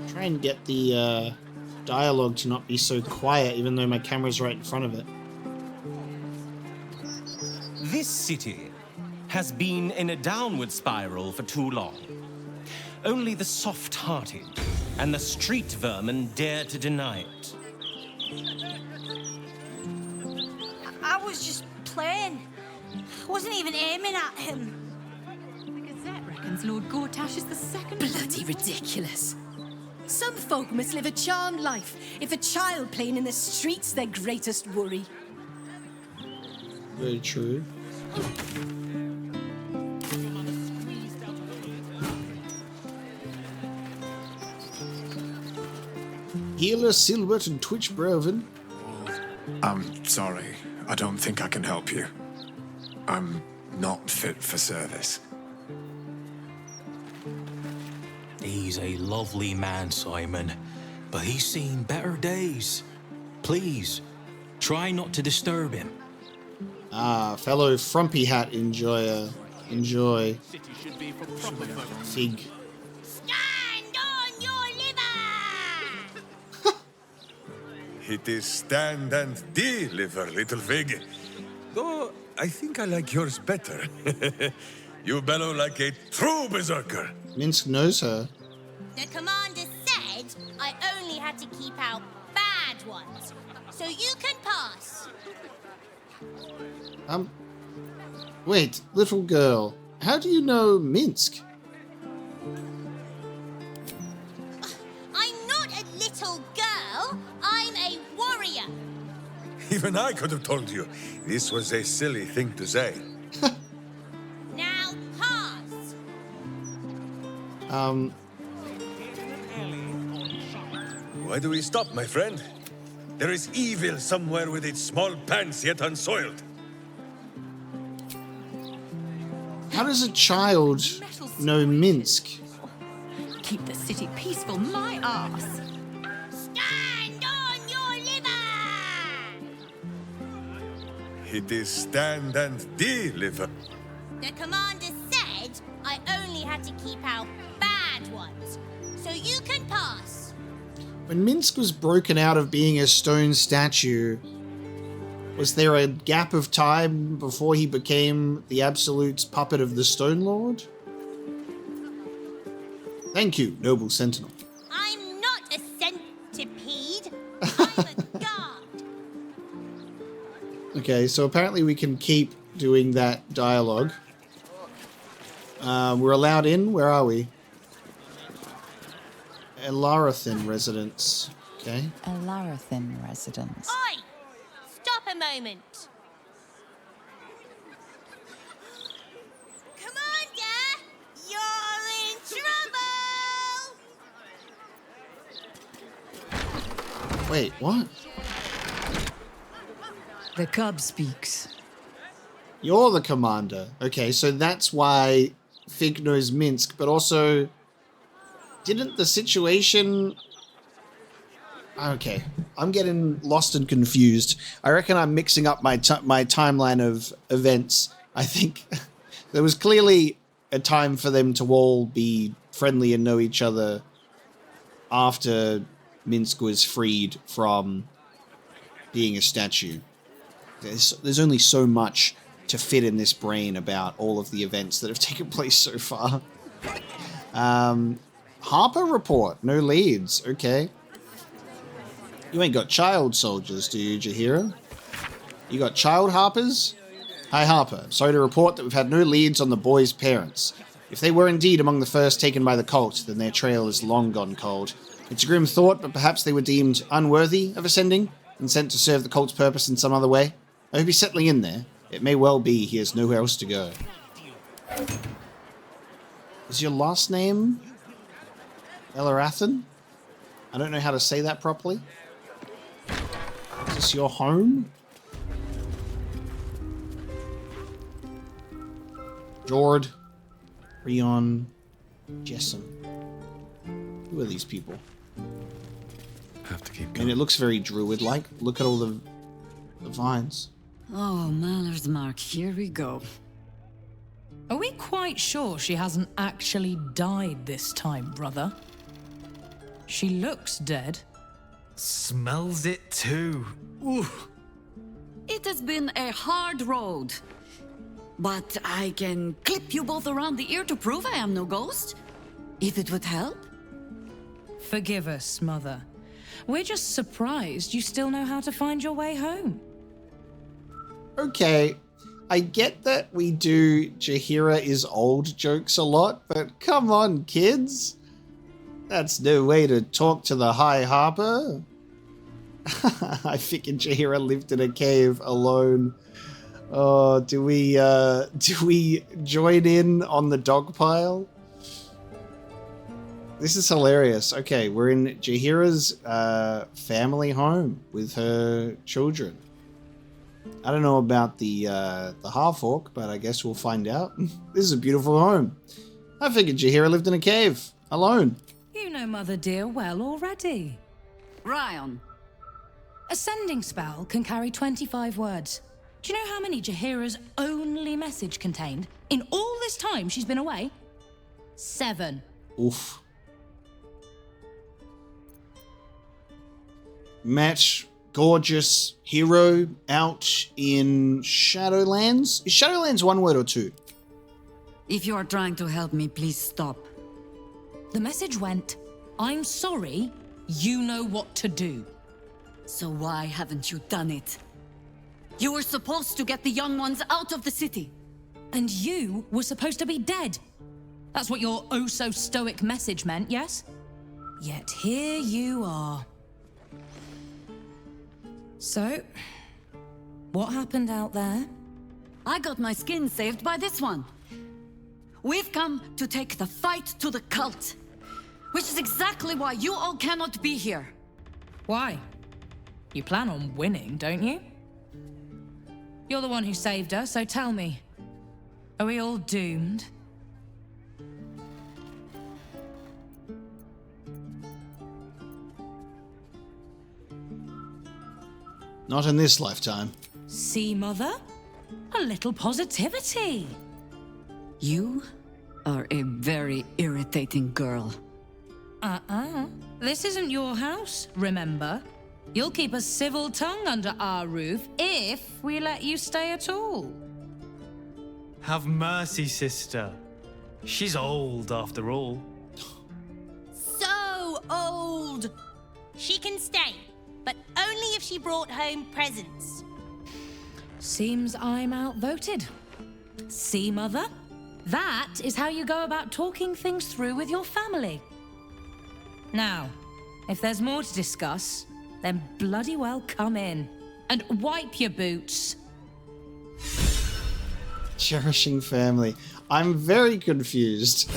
Try and get the, dialogue to not be so quiet, even though my camera's right in front of it. This city has been in a downward spiral for too long. Only the soft-hearted and the street vermin dare to deny it. I was just playing. I wasn't even aiming at him. The Gazette reckons Lord Gortash is the second. Bloody ridiculous. Some folk must live a charmed life if a child playing in the street's their greatest worry. Very true. Healer, Silbert, and Twitch Broven. I'm sorry. I don't think I can help you. I'm not fit for service. He's a lovely man, Simon, but he's seen better days. Please, try not to disturb him. Ah, fellow Frumpy Hat enjoyer. Enjoy. Fig. Stand on your liver! It is stand and deliver, little fig. Though I think I like yours better. You bellow like a true berserker. Minsk knows her. The commander said I only had to keep out bad ones. So you can pass. Wait, little girl. How do you know Minsk? I'm not a little girl. I'm a warrior. Even I could have told you. This was a silly thing to say. Now pass. Why do we stop, my friend? There is evil somewhere with its small pants yet unsoiled. How does a child know Minsk? Keep the city peaceful, my arse. Stand on your liver! It is stand and deliver. The commander said I only had to keep out bad ones. So you can pass. When Minsk was broken out of being a stone statue, was there a gap of time before he became the absolute puppet of the Stone Lord? Thank you, noble sentinel. I'm not a centipede. I'm a guard. Okay, so apparently we can keep doing that dialogue. We're allowed in? Where are we? Elarathan residence. Okay. Elarathan residence. Oi! Stop a moment. Commander, you're in trouble! Wait, what? The cub speaks. You're the commander. Okay, so that's why Fig knows Minsk, but also, didn't the situation... Okay, I'm getting lost and confused. I reckon I'm mixing up my timeline of events. I think there was clearly a time for them to all be friendly and know each other after Minsk was freed from being a statue. There's only so much to fit in this brain about all of the events that have taken place so far. Harper report, no leads. Okay. You ain't got child soldiers, do you, Jaheira? You got child Harpers? Hi, Harper. Sorry to report that we've had no leads on the boys' parents. If they were indeed among the first taken by the cult, then their trail is long gone cold. It's a grim thought, but perhaps they were deemed unworthy of ascending and sent to serve the cult's purpose in some other way. I hope he's settling in there. It may well be he has nowhere else to go. Is your last name Elarathan? I don't know how to say that properly. Is this your home? Jord, Rion, Jessom. Who are these people? Have to keep going. I mean, it looks very druid-like. Look at all the vines. Oh, Maller's Mark, here we go. Are we quite sure she hasn't actually died this time, brother? She looks dead. Smells it too. Ooh. It has been a hard road. But I can clip you both around the ear to prove I am no ghost. If it would help. Forgive us, Mother. We're just surprised you still know how to find your way home. Okay, I get that we do Jaheira is old jokes a lot, but come on, kids. That's no way to talk to the High Harper. I figured Jaheira lived in a cave alone. Oh, do we join in on the dog pile? This is hilarious. Okay, we're in Jaheira's family home with her children. I don't know about the half-orc, but I guess we'll find out. This is a beautiful home. I figured Jaheira lived in a cave, alone. You know Mother dear well already. Ryan. Ascending spell can carry 25 words. Do you know how many Jaheira's only message contained? In all this time she's been away? 7. Oof. Match, gorgeous hero out in Shadowlands. Is Shadowlands 1 word or 2? If you are trying to help me, please stop. The message went, I'm sorry, you know what to do. So why haven't you done it? You were supposed to get the young ones out of the city. And you were supposed to be dead. That's what your oh-so-stoic message meant, yes? Yet here you are. So, what happened out there? I got my skin saved by this one. We've come to take the fight to the cult. Which is exactly why you all cannot be here. Why? You plan on winning, don't you? You're the one who saved us, so tell me. Are we all doomed? Not in this lifetime. See, Mother? A little positivity. You are a very irritating girl. This isn't your house, remember? You'll keep a civil tongue under our roof if we let you stay at all. Have mercy, sister. She's old after all. So old! She can stay, but only if she brought home presents. Seems I'm outvoted. See, Mother? That is how you go about talking things through with your family. Now, if there's more to discuss, then bloody well come in. And wipe your boots. Cherishing family. I'm very confused.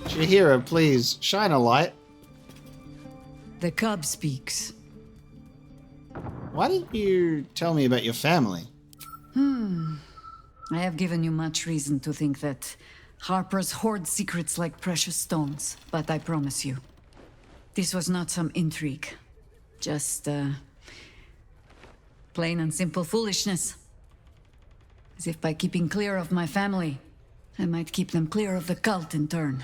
Jaheira, please, shine a light. The cub speaks. Why didn't you tell me about your family? I have given you much reason to think that Harper's hoard secrets like precious stones, but I promise you, this was not some intrigue. Just, plain and simple foolishness. As if by keeping clear of my family, I might keep them clear of the cult in turn.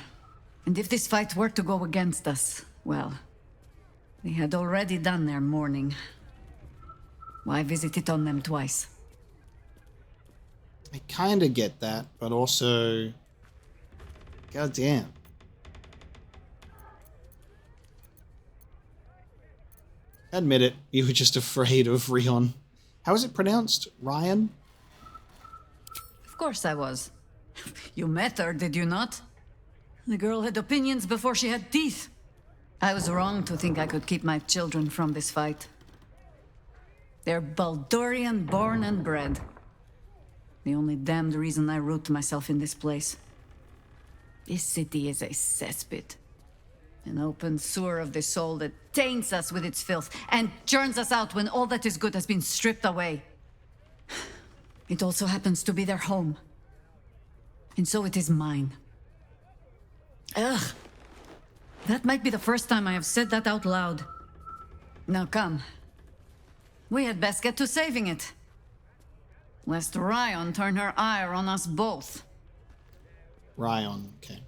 And if this fight were to go against us, well, they had already done their mourning. Why visit it on them twice? I kind of get that, but also... goddamn. Admit it, you were just afraid of Rion. How is it pronounced? Ryan? Of course I was. You met her, did you not? The girl had opinions before she had teeth. I was wrong to think I could keep my children from this fight. They're Baldurian born and bred. The only damned reason I root myself in this place. This city is a cesspit. An open sewer of the soul that taints us with its filth and churns us out when all that is good has been stripped away. It also happens to be their home. And so it is mine. Ugh. That might be the first time I have said that out loud. Now come. We had best get to saving it. Lest Rion turn her ire on us both. Rion, okay.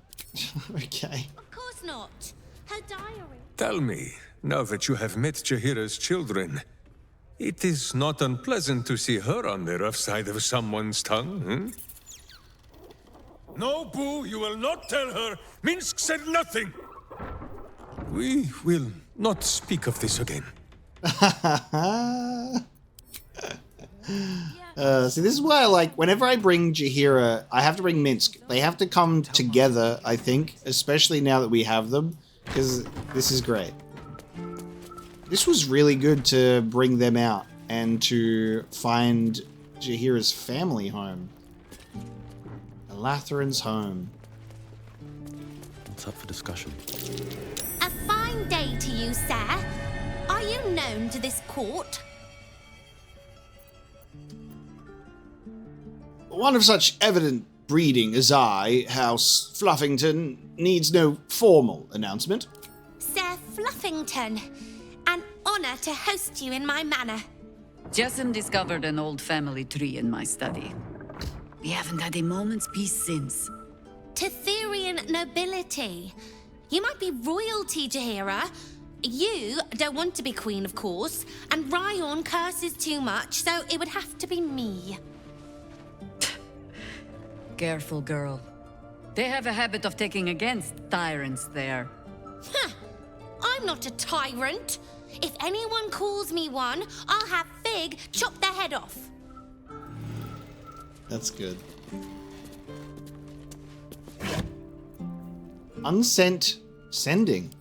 Okay. Of course not. Her diary. Tell me, now that you have met Jaheira's children, it is not unpleasant to see her on the rough side of someone's tongue, hmm? No, Boo, you will not tell her. Minsk said nothing. We will not speak of this again. See, this is why I like, whenever I bring Jaheira, I have to bring Minsk. They have to come together, I think, especially now that we have them, because this is great. This was really good to bring them out and to find Jaheira's family home. Latharan's home. What's up for discussion? A fine day to you, sir. Are you known to this court? One of such evident breeding as I, House Fluffington, needs no formal announcement. Sir Fluffington, an honor to host you in my manor. Jessamine discovered an old family tree in my study. We haven't had a moment's peace since. Tetherian nobility. You might be royalty, Jaheira. You don't want to be queen, of course, and Rion curses too much, so it would have to be me. Careful, girl. They have a habit of taking against tyrants there. Huh. I'm not a tyrant. If anyone calls me one, I'll have Fig chop their head off. That's good. Unsent sending.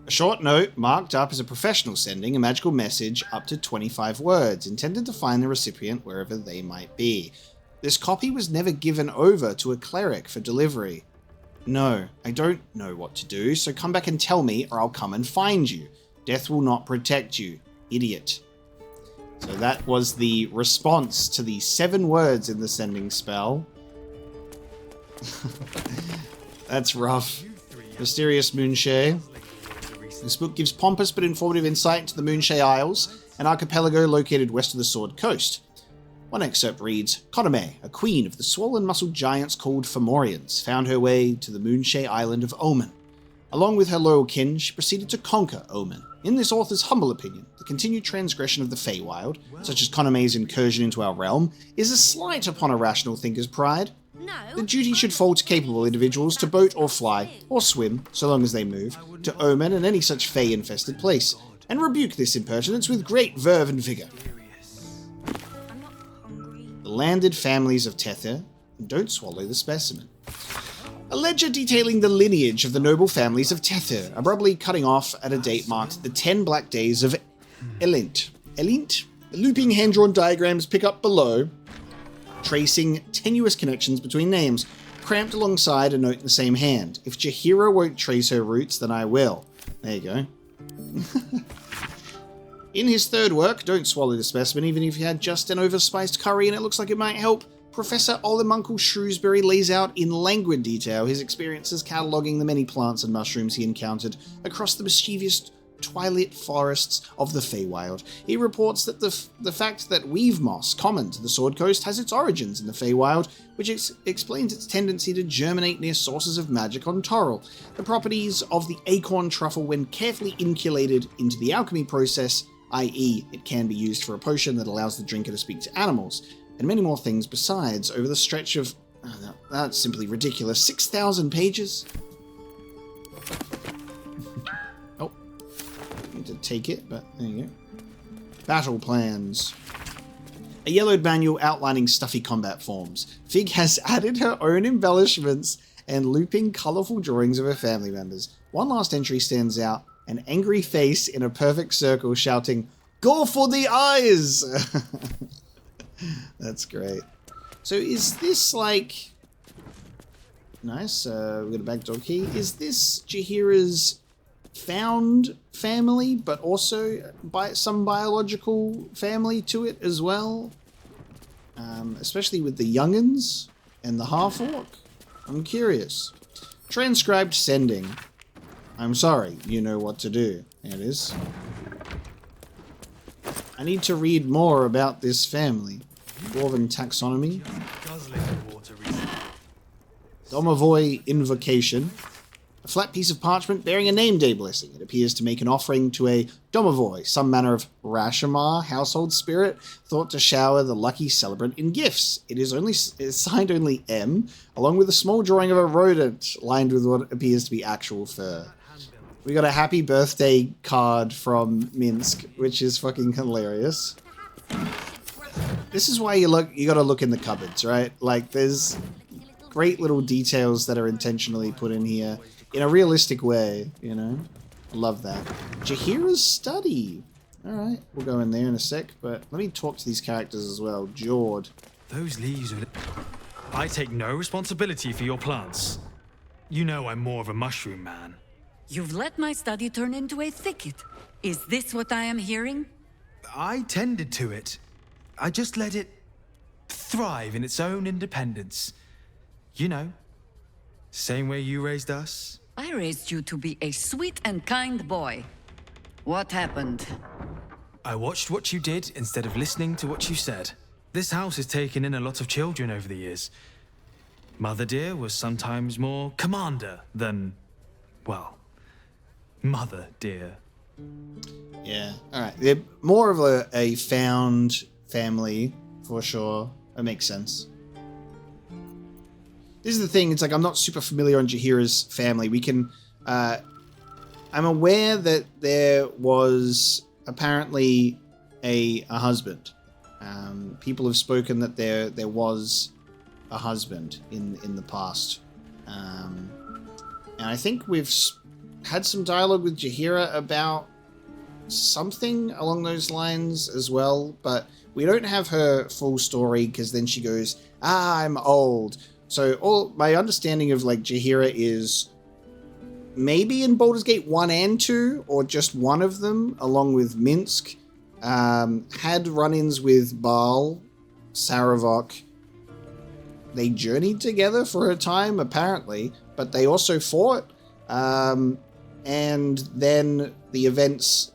A short note marked up as a professional sending, a magical message up to 25 words, intended to find the recipient wherever they might be. This copy was never given over to a cleric for delivery. No, I don't know what to do, so come back and tell me or I'll come and find you. Death will not protect you, idiot. So that was the response to the 7 words in the sending spell. That's rough. Mysterious Moonshay. This book gives pompous but informative insight into the Moonshay Isles, an archipelago located west of the Sword Coast. One excerpt reads, Koname, a queen of the swollen-muscled giants called Fomorians, found her way to the Moonshay island of Omen. Along with her loyal kin, she proceeded to conquer Omen. In this author's humble opinion, the continued transgression of the Feywild, such as Koname's incursion into our realm, is a slight upon a rational thinker's pride. The duty should fall to capable individuals to boat or fly, or swim, so long as they move, to Omen and any such Fey-infested place, and rebuke this impertinence with great verve and vigour. The landed families of Tether, and don't swallow the specimen. A ledger detailing the lineage of the noble families of Tether, abruptly cutting off at a date marked the 10 black days of Elint. Elint? Looping hand-drawn diagrams pick up below, tracing tenuous connections between names, cramped alongside a note in the same hand. If Jaheira won't trace her roots, then I will. There you go. In his third work, Don't Swallow the Specimen, even if you had just an overspiced curry and it looks like it might help, Professor Olemuncle Shrewsbury lays out in languid detail his experiences cataloguing the many plants and mushrooms he encountered across the mischievous twilit forests of the Feywild. He reports that the fact that weave moss, common to the Sword Coast, has its origins in the Feywild, which explains its tendency to germinate near sources of magic on Toril. The properties of the acorn truffle, when carefully inoculated into the alchemy process, i.e. it can be used for a potion that allows the drinker to speak to animals, and many more things besides, over the stretch of... that's simply ridiculous. 6,000 pages? Oh. I need to take it, but there you go. Battle plans. A yellowed manual outlining stuffy combat forms. Fig has added her own embellishments and looping colourful drawings of her family members. One last entry stands out. An angry face in a perfect circle shouting, "Go for the eyes!" That's great. So is this like... Nice, we got a backdoor key. Is this Jaheira's found family, but also some biological family to it as well? Especially with the young'uns and the half-orc? I'm curious. Transcribed sending. I'm sorry, you know what to do. There it is. I need to read more about this family. Dwarven taxonomy. Domovoy invocation. A flat piece of parchment bearing a name day blessing. It appears to make an offering to a Domovoy, some manner of Rashomar household spirit, thought to shower the lucky celebrant in gifts. It's signed only M, along with a small drawing of a rodent lined with what appears to be actual fur. We got a happy birthday card from Minsk, which is fucking hilarious. This is why you gotta look in the cupboards, right? Like, there's great little details that are intentionally put in here in a realistic way, you know? Love that. Jaheira's study. Alright, we'll go in there in a sec, but let me talk to these characters as well. Jord. Those leaves are... I take no responsibility for your plants. You know I'm more of a mushroom man. You've let my study turn into a thicket. Is this what I am hearing? I tended to it. I just let it thrive in its own independence. You know, same way you raised us. I raised you to be a sweet and kind boy. What happened? I watched what you did instead of listening to what you said. This house has taken in a lot of children over the years. Mother dear was sometimes more commander than, well, mother dear. Yeah, alright. They're more of a found family, for sure. That makes sense. This is the thing, it's like I'm not super familiar on Jaheira's family. We can... I'm aware that there was apparently a husband. People have spoken that there was a husband in the past. And I think we've had some dialogue with Jaheira about something along those lines as well, but we don't have her full story because then she goes, I'm old. So all my understanding of like Jaheira is maybe in Baldur's Gate 1 and 2, or just one of them, along with Minsk, had run-ins with Baal, Saravok. They journeyed together for a time, apparently, but they also fought. And then the events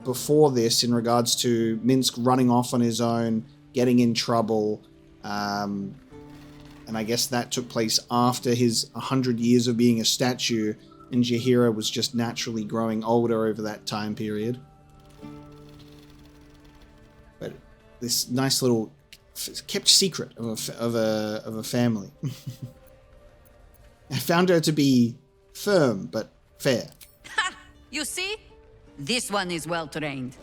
before this, in regards to Minsk running off on his own, getting in trouble, and I guess that took place after his 100 years of being a statue, and Jaheira was just naturally growing older over that time period. But this nice little kept secret of a family. I found her to be firm but fair. Ha! You see? This one is well trained.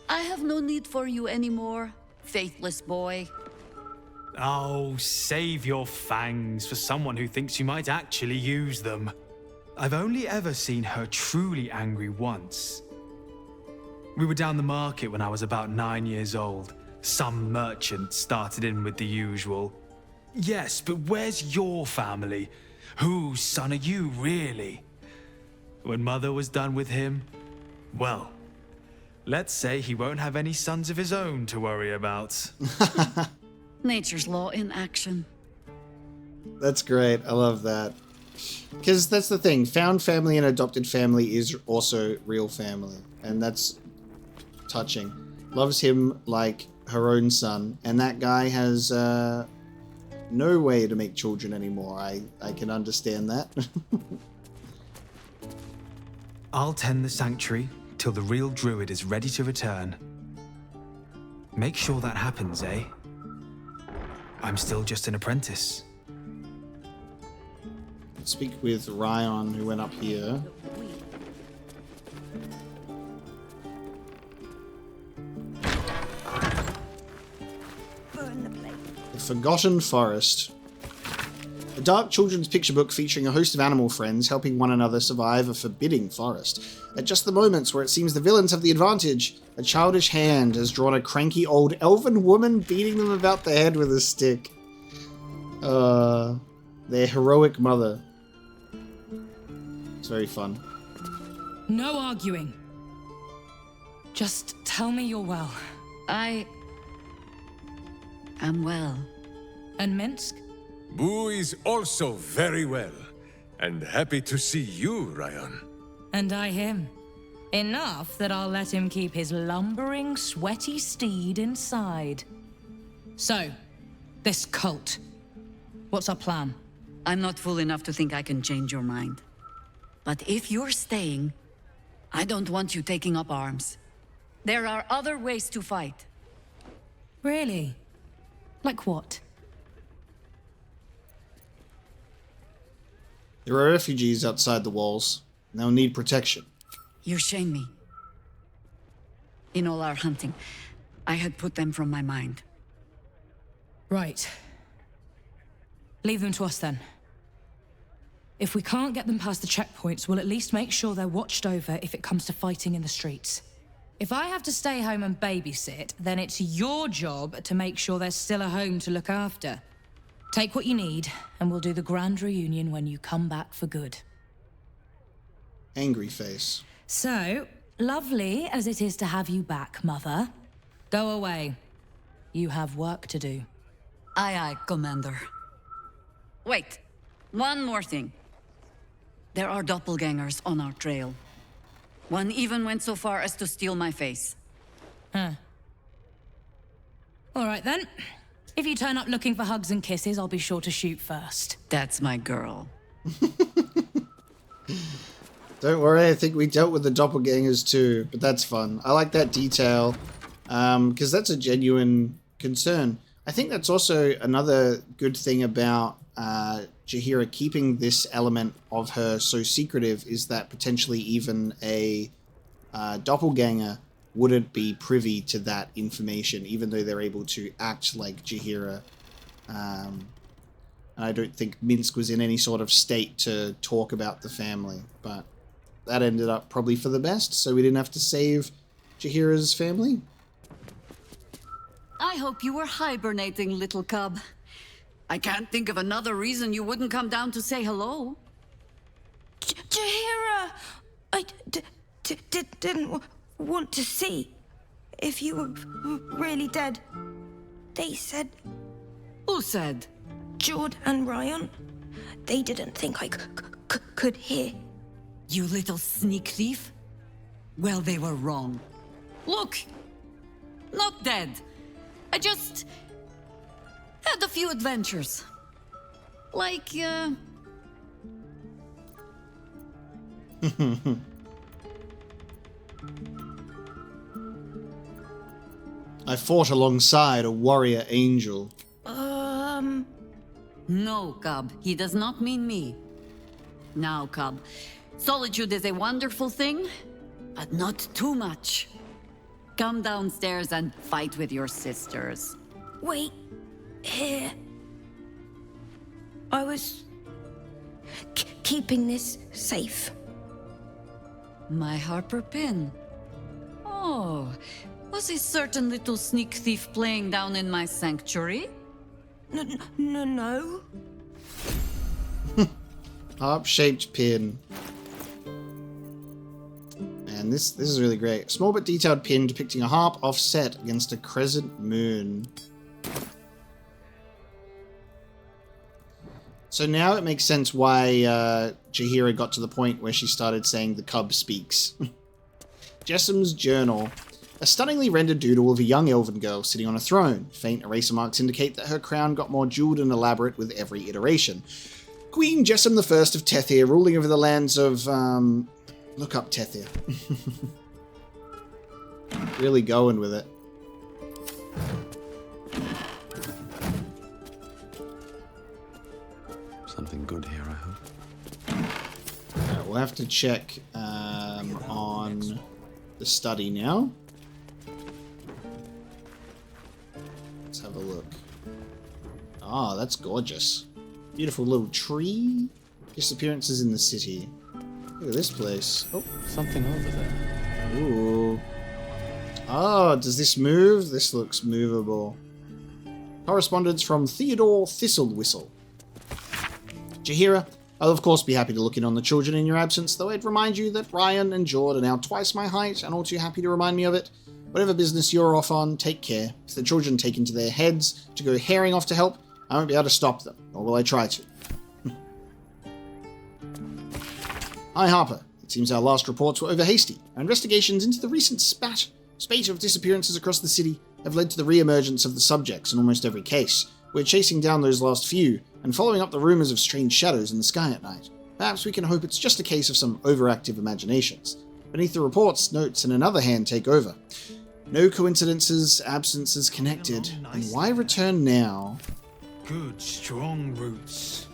I have no need for you anymore, faithless boy. Oh, save your fangs for someone who thinks you might actually use them. I've only ever seen her truly angry once. We were down the market when I was about 9 years old. Some merchant started in with the usual. Yes, but where's your family? Whose son are you, really? When Mother was done with him, well, let's say he won't have any sons of his own to worry about. Nature's law in action. That's great. I love that. Because that's the thing. Found family and adopted family is also real family. And that's touching. Loves him like her own son. And that guy has no way to make children anymore. I can understand that. I'll tend the sanctuary till the real druid is ready to return. Make sure that happens, eh? I'm still just an apprentice. Speak with Ryan, who went up here. The Forgotten Forest. A dark children's picture book featuring a host of animal friends helping one another survive a forbidding forest. At just the moments where it seems the villains have the advantage, a childish hand has drawn a cranky old elven woman beating them about the head with a stick. Their heroic mother. It's very fun. No arguing. Just tell me you're well. I am well. And Minsk? Boo is also very well, and happy to see you, Ryan. And I him. Enough that I'll let him keep his lumbering, sweaty steed inside. So, this cult. What's our plan? I'm not fool enough to think I can change your mind. But if you're staying, I don't want you taking up arms. There are other ways to fight. Really? Like what? There are refugees outside the walls. They'll need protection. You shame me. In all our hunting, I had put them from my mind. Right. Leave them to us then. If we can't get them past the checkpoints, we'll at least make sure they're watched over if it comes to fighting in the streets. If I have to stay home and babysit, then it's your job to make sure there's still a home to look after. Take what you need, and we'll do the grand reunion when you come back for good. Angry face. So, lovely as it is to have you back, Mother. Go away. You have work to do. Aye, aye, Commander. Wait, one more thing. There are doppelgangers on our trail. One even went so far as to steal my face. Huh. All right then. If you turn up looking for hugs and kisses, I'll be sure to shoot first. That's my girl. Don't worry, I think we dealt with the doppelgangers too, but that's fun. I like that detail, because that's a genuine concern. I think that's also another good thing about Jaheira keeping this element of her so secretive, is that potentially even a doppelganger wouldn't be privy to that information, even though they're able to act like Jaheira. And I don't think Minsk was in any sort of state to talk about the family, but that ended up probably for the best, so we didn't have to save Jaheira's family. I hope you were hibernating, little cub. I can't think of another reason you wouldn't come down to say hello. Jaheira! I didn't want to see if you were really dead. They said... Who said? Jord and Ryan. They didn't think I could hear. You little sneak thief? Well, they were wrong. Look! Not dead. I just... had a few adventures. Like, I fought alongside a warrior angel. No, cub. He does not mean me. Now, cub. Solitude is a wonderful thing, but not too much. Come downstairs and fight with your sisters. Wait. Here. I was... keeping this safe. My Harper pin. Oh, was a certain little sneak thief playing down in my sanctuary? No. Harp-shaped pin. And this is really great. Small but detailed pin depicting a harp offset against a crescent moon. So now it makes sense why Jaheira got to the point where she started saying the cub speaks. Jessam's journal. A stunningly rendered doodle of a young elven girl sitting on a throne. Faint eraser marks indicate that her crown got more jeweled and elaborate with every iteration. Queen Jessam I of Tethir, ruling over the lands of, look up Tethir. Really going with it. Something good here, I hope. Right, we'll have to check on the study now. Let's have a look. Ah, that's gorgeous. Beautiful little tree. Disappearances in the city. Look at this place. Oh, something over there. Ooh. Oh, does this move? This looks movable. Correspondence from Theodore Thistlewhistle. Jaheira, I'll of course be happy to look in on the children in your absence, though I'd remind you that Ryan and Jord are now twice my height and all too happy to remind me of it. Whatever business you're off on, take care. If the children take into their heads to go herring off to help, I won't be able to stop them, nor will I try to. Hi Harper. It seems our last reports were over hasty. Our investigations into the recent spate of disappearances across the city have led to the re-emergence of the subjects in almost every case. We're chasing down those last few, and following up the rumours of strange shadows in the sky at night. Perhaps we can hope it's just a case of some overactive imaginations. Beneath the reports, notes in another hand take over. No coincidences, absences connected, and why return now? Good, strong roots.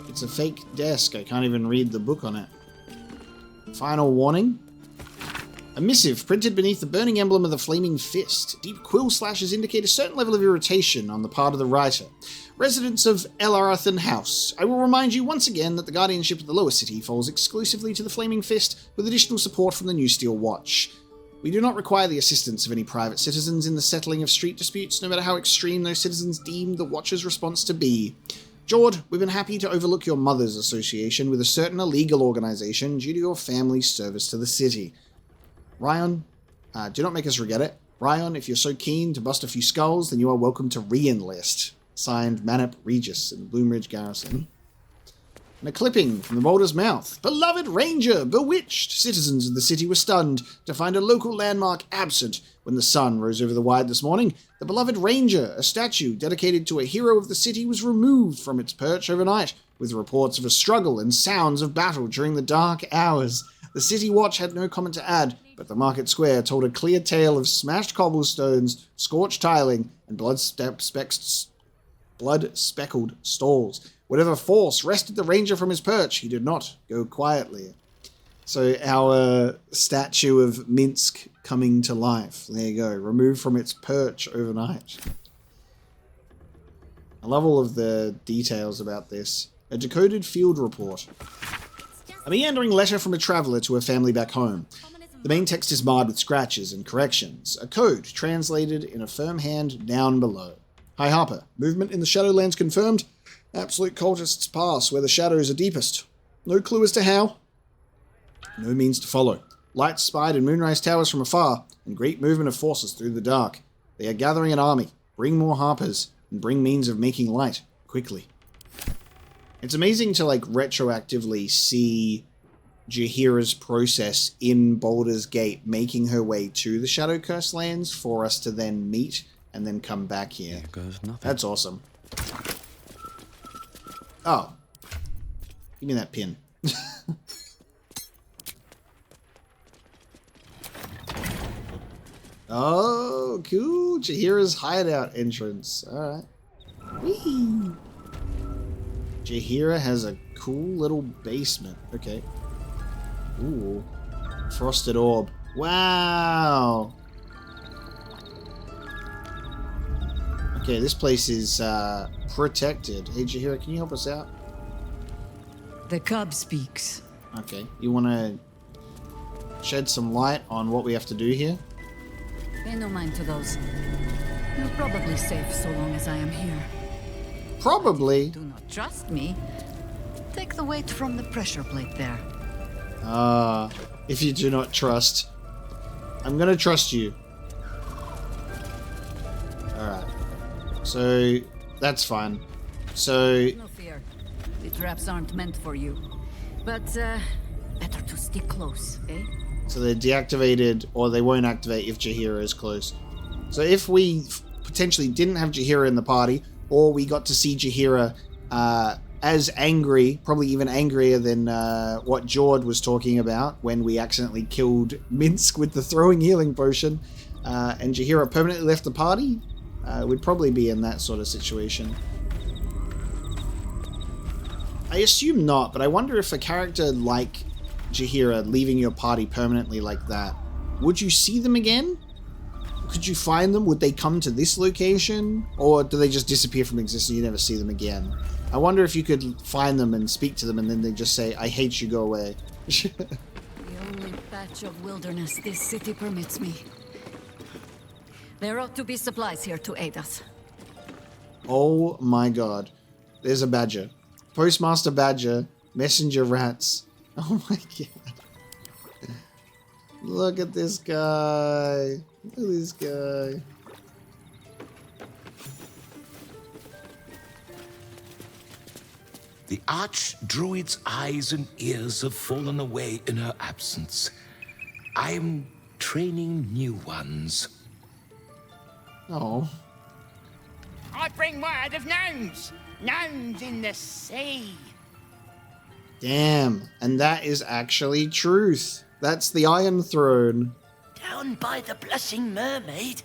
It's a fake desk, I can't even read the book on it. Final warning. A missive printed beneath the burning emblem of the Flaming Fist. Deep quill slashes indicate a certain level of irritation on the part of the writer. Residents of Elarathan House, I will remind you once again that the guardianship of the lower city falls exclusively to the Flaming Fist, with additional support from the New Steel Watch. We do not require the assistance of any private citizens in the settling of street disputes, no matter how extreme those citizens deem the Watch's response to be. Jord, we've been happy to overlook your mother's association with a certain illegal organization due to your family's service to the city. Ryan, do not make us regret it. Ryan, if you're so keen to bust a few skulls, then you are welcome to re-enlist. Signed, Manip Regis in Bloomridge Garrison. And a clipping from the Boulder's mouth. Beloved Ranger, bewitched! Citizens of the city were stunned to find a local landmark absent when the sun rose over the wide this morning. The beloved Ranger, a statue dedicated to a hero of the city, was removed from its perch overnight, with reports of a struggle and sounds of battle during the dark hours. The City Watch had no comment to add, but the market square told a clear tale of smashed cobblestones, scorched tiling, and blood-speckled stalls. Whatever force wrested the ranger from his perch, he did not go quietly. So our statue of Minsk coming to life. There you go. Removed from its perch overnight. I love all of the details about this. A decoded field report. A meandering letter from a traveller to a family back home. The main text is marred with scratches and corrections. A code translated in a firm hand down below. Hi Harper. Movement in the Shadowlands confirmed. Absolute cultists pass where the shadows are deepest. No clue as to how. No means to follow. Lights spied in Moonrise Towers from afar, and great movement of forces through the dark. They are gathering an army. Bring more Harpers, and bring means of making light, quickly. It's amazing to, like, retroactively see Jaheira's process in Baldur's Gate, making her way to the Shadow Curse lands for us to then meet and then come back here. Here goes nothing. That's awesome. Oh. Give me that pin. Oh, cool. Jaheira's hideout entrance. Alright. Whee! Jaheira has a cool little basement. Okay. Ooh. Frosted orb. Wow! Okay, this place is protected. Hey, Jaheira, can you help us out? The cub speaks. Okay. You want to shed some light on what we have to do here? Pay no mind to those. You're probably safe so long as I am here. Probably. Do not trust me. Take the weight from the pressure plate there. If you do not trust. I'm gonna trust you. Alright. So, that's fine. So No fear. The traps aren't meant for you. But, better to stick close, eh? So they're deactivated, or they won't activate if Jaheira is close. So if we potentially didn't have Jaheira in the party, or we got to see Jaheira as angry, probably even angrier than what Jord was talking about when we accidentally killed Minsk with the throwing healing potion, and Jaheira permanently left the party, we'd probably be in that sort of situation. I assume not, but I wonder if a character like Jaheira leaving your party permanently like that, would you see them again? Could you find them? Would they come to this location? Or do they just disappear from existence and you never see them again? I wonder if you could find them and speak to them and then they just say, I hate you, go away. The only patch of wilderness this city permits me. There ought to be supplies here to aid us. Oh my god. There's a badger. Postmaster Badger, Messenger Rats. Oh my god. Look at this guy. Look at this guy. The Archdruid's eyes and ears have fallen away in her absence. I'm training new ones. Oh. I bring word of gnomes. Gnomes in the sea. Damn. And that is actually truth. That's the Iron Throne. Down by the Blushing Mermaid,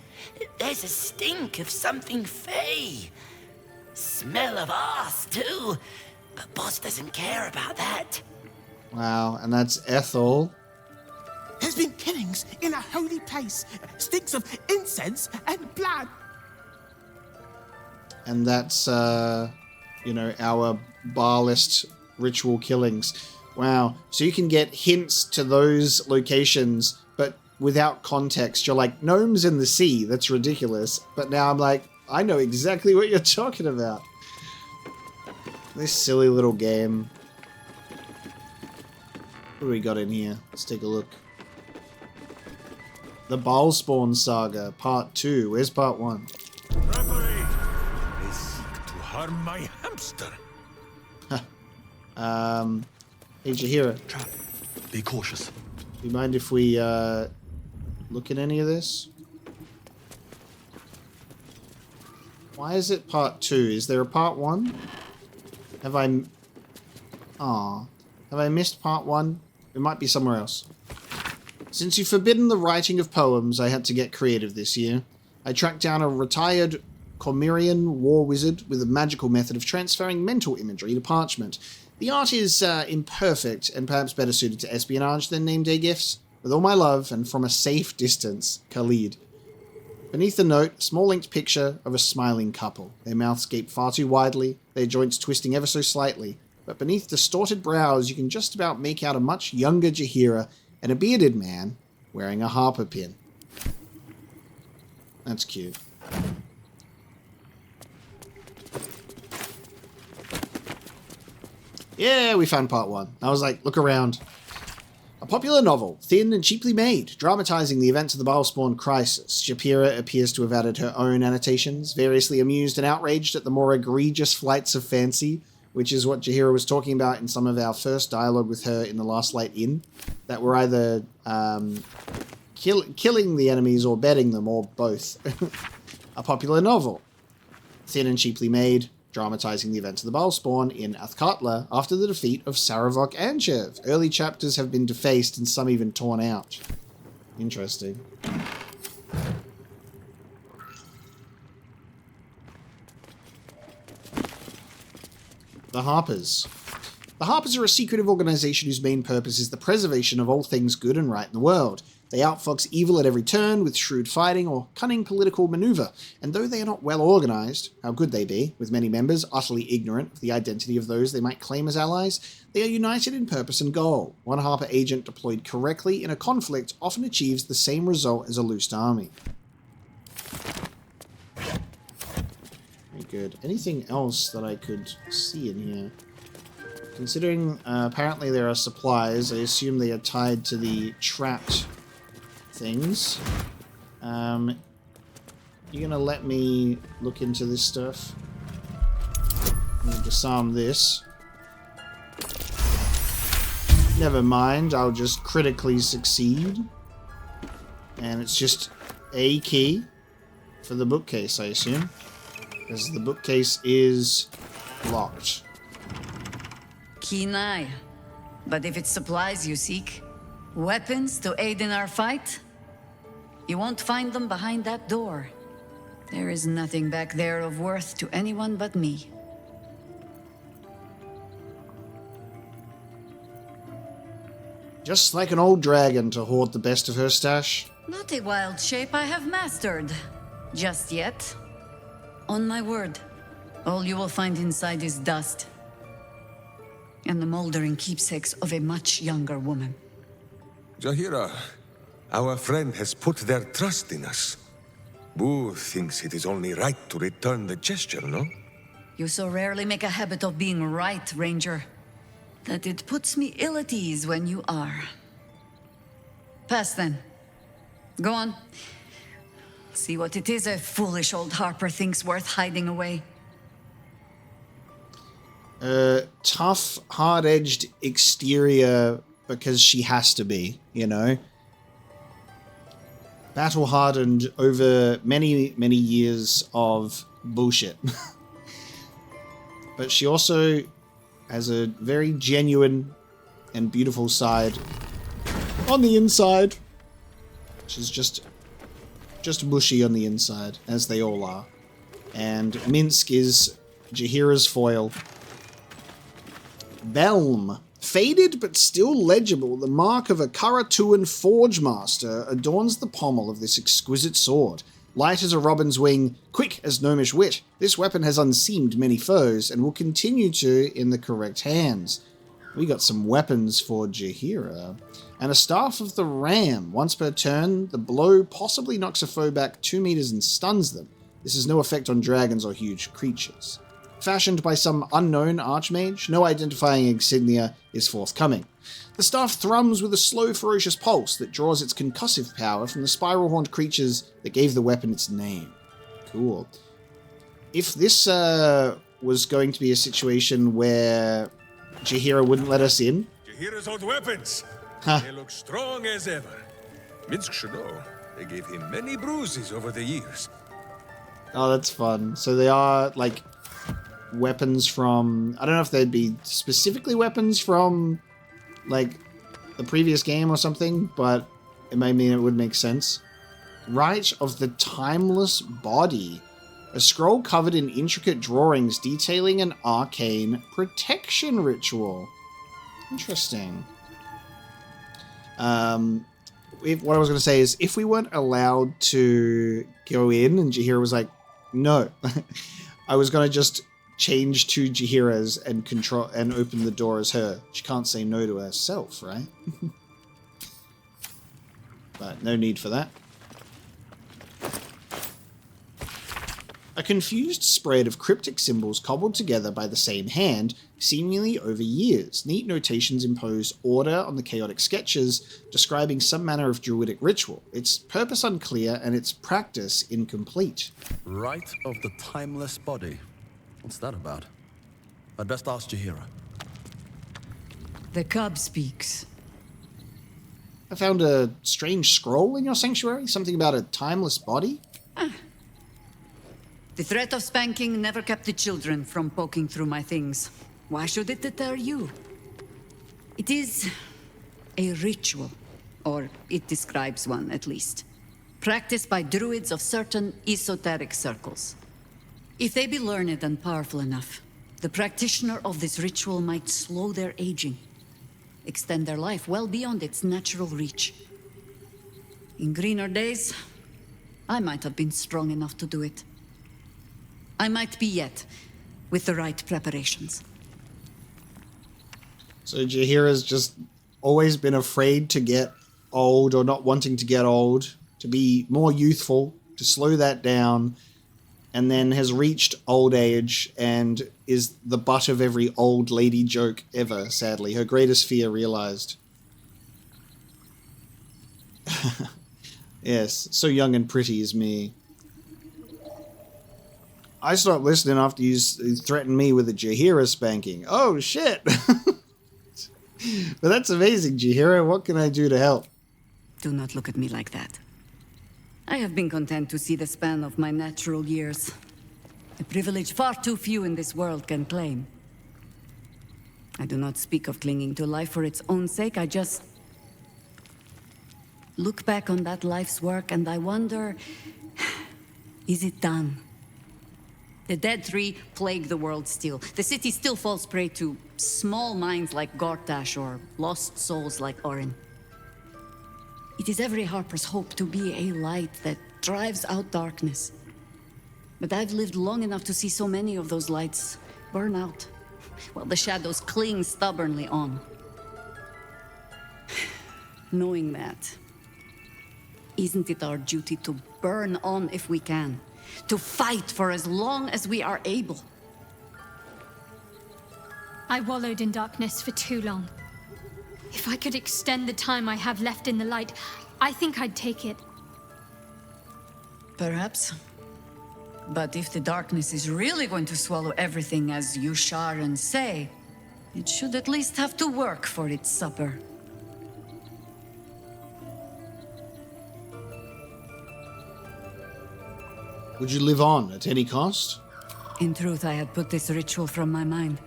there's a stink of something fey. Smell of arse, too. But Boss doesn't care about that. Wow. And that's Ethel. There's been killings in a holy place. Stinks of incense and blood. And that's, you know, our bar list ritual killings. Wow. So you can get hints to those locations, but without context. You're like, gnomes in the sea. That's ridiculous. But now I'm like, I know exactly what you're talking about. This silly little game. What do we got in here? Let's take a look. The Balspawn Saga, Part 2. Where's Part 1? Referee! They seek to harm my hamster. Hey, Jaheira. Be cautious. Do you mind if we look at any of this? Why is it Part 2? Is there a Part 1? Have I... Aw. Have I missed Part 1? It might be somewhere else. Since you've forbidden the writing of poems, I had to get creative this year. I tracked down a retired Cormyrean war wizard with a magical method of transferring mental imagery to parchment. The art is imperfect and perhaps better suited to espionage than name-day gifts. With all my love, and from a safe distance, Khalid. Beneath the note, a small inked picture of a smiling couple. Their mouths gape far too widely, their joints twisting ever so slightly. But beneath distorted brows, you can just about make out a much younger Jaheira and a bearded man wearing a Harper pin. That's cute. Yeah, we found Part 1. I was like, look around. A popular novel, thin and cheaply made, dramatizing the events of the Balspawn crisis. Jaheira appears to have added her own annotations, variously amused and outraged at the more egregious flights of fancy, which is what Jaheira was talking about in some of our first dialogue with her in the Last Light Inn, that were either killing the enemies or betting them, or both. A popular novel, thin and cheaply made, dramatizing the events of the Balspawn in Athkatla after the defeat of Saravok Anchev. Early chapters have been defaced and some even torn out. Interesting. The Harpers. The Harpers are a secretive organization whose main purpose is the preservation of all things good and right in the world. They outfox evil at every turn with shrewd fighting or cunning political maneuver, and though they are not well organized, how could they be, with many members utterly ignorant of the identity of those they might claim as allies, they are united in purpose and goal. One Harper agent deployed correctly in a conflict often achieves the same result as a loosed army. Very good. Anything else that I could see in here? Considering apparently there are supplies, I assume they are tied to the trapped things. You gonna let me look into this stuff? Let me disarm this. Never mind, I'll just critically succeed. And it's just a key for the bookcase, I assume. Because the bookcase is locked. Kenai. But if it's supplies you seek, weapons to aid in our fight, you won't find them behind that door. There is nothing back there of worth to anyone but me. Just like an old dragon to hoard the best of her stash. Not a wild shape I have mastered. Just yet. On my word, all you will find inside is dust. And the moldering keepsakes of a much younger woman. Jaheira, our friend has put their trust in us. Boo thinks it is only right to return the gesture, no? You so rarely make a habit of being right, Ranger, that it puts me ill at ease when you are. Pass then. Go on. See what it is a foolish old Harper thinks worth hiding away. Tough, hard-edged exterior because she has to be, you know? Battle-hardened over many, many years of bullshit. But she also has a very genuine and beautiful side on the inside. She's just mushy on the inside, as they all are. And Minsk is Jaheira's foil. Belm. Faded but still legible, the mark of a Karatuan forge master adorns the pommel of this exquisite sword. Light as a robin's wing, quick as gnomish wit, this weapon has unseamed many foes and will continue to in the correct hands. We got some weapons for Jaheira. And a Staff of the Ram. Once per turn, the blow possibly knocks a foe back 2 meters and stuns them. This has no effect on dragons or huge creatures. Fashioned by some unknown archmage, no identifying insignia is forthcoming. The staff thrums with a slow, ferocious pulse that draws its concussive power from the spiral-horned creatures that gave the weapon its name. Cool. If this was going to be a situation where Jaheira wouldn't let us in... Jaheira's old weapons! They look strong as ever. Minsk should know. They gave him many bruises over the years. Oh, that's fun. So they are, like... weapons from... I don't know if they'd be specifically weapons from, like, the previous game or something, but it may mean it would make sense. Rite of the Timeless Body. A scroll covered in intricate drawings detailing an arcane protection ritual. Interesting. What I was going to say is, if we weren't allowed to go in and Jaheira was like, no, I was going to just change to Jaheira's and control and open the door as her. She can't say no to herself, right? But no need for that. A confused spread of cryptic symbols cobbled together by the same hand, seemingly over years. Neat notations impose order on the chaotic sketches, describing some manner of druidic ritual. Its purpose unclear and its practice incomplete. Rite of the Timeless Body. What's that about? I'd best ask Jaheira. The cub speaks. I found a strange scroll in your sanctuary. Something about a timeless body. The threat of spanking never kept the children from poking through my things. Why should it deter you? It is a ritual, or it describes one at least, practiced by druids of certain esoteric circles. If they be learned and powerful enough, the practitioner of this ritual might slow their aging, extend their life well beyond its natural reach. In greener days, I might have been strong enough to do it. I might be yet, with the right preparations. So Jaheira's just always been afraid to get old, or not wanting to get old, to be more youthful, to slow that down, and then has reached old age and is the butt of every old lady joke ever, sadly. Her greatest fear realized. Yes, so young and pretty is me. I stopped listening after you threatened me with a Jaheira spanking. Oh, shit. But that's amazing, Jaheira. What can I do to help? Do not look at me like that. I have been content to see the span of my natural years. A privilege far too few in this world can claim. I do not speak of clinging to life for its own sake. I just look back on that life's work and I wonder, is it done? The Dead Three plague the world still. The city still falls prey to small minds like Gortash or lost souls like Orin. It is every Harper's hope to be a light that drives out darkness. But I've lived long enough to see so many of those lights burn out, while the shadows cling stubbornly on. Knowing that, isn't it our duty to burn on if we can? To fight for as long as we are able? I wallowed in darkness for too long. If I could extend the time I have left in the light, I think I'd take it. Perhaps. But if the darkness is really going to swallow everything as you Sharan say, it should at least have to work for its supper. Would you live on at any cost? In truth, I had put this ritual from my mind.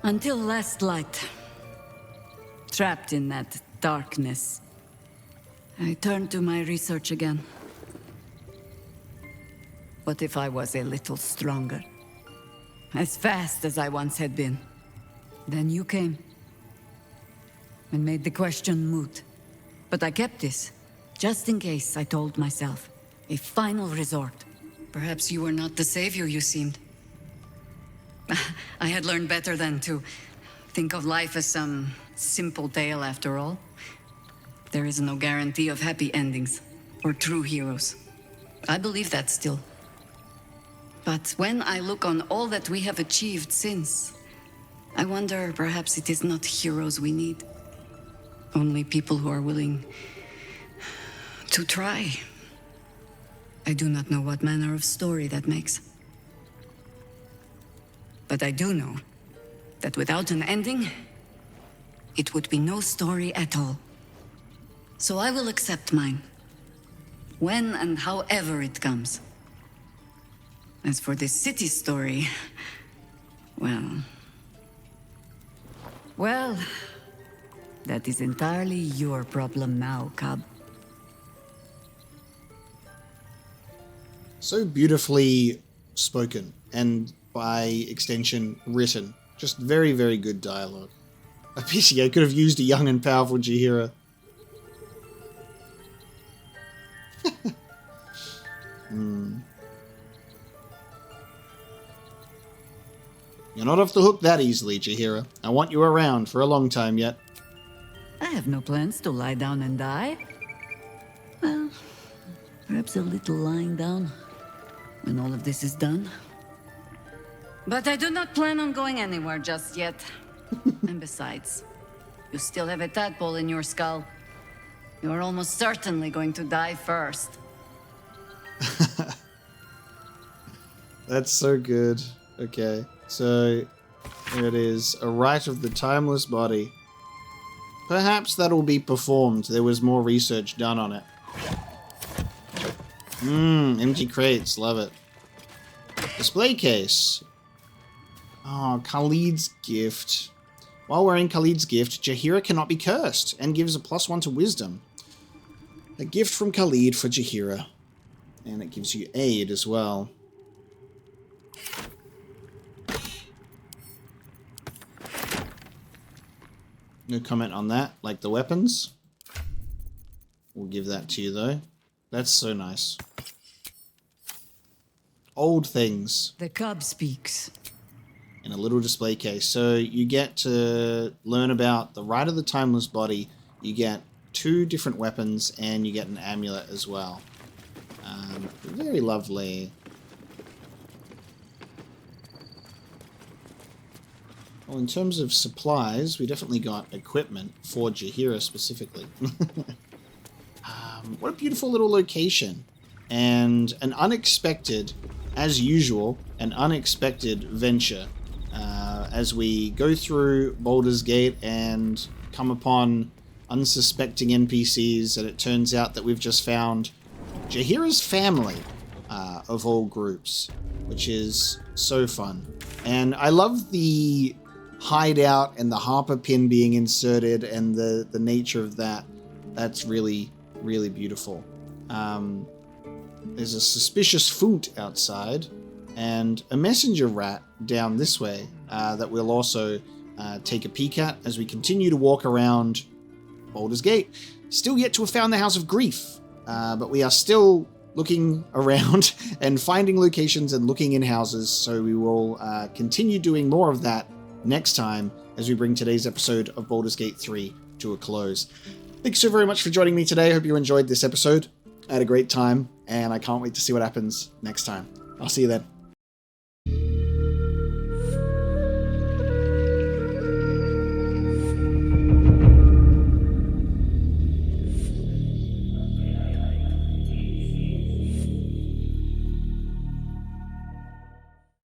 Until last light. Trapped in that darkness, I turned to my research again. What if I was a little stronger? As fast as I once had been. Then you came. And made the question moot. But I kept this, just in case, I told myself. A final resort. Perhaps you were not the savior you seemed. I had learned better than to think of life as some simple tale after all. There is no guarantee of happy endings, or true heroes. I believe that still. But when I look on all that we have achieved since, I wonder perhaps it is not heroes we need. Only people who are willing to try. I do not know what manner of story that makes. But I do know that without an ending, it would be no story at all. So I will accept mine, when and however it comes. As for this city story, well, that is entirely your problem now, Cub. So beautifully spoken, and by extension, written. Just very, very good dialogue. I pity I could have used a young and powerful Jaheira. You're not off the hook that easily, Jaheira. I want you around for a long time yet. I have no plans to lie down and die. Well, perhaps a little lying down when all of this is done. But I do not plan on going anywhere just yet. And besides, you still have a tadpole in your skull. You are almost certainly going to die first. That's so good. Okay, so here it is. A rite of the timeless body. Perhaps that'll be performed. There was more research done on it. Empty crates. Love it. Display case. Oh, Khalid's gift. While wearing Khalid's gift, Jaheira cannot be cursed and gives a +1 to wisdom. A gift from Khalid for Jaheira. And it gives you aid as well. No comment on that, like the weapons. We'll give that to you though. That's so nice. Old things. The cub speaks. In a little display case. So you get to learn about the Rite of the Timeless Body. You get 2 different weapons and you get an amulet as well. Very lovely. Well, in terms of supplies, we definitely got equipment for Jaheira specifically. What a beautiful little location. And an unexpected as usual, an unexpected venture as we go through Baldur's Gate and come upon unsuspecting NPCs, and it turns out that we've just found Jaheira's family, of all groups, which is so fun. And I love the hideout and the Harper pin being inserted and the nature of that. That's really, really beautiful. There's a suspicious foot outside and a messenger rat down this way that we'll also take a peek at as we continue to walk around Baldur's Gate. Still yet to have found the House of Grief, but we are still looking around and finding locations and looking in houses, so we will continue doing more of that next time as we bring today's episode of Baldur's Gate 3 to a close. Thanks so very much for joining me today. I hope you enjoyed this episode. I had a great time, and I can't wait to see what happens next time. I'll see you then.